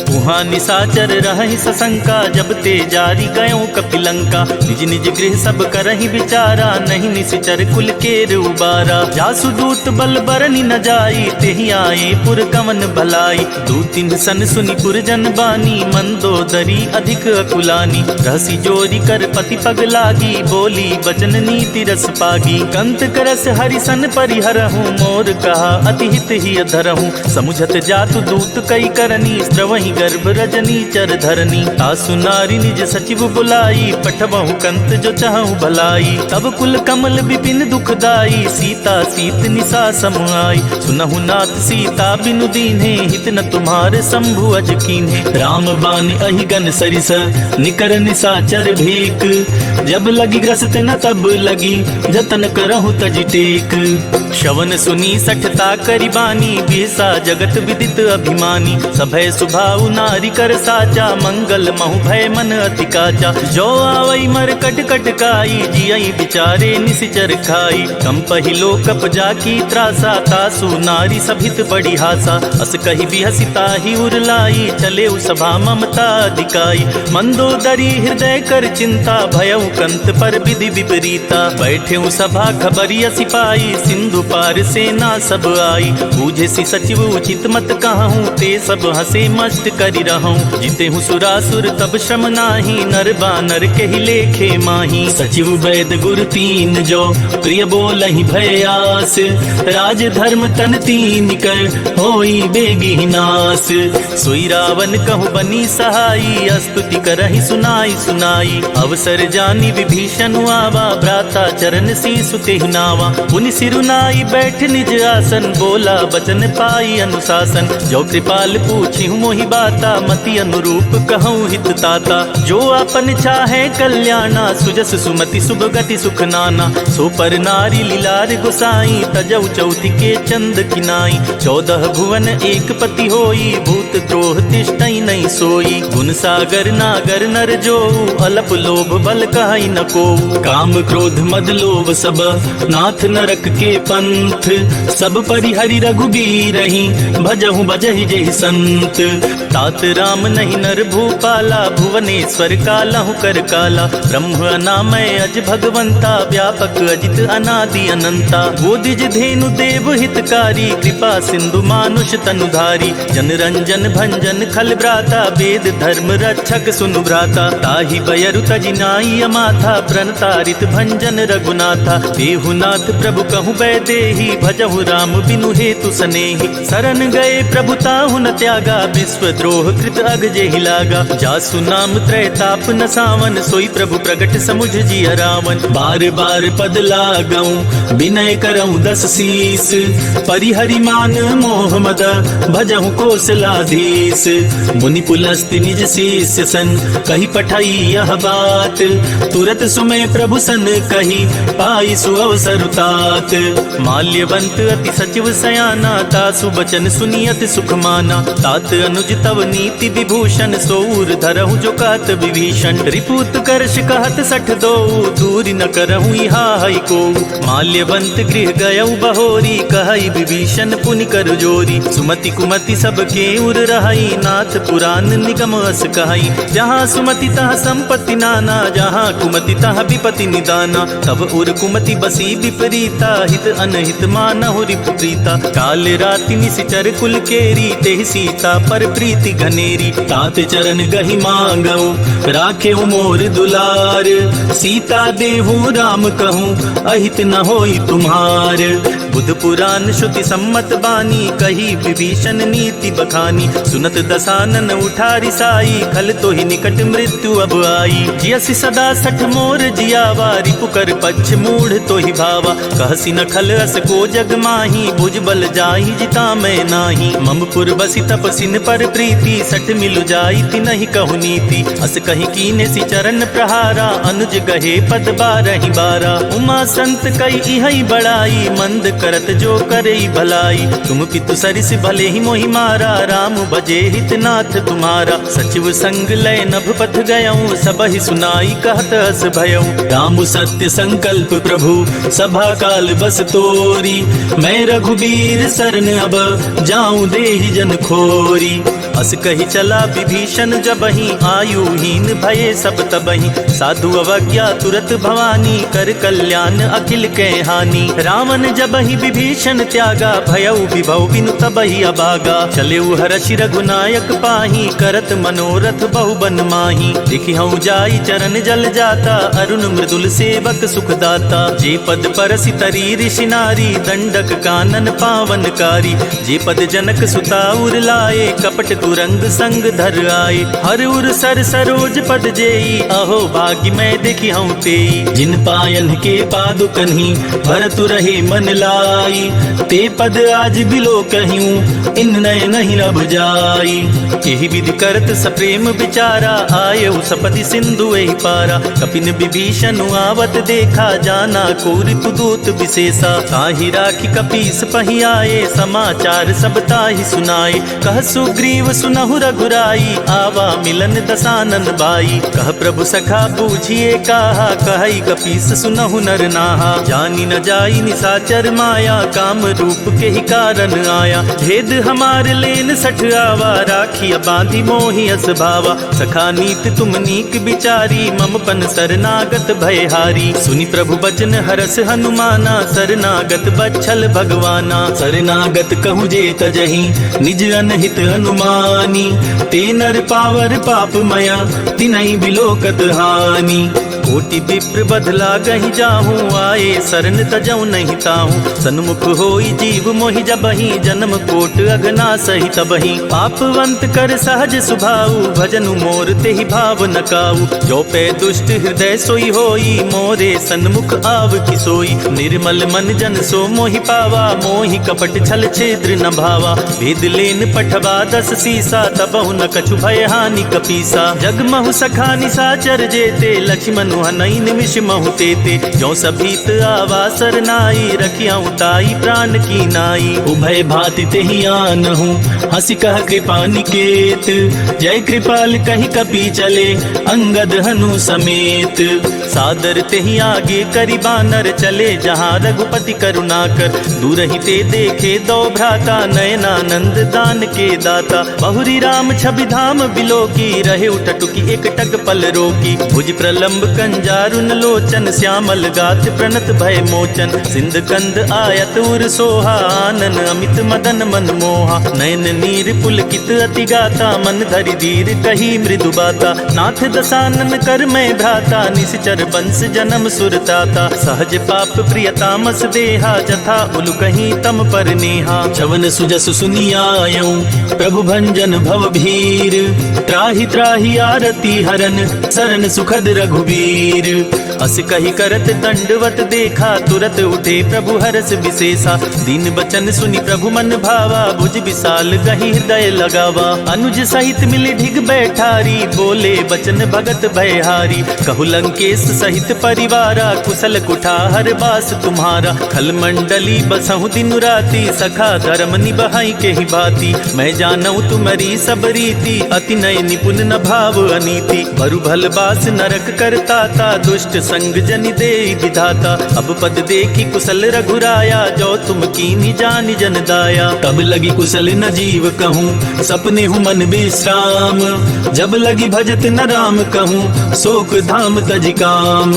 S1: वहाँ निशाचर रहहि सशंका, जब ते जारी गयो कपिलंका। निज निज गृह सब करहि विचारा, नहीं निश्चर कुल केर उबारा। जासु दूत बल बरनि न जाई, तेहि आए पुर कवन भलाई। दूतिन सन सुनि पुरजन बानी, मंदोदरी अधिक अकुलानी। रहसी जोरी कर पति पग लागी, बोली बचन नीति रस पागी। कंत करस हरिसन परिहरहूँ, मोर कहा अति हित ही अधरहूँ। समुझत जातु दूत कई करनी, स्रवहि गर्भ रजनी चर धरनी। तासु नारी निज सचिव बुलाई, पठबहु कंत जो चाहूँ भलाई। तब कुल कमल विपिन दुखदाई, सीता सीत निशा समुआई। सुनहु नाथ सीता बिनु दीन्हे, हित न तुम्हारे शंभु अज कीन्हे।
S2: राम बान अहिगन सरिस, निकर निशाचर भेक। जब लगी ग्रस्त न तब लगी, जतन करहु तज टेक।
S1: श्रवण सुनी सठता करिबानी, बिहसा जगत विदित अभिमानी। सभय सुभाउ नारी कर साचा, मंगल महु भय मन अति काचा। जो आवई मर कट कट काई, जियई बिचारे निसिचर खाई। कम पहिलो कप जाकी त्रासा, तासु नारी सभित बड़ी हासा। अस कही भी हसिता ही उरलाई, चले सभा ममता दिकाई। मंदोदरी हृदय कर चिंता, भयउ कंत पर विधि विपरीता। बैठे सभा खबरिया सिपाही, सिंधु पार सेना सब आई। बूझे सी सचिव उचित मत कहूँ, ते सब हंसे मस्त करि रहूं। जीते हूँ सुरासुर तब श्रम नाही, नर बानर के ही लेखे माही।
S2: सचिव वैद गुर तीन जो, प्रिय बोलहि भयास। राज धर्म तन तीन कर, होई बेगी नास।
S1: सोई रावण कहु बनी सहाई, स्तुति करहि सुनाई सुनाई। अवसर जानी विभीषण आवा, भ्राता चरण शीसु तेहि नावा। पुनि सिरुनाई बैठ निज आसन, बोला बचन पाई अनुशासन। जो कृपाल पूछी मोहि बाता, मति अनुरूप कहूँ हित ताता। जो अपन चाहे कल्याणा, सुजस सुमति शुभ गति सुख नाना। सो पर नारी लीलार गोसाई, तजौ चौथि के चंद किनाई। 14 भुवन एक पति होई, भूत द्रोह तिष्ठई नहीं सोई। गुण सागर नागर नर जो, अलप लोभ बल कहई न को।
S2: काम क्रोध मद लोभ सब, नाथ नरक के पंथ। सब परिहरि रघुबीरहि, भजहु बजहि जेहि संत।
S1: तात राम नहीं नर भूपाला, भुवनेश्वर कालहु कर काला। ब्रह्म अनामय अज भगवंता, व्यापक अजित अनादि अनंता। गोदिज धेनु देव हितकारी, कृपा सिंधु मानुष तनुधारी। जन रंजन भंजन खल भ्राता, वेद धर्म रक्षक सुनु भ्राता। ताहि बयरु तजिनाई अमाथा, प्रणतारित भंजन रघुनाथा। देहुनाथ प्रभु कहु बैदेही, भजहु राम बिनु हेतु सनेही। शरण गए प्रभु ताहु न त्यागा, विश्व द्रोह कृत अग जेहि लागा। जासु नाम त्रैताप न सावन, सोई प्रभु प्रगट समुझ जिय रावण।
S2: बार बार पद लागऊं, विनय करऊं 10 शीस। परिहरि मान मोह मद, भजहु कौशलाधीश। मुनि पुलस्त्य निज शिष्य सन, कही पठाई यह बात। तुरत सुमय प्रभु सन कही, पाई सुअवसर तात।
S1: माल्यवंत अति सचिव सयाना, तासु बचन सुनियत सुख माना। तात अनुज तव नीति विभूषण, सोऊर धरहु जो कात विभीषण। रिपुत करश कहत 62, दूरी न करहु इहा हई को। माल्यवंत गृह गयउ बहोरी, कहई विभीषण पुनि कर जोरी। सुमति कुमति सबके उर रहई, नाथ पुराण निगम अस कहई। जहाँ सुमति तहाँ संपत्ति नाना, जहाँ कुमति तहाँ विपति निदाना। तब उर कुमति बसी विपरीता, हित अनहित मानहु रिपु प्रीता। काल राति निशिचर कुल केरी, तेहि सीता पर प्रीति घनेरी।
S2: तात चरण गहि मांगऊं, राखे मोर दुलार। सीता देहु राम कहूँ, अहित न होई तुम्हार।
S1: बुध पुराण श्रुति सम्मत बानी, कही विभीषण नीति बखानी। सुनत दसानन उठारी साई, खल तो ही निकट मृत्यु अब आई। जियसि सदा 60 मोर जियावा, रिपुकर पक्ष मूढ़ तो ही भावा। कहसी न खल अस को जग माही, भुज बल जाहि जिता मैं नाही। ममपुर बसी तपसिन पर प्रीति, 60 मिलु जाई ति नहीं कहु नीति। अस कहीं कीने सि चरण प्रहारा, अनुज गहे पद 12 12। उमा संत कई इहई बड़ाई, मंद करत जो करई भलाई। तुम पितु सरिस भले ही मोहि मारा, राम बजे हित नाथ तुम्हारा। सचिव संग लय नभ पथ गयऊं, सबहि सुनाई कहत अस भयऊं।
S2: राम सत्य संकल्प प्रभु, सभा काल बस तोरी। मैं रघुबीर शरण अब, जाऊं देहि जन खोरी।
S1: अस कही चला विभीषण जबहि, आयुहीन भये सब तबहि। साधु अवज्ञा तुरत भवानी, कर कल्याण अखिल के हानि। रावण जबहि विभीषण त्यागा, भयउ विभव बिनु तबहि अभागा। चले हर्षि रघुनायक पाही, करत मनोरथ बहुबन माही। देखिहउँ जाई चरण जल जाता, अरुण मृदुल सेवक सुखदाता। जे पद परसि तरी ऋषि नारी, दंडक कानन पावनकारी। जे पद जनक सुता उर लाए, कपट तुरंग संग धर आए। हर उर सर सरोज पद जेई, अहो भाग्य मैं देखिहउँ तेई।
S2: जिन पायन के पादुकन्हि, भरत रहे मन लाई। ते पद आज बिलो कहियूं, इन नय नहीं लब जाई।
S1: यही विधि करत सप्रेम विचारा, आयउ सपति सिंधु एहि पारा। कपिन विभीषण आवत देखा, जाना को ऋतु दूत विशेषा। ताहि राखी कपीस पहि आए, समाचार सब ताहि सुनाए। कह सुग्रीव सुनहु रघुराई, आवा मिलन दसानन भाई। कह प्रभु सखा बूझिए काहा, कहई कपीस सुनहु नर नाहा। नेहा। जानी न जाई निशाचर माया, काम रूप के ही कारण आया। भेद हमार लेन सठ आवा, राखिया बांधी मोहि अस भावा। सखा नीत तुम नीक बिचारी, मम पन शरणागत भयहारी। सुनि प्रभु बचन हरस हनुमाना, शरणागत बच्छल भगवाना।
S2: शरणागत कहूँ जे तजहि, निज अनहित हनुमानी। ते नर पावर पाप मया, तिनहि बिलोकत हानि।
S1: कोटि विप्र बदला गहि जाहूँ, आए शरण तजऊ नहीं ताहूँ। सन्मुख होई जीव मोहि जबहि, जन्म कोट अगना सही तबहि। पापवंत कर सहज सुभाऊ, भजनु मोर तेहि भाव न काऊ। जो पे दुष्ट हृदय सोई होई, मोरे सन्मुख आव कि सोई। निर्मल मन जन सो मोहि पावा, मोहि कपट छल छेद्र न भावा। भेद लेन पठवा 10 सीसा, तबहु न कछु भय हानि कपीसा। जगमहु सखा निशाचर जेते, लक्ष्मण हनई निमिष महु तेते। जो सभीत आवा सरनाई, रखियाऊ ताई प्राण की नाई।
S2: उभय भाति तेहि आनहु, हंसी कह कृपा निकेत। जय कृपाल कहि कपि चले, अंगद हनु समेत।
S1: सादर तेहि आगे करि बानर, चले जहाँ रघुपति करुणाकर। दूर ही ते देखे दो भ्राता, नयनानंद दान के दाता। बहुरी राम छवि धाम बिलोकी, रहे उठटुकी एक टक पल रोकी। भुज प्रलंब कंजारुन लोचन, श्यामल गात प्रणत भय मोचन। सिंध कंद आयत उर सोहा, आनन अमित मदन मन मोहा। नयन नीर पुलकित अति गाता, मन धरि धीर कही मृदु बाता। नाथ दसानन कर मैं भ्राता, निश्चर बंस जन्म सुरताता। सहज पाप प्रियतामस देहा, जथा उलु कहीं तम पर नेहा।
S2: चवन सुजस सुनियायऊ, प्रभु भंजन भव भीर। त्राहि त्राहि आरती हरन, शरण सुखद रघुबीर।
S1: अस कही करत दंडवत देखा, तुरत उठे प्रभु हरस विशेषा। दीन बचन सुनि प्रभु मन भावा, भुज विशाल गहि हृदय लगावा। अनुज सहित मिली ढिग बैठारी, बोले बचन भगत भयहारी। कहु लंकेश सहित परिवारा, कुशल कुठार बास तुम्हारा। खल मंडली बसहु दिन राति, सखा धर्म निबहाई के ही भांति। मैं जानऊ तुम्हारी सब रीति, अति नय निपुण न भाव अनीति। भरु भल बास नरक करताता, दुष्ट संग जनि दे विधाता। अब पद देखी कुशल रघुराया, जो तुम कीनी जानि जन दाया।
S2: तब लगी कुशल न जीव कहूँ, सपने हूँ मन विश्राम। जब लगी भजत न राम कहूँ, शोक धाम तज काम।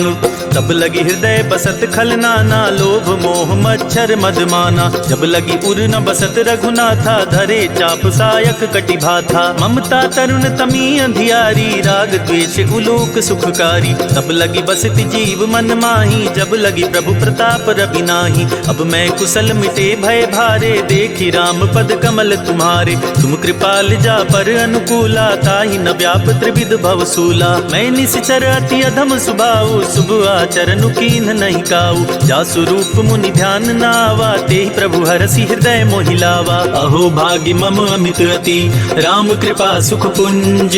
S1: तब लगी हृदय बसत खल नाना, लोभ मोह मच्छर मदमाना। जब लगी उर न बसत रघुनाथा, धरे चाप सायक कटि भाथा। ममता तरुण तमी अंधियारी, राग द्वेष उलोक सुखकारी। तब लगी बसति जीव मन माही, जब लगी प्रभु प्रताप रवि नाही। अब मैं कुशल मिटे भय भारे, देखी राम पद कमल तुम्हारे। तुम कृपाल जा पर अनुकूला, ताहि न व्याप त्रिविध भवसूला। मैं निश्चर अति अधम सुभाऊ, शुभ आचरण कीन नहीं काऊ। जासु रूप मुनि ध्यान नावा, तेहि प्रभु हरसि हृदय मोहि लावा।
S2: अहो भाग्य मम अमित अति, राम कृपा सुख पुंज।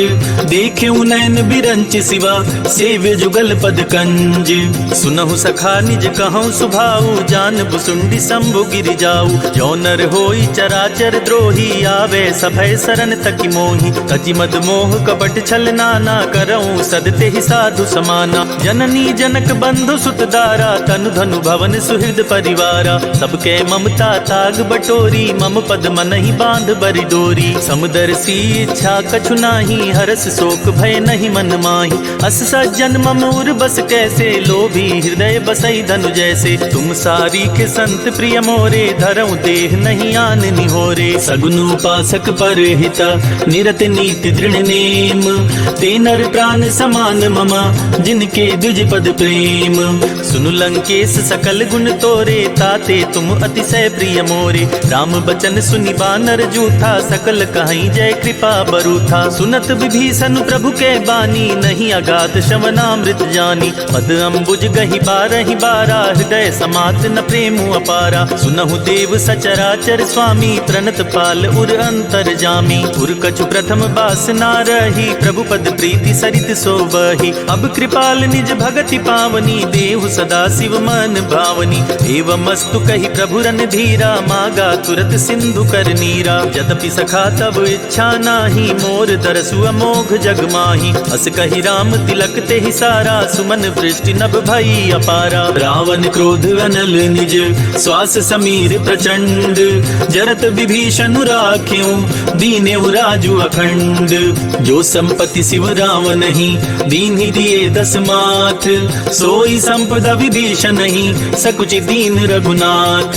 S2: देखेऊ नयन बिरंच सिवा, सेव्य जुगल पद कंज।
S1: सुनहु सखा निज कहूँ सुभाऊ, जान बुसुंडी शंभु गिरि जाऊ। जो नर होई चराचर द्रोही, आवे सभय शरण तकि मोहि। तजि मद मोह कपट छल नाना, करऊँ सदते ही साधु समाना। जननी जनक बंधु सुत दारा, तनु धनु भवन सुहृद परिवारा। सबके ममता ताग बटोरी, मम पद मनहि बांध बरि डोरी। समदर्शी इच्छा कछु नाही, हरस शोक भय नहीं मन माही। अस सज्जन मम उर बस कैसे, लोभी हृदय बसई धनु जैसे। तुम सारी के संत प्रिय मोरे, धरऊं देह नहीं आन निहोरे।
S2: सगुन उपासक पर हिता, निरत नीति दृढ़ नेम। ते नर प्राण समान ममा, जिनके द्विज पद प्रेम।
S1: सुनु लंकेश सकल गुण तोरे, ताते तुम अतिशय प्रिय मोरे। राम बचन सुनि बानर जूठा, सकल कहीं जय कृपा बरूथा। सुनत विभीषण प्रभु के बानी, नहीं अगाध श्रवणामृत जानी। पद अम्बुज गहि बारहि बारा, हृदय समात न प्रेमु अपारा। सुनहु देव सचराचर स्वामी, प्रणत पाल उर अंतर जामी। उर कछु प्रथम बास ना रही, प्रभु पद प्रीति सरित सोबहि। अब कृपाल निज भगति पाव, सुहावनी, देहु सदा शिव मन भावनी। एवमस्तु कही प्रभु रन धीरा, मागा तुरत सिंधु कर नीरा। यद्यपि सखा तब इच्छा नाही, मोर दरसु अमोघ जग माही। अस कही राम तिलक ते ही सारा, सुमन वृष्टि नभ भई अपारा।
S2: रावण क्रोध अनल निज, श्वास समीर प्रचंड। जरत विभीषण राख्यों, दीनेउ राजु अखंड। जो संपत्ति शिव रावण ही, दीन ही दिए दस माथ। सोई संपदा विभीषण ही, सकुचि दीन रघुनाथ।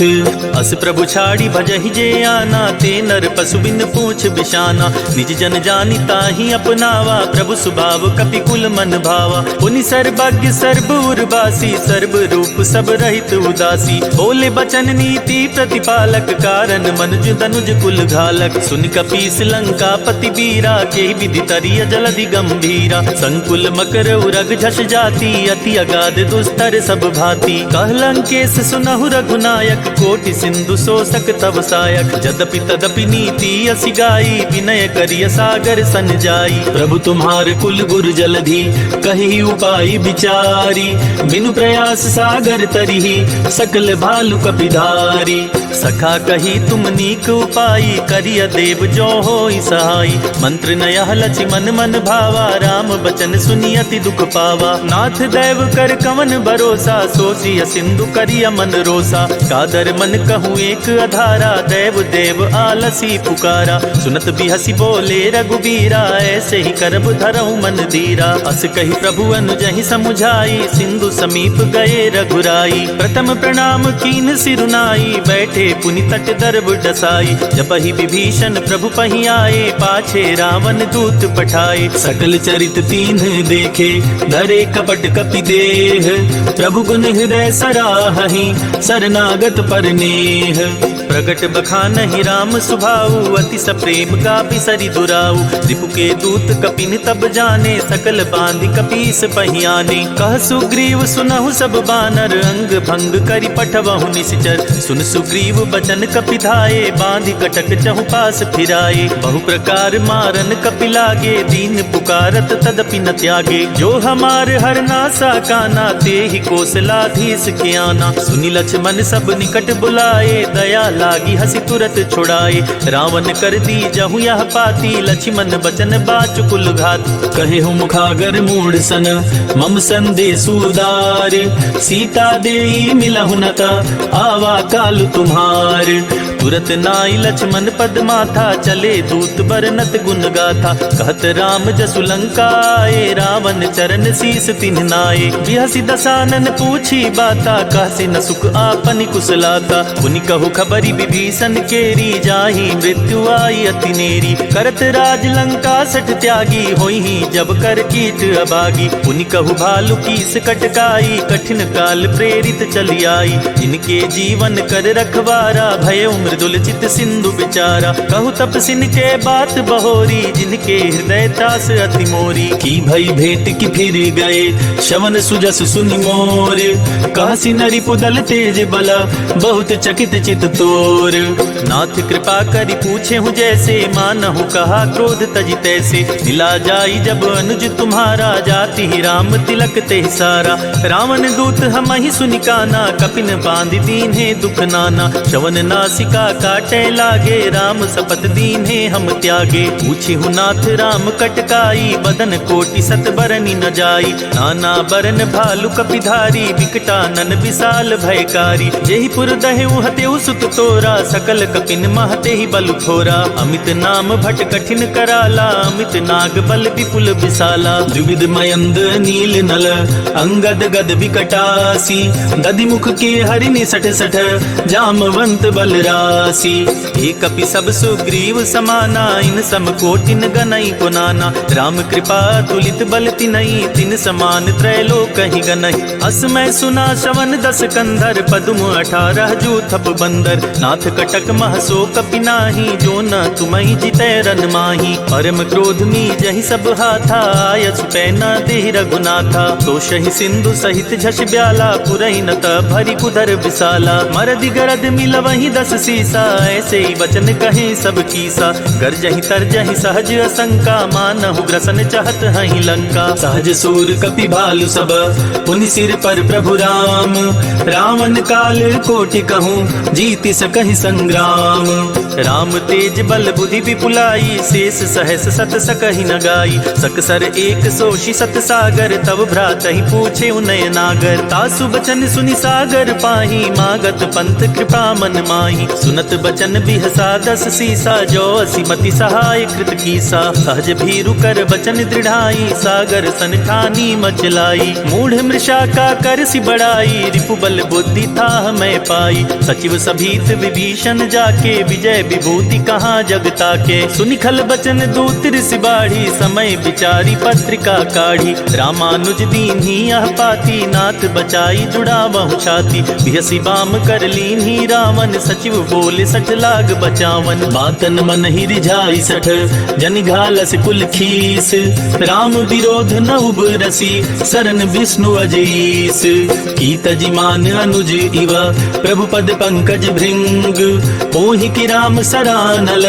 S1: अस प्रभु छाड़ी भजहि जे आना, ते नर पशु बिन पूछ बिशाना। निज जन जानि ताहि अपनावा, प्रभु सुभाव कपि कुल मन भावा। पुनि सर्वज्ञ सर्व उर्वासी, सर्व रूप सब रहित उदासी। बोले बचन नीति प्रतिपालक, कारण मनुज तनुज कुल घालक। सुनि कपीस लंका पति बीरा, के विधि तरिय जलधि गंभीरा। संकुल मकर उरग झस जाति, अति अगाध दुस्तर सब भांति। कहलंकेश सुनहु रघुनायक, कोटि सिंधु शोषक तव सायक। यद्यपि तदपि नीति असि गाई, विनय करिय सागर सन जाई।
S2: प्रभु तुम्हार कुल गुर जलधि, कही उपाय विचारी। बिनु प्रयास सागर तरिहि, सकल भालु कपिधारी।
S1: सखा कही तुम नीक उपाई, करिय देव जो होई सहाई। मंत्र नयह लछि मन मन भावा, राम बचन सुनि अति दुख पावा। नाथ दैव कर कवन भरोसा, सोचिय सिंधु करिय मन रोसा। कादर मन कहूँ एक अधारा, दैव देव आलसी पुकारा। सुनत बिहसी बोले रघुबीरा, ऐसे ही करब धरऊँ मन धीरा। अस कही प्रभु अनुजहि समुझाई, सिंधु समीप गए रघुराई। प्रथम प्रणाम कीन सिरुनाई, बैठे पुनि तट दर्भ डसाई। जबहि विभीषण प्रभु पहि आए, पाछे रावण दूत पठाए।
S2: सकल चरित तीन देखे, धरे कपट कपि देह। प्रभु गुण हृदय सराहहि, शरणागत पर नेह।
S1: प्रगट बखानहि राम सुभाऊ, अति सप्रेम गापि सरि दुराऊ। रिपु के दूत कपिन तब जाने, सकल बांधि कपीस पहियाने। कह सुग्रीव सुनहु सब बानर, अंग भंग करि पठवहु निश्चर। सुन सुग्रीव बचन कपि धाये, बांधि कटक चहु पास फिराए। बहु प्रकार मारन कपि लागे, दीन पुकारत तदपि न त्यागे। जो हमार हर नासा काना, ते ही कौशलाधीश के आना। सुनि लक्ष्मण सब निकट बुलाए, दया लागी हसी तुरत छुड़ाए। रावण कर दी जहु यह पाती, लक्ष्मण बचन बाचुकुल घात।
S2: कहे हो मुखागर मूढ़ सन, मम संदेश उदार। सीता देई मिलहु नता, आवा काल तुम्हार। तुरत नाई लक्ष्मण पद माथा, चले दूत बरनत गुण गाथा। कहत राम जसु लंका आए, रावण चरण शीस तिन्ह नाए। बिहसी दसानन पूछी बाता, कहसी न सुख आपनि कुशलाता। पुनि कहु खबरी विभीषण केरी, जाहि मृत्यु आई अति नेरी। करत राज लंका सठ त्यागी, होई जब कर कीट अभागी। पुनि कहु भालु कीस कटकाई, कठिन काल प्रेरित चली आई। इनके जीवन कर रखवारा, भय मृदुल चित सिंधु विचारा। कहु तपसिन के बात बहोरी, जिनके हृदय तास अति मोरी। की भई भेंट की फिर गए, शवन सुजस सुनि मोर। कहसी नरि पुदल तेज बला, बहुत चकित चित तोर।
S1: नाथ कृपा करि पूछे हूँ जैसे, मानहु कहा क्रोध तजि तैसे। मिला जाई जब अनुज तुम्हारा, जाति ही राम तिलक ते सारा। रावण दूत हमहि सुनि काना, कपिन बांधि दीन्हे दुख नाना। शवन नासिका काटे लागे, राम सपत दीन्हे हम त्यागे। पूछी हूँ नाथ राम कटकाई, बदन कोटि सत बरनि न जाई। नाना बरन भालु कपिधारी, विकटानन विशाल भयकारी। जेहि पुर दहेउ हतेउ सुत तोरा, सकल कपिन महते ही बल थोरा। अमित नाम भट कठिन कराला, अमित नाग बल विपुल विशाला।
S2: द्विविध मयंद नील नल, अंगद गद विकटासी। दधिमुख के हरिनि सठ सठ, जामवंत बलरासी।
S1: एक कपि सब सुग्रीव समाना, इन सम कोटिन गनई पुनाना। राम कृपा तुलित बल तिनई, तिन समान त्रैलोक ही गनई। अस मैं सुना श्रवण दस कंधर, पदुम 18 जू थप बंदर। नाथ कटक महसो कपि नाही, जो न तुमहि जितै रन माही। परम क्रोध में जहि सब हाथा, आयस पैना देहि रघुनाथा। तो शहि सिंधु सहित झस ब्याला, पुरहि न त भरि कुदर विशाला। मरदि गरद मिलवहि 10 सी सीसा, ऐसे ही वचन कहे सब कीसा। गर्जहि तरजहि सहज असंका, मानहु ग्रसन चाहत हहि लंका।
S2: सहज सूर कपि भालु सब, पुनि सिर पर प्रभु राम। रावण काल कोटि कहूँ, जीति सकहि संग्राम।
S1: राम तेज बल बुद्धि विपुलाई, शेष सहस सत सकहि न गाई। सकसर एक सोषि सत सागर, तब भ्रातहि पूछे उनय नागर। तासु बचन सुनि सागर पाही, मागत पंथ कृपा मन माही। सुनत बचन बिहसा दस सीसा, जो असिमति सहाय कृत कीसा। सहज भीरु कर बचन दृढ़ाई, सागर सन ठानी मचलाई। मूढ़ मृषा का कर सि बड़ाई, रिपु बल बुद्धि था मैं पाई। सचिव सभीत विभीषण जाके, विजय विभूति कहाँ जगता के। सुनि खल बचन दूत ऋषि बाढ़ी, समय विचारी पत्रिका काढ़ी। रामानुज दीन्ही यह पाती, नाथ बचाई जुड़ावहु छाती। बिहसी बाम कर लीन्ही रावण, सचिव बोले सठ लाग बचावन।
S2: बातन मन ही रिझाई सठ, जन घालस कुल खीस। राम विरोध न उबरसी, सरन विष्णु अजीस। कीत जिमान अनुज इव, प्रभु पद पंकज भृंग। ओहि की राम सरानल,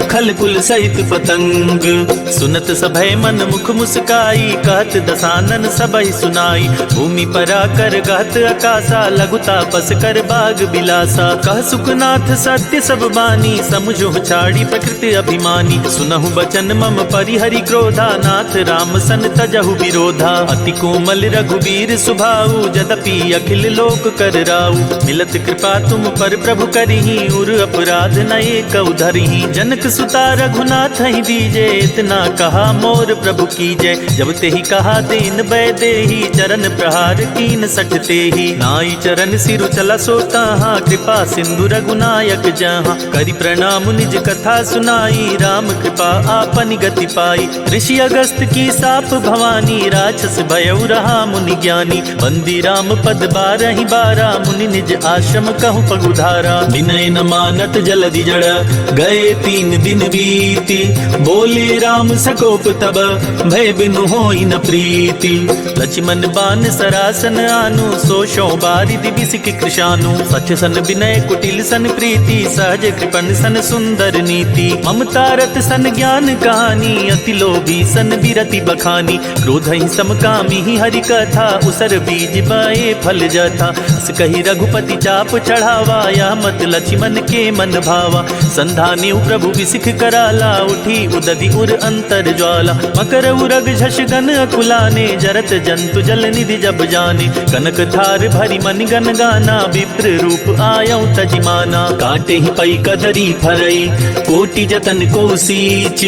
S2: खल कुल सहित पतंग।
S1: सुनत सभय मन मुख मुस्काई, कहत दसानन सबहि सुनाई। भूमि परा कर गहत आकाशा, लघु तापस कर बाग बिलासा। कह सुखनाथ सत्य सब बानी, समुझो छाड़ी प्रकृति अभिमानी। सुनहु बचन मम परिहरि क्रोधा, नाथ राम सन तजहु विरोधा। अति कोमल रघुबीर सुभाऊ, जदपि अखिल लोक कर राऊ। मिलत कृपा तुम पर प्रभु करिहि, उर अपराध न एक उधरिहि। जनक सुता रघुनाथ ही दीजे, इतना कहा मोर प्रभु कीजय। जब ते ही कहा दीन बै देहि, चरण प्रहार कीन सठते ही। नाई चरण सिरु चला सोताहा, कृपा सिंधु रघुनायक जहाँ। करि प्रणाम निज कथा सुनाई, राम कृपा आपन गति पाई। ऋषि अगस्त की साप भवानी, राक्षस भयउ रहा मुनि ज्ञानी। बंदी राम पद बारहि बारा, मुनि निज आश्रम कहु पगुधारा।
S2: विनय न मानत जलधि जड़, गए 3 दिन बीती। बोले राम सकोप तब, भय बिनु होई न प्रीति।
S1: लक्ष्मण बान सरासन आनु, सोशो बारिधि बिसिक कृशानु। सच सन विनय कुटिल सन प्रीति, सहज कृपण सन सुंदर नीति। ममता रत सन ज्ञान कहानी, अति लोभी सन विरति बखानी। क्रोध ही समकामी ही हरि कथा, उसर बीज बाए फल जथा। अस कही रघुपति चाप चढ़ावा, या मत लक्ष्मण के मन भावा। संधाने प्रभु विसिख कराला, उठी उदधि उर अंतर ज्वाला। मकर उरग झष गन अकुलाने, जरत जंतु जल निधि जब जाने। कनक थार भरी मन गन गाना, विप्र रूप आयौ तजिमाना।
S2: काटे ही पई कदरी फरई, कोटि जतन को सीच।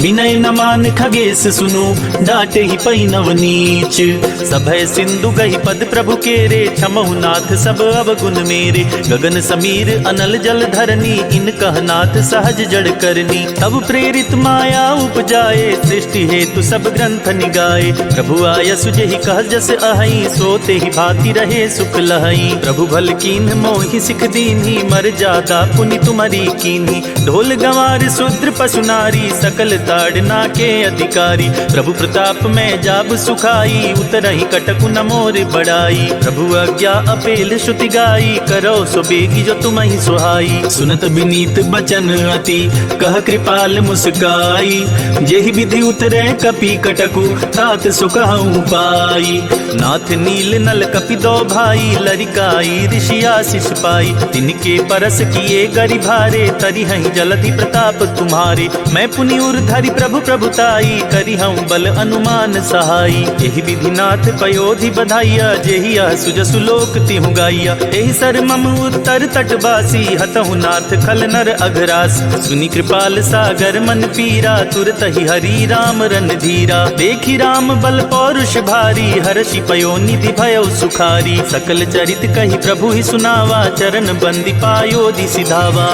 S2: विनय न मान खगेश सुनो, डाटे ही पई नवनीच।
S1: सभय सिंधु गही पद प्रभु केरे, क्षमहु नाथ सब अवगुण मेरे। गगन समीर अनल जल धरनी, इन कह नाथ सहज जड़ करनी। तब प्रेरित माया उपजाए, सृष्टि हेतु सब ग्रंथ निगाए। प्रभु आय सुजहि कह जस अहई, सोते ही भांति रहे सुख लहई। प्रभु भल कीन्ह मोहि सिख दीन्ही, मर जादा पुनि तुम्हारी कीन्ही। ढोल गंवार शूद्र पशु नारी, सकल ताड़ना के अधिकारी। प्रभु प्रताप में जाब सुखाई, उतरहि कटकु न मोर बड़ाई। प्रभु आज्ञा अपेल श्रुति गाई, करो सो बेगी जो तुम्हि सुहाई।
S2: सुनत विनीत बचन अति, कह कृपाल मुस्काई। जेहि विधि उतरे कपि कटकु, तात सुखहु पाई।
S1: नाथ नील नल कपि दो भाई, लरिकाई ऋषि आशीष पाई। तिनके परस किए गरि भारे, तरिहहि जलधि प्रताप तुम्हारे। मैं पुनि उर धरि प्रभु प्रभुताई, करिहउँ बल अनुमान सहाई। एहि विधि नाथ पयोधि बधाइया, जेहि यह सुजसु लोक तिहु गाइया। एहि सर मम उत्तर तटवासी, हतहु नाथ खल नर अघरास। सुनि कृपाल सागर मन पीरा, तुरत ही हरि राम रन धीरा। देखि राम बल पौरुष भारी, हर्षि पयो निधि भयउ सुखारी। सकल चरित कहि प्रभु ही सुनावा, चरण बंदी पायोधि सिधावा।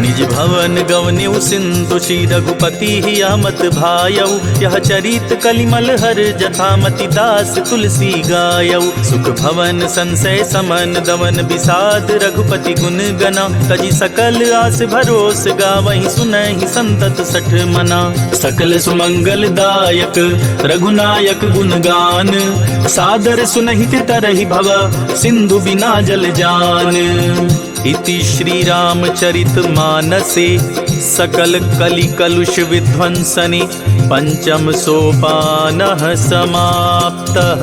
S1: निज भवन गवन्यु सिंधु, श्री रघुपति ही मत भायऊ। यह चरित कलिमल हर, जथामति दास तुलसी गायऊ। सुख भवन संशय समन, दमन विषाद रघुपति गुण गना। तजी सकल आस भरोस, गावहि सुनहि संतत सठ मना।
S2: सकल सुमंगल दायक, रघुनायक गुणगान। सादर सुनहित तरहि भव, सिंधु बिना जल जान।
S1: इति श्री रामचरित मानसे सकल कलि कलुष विध्वंसने पंचम सोपानः समाप्तः।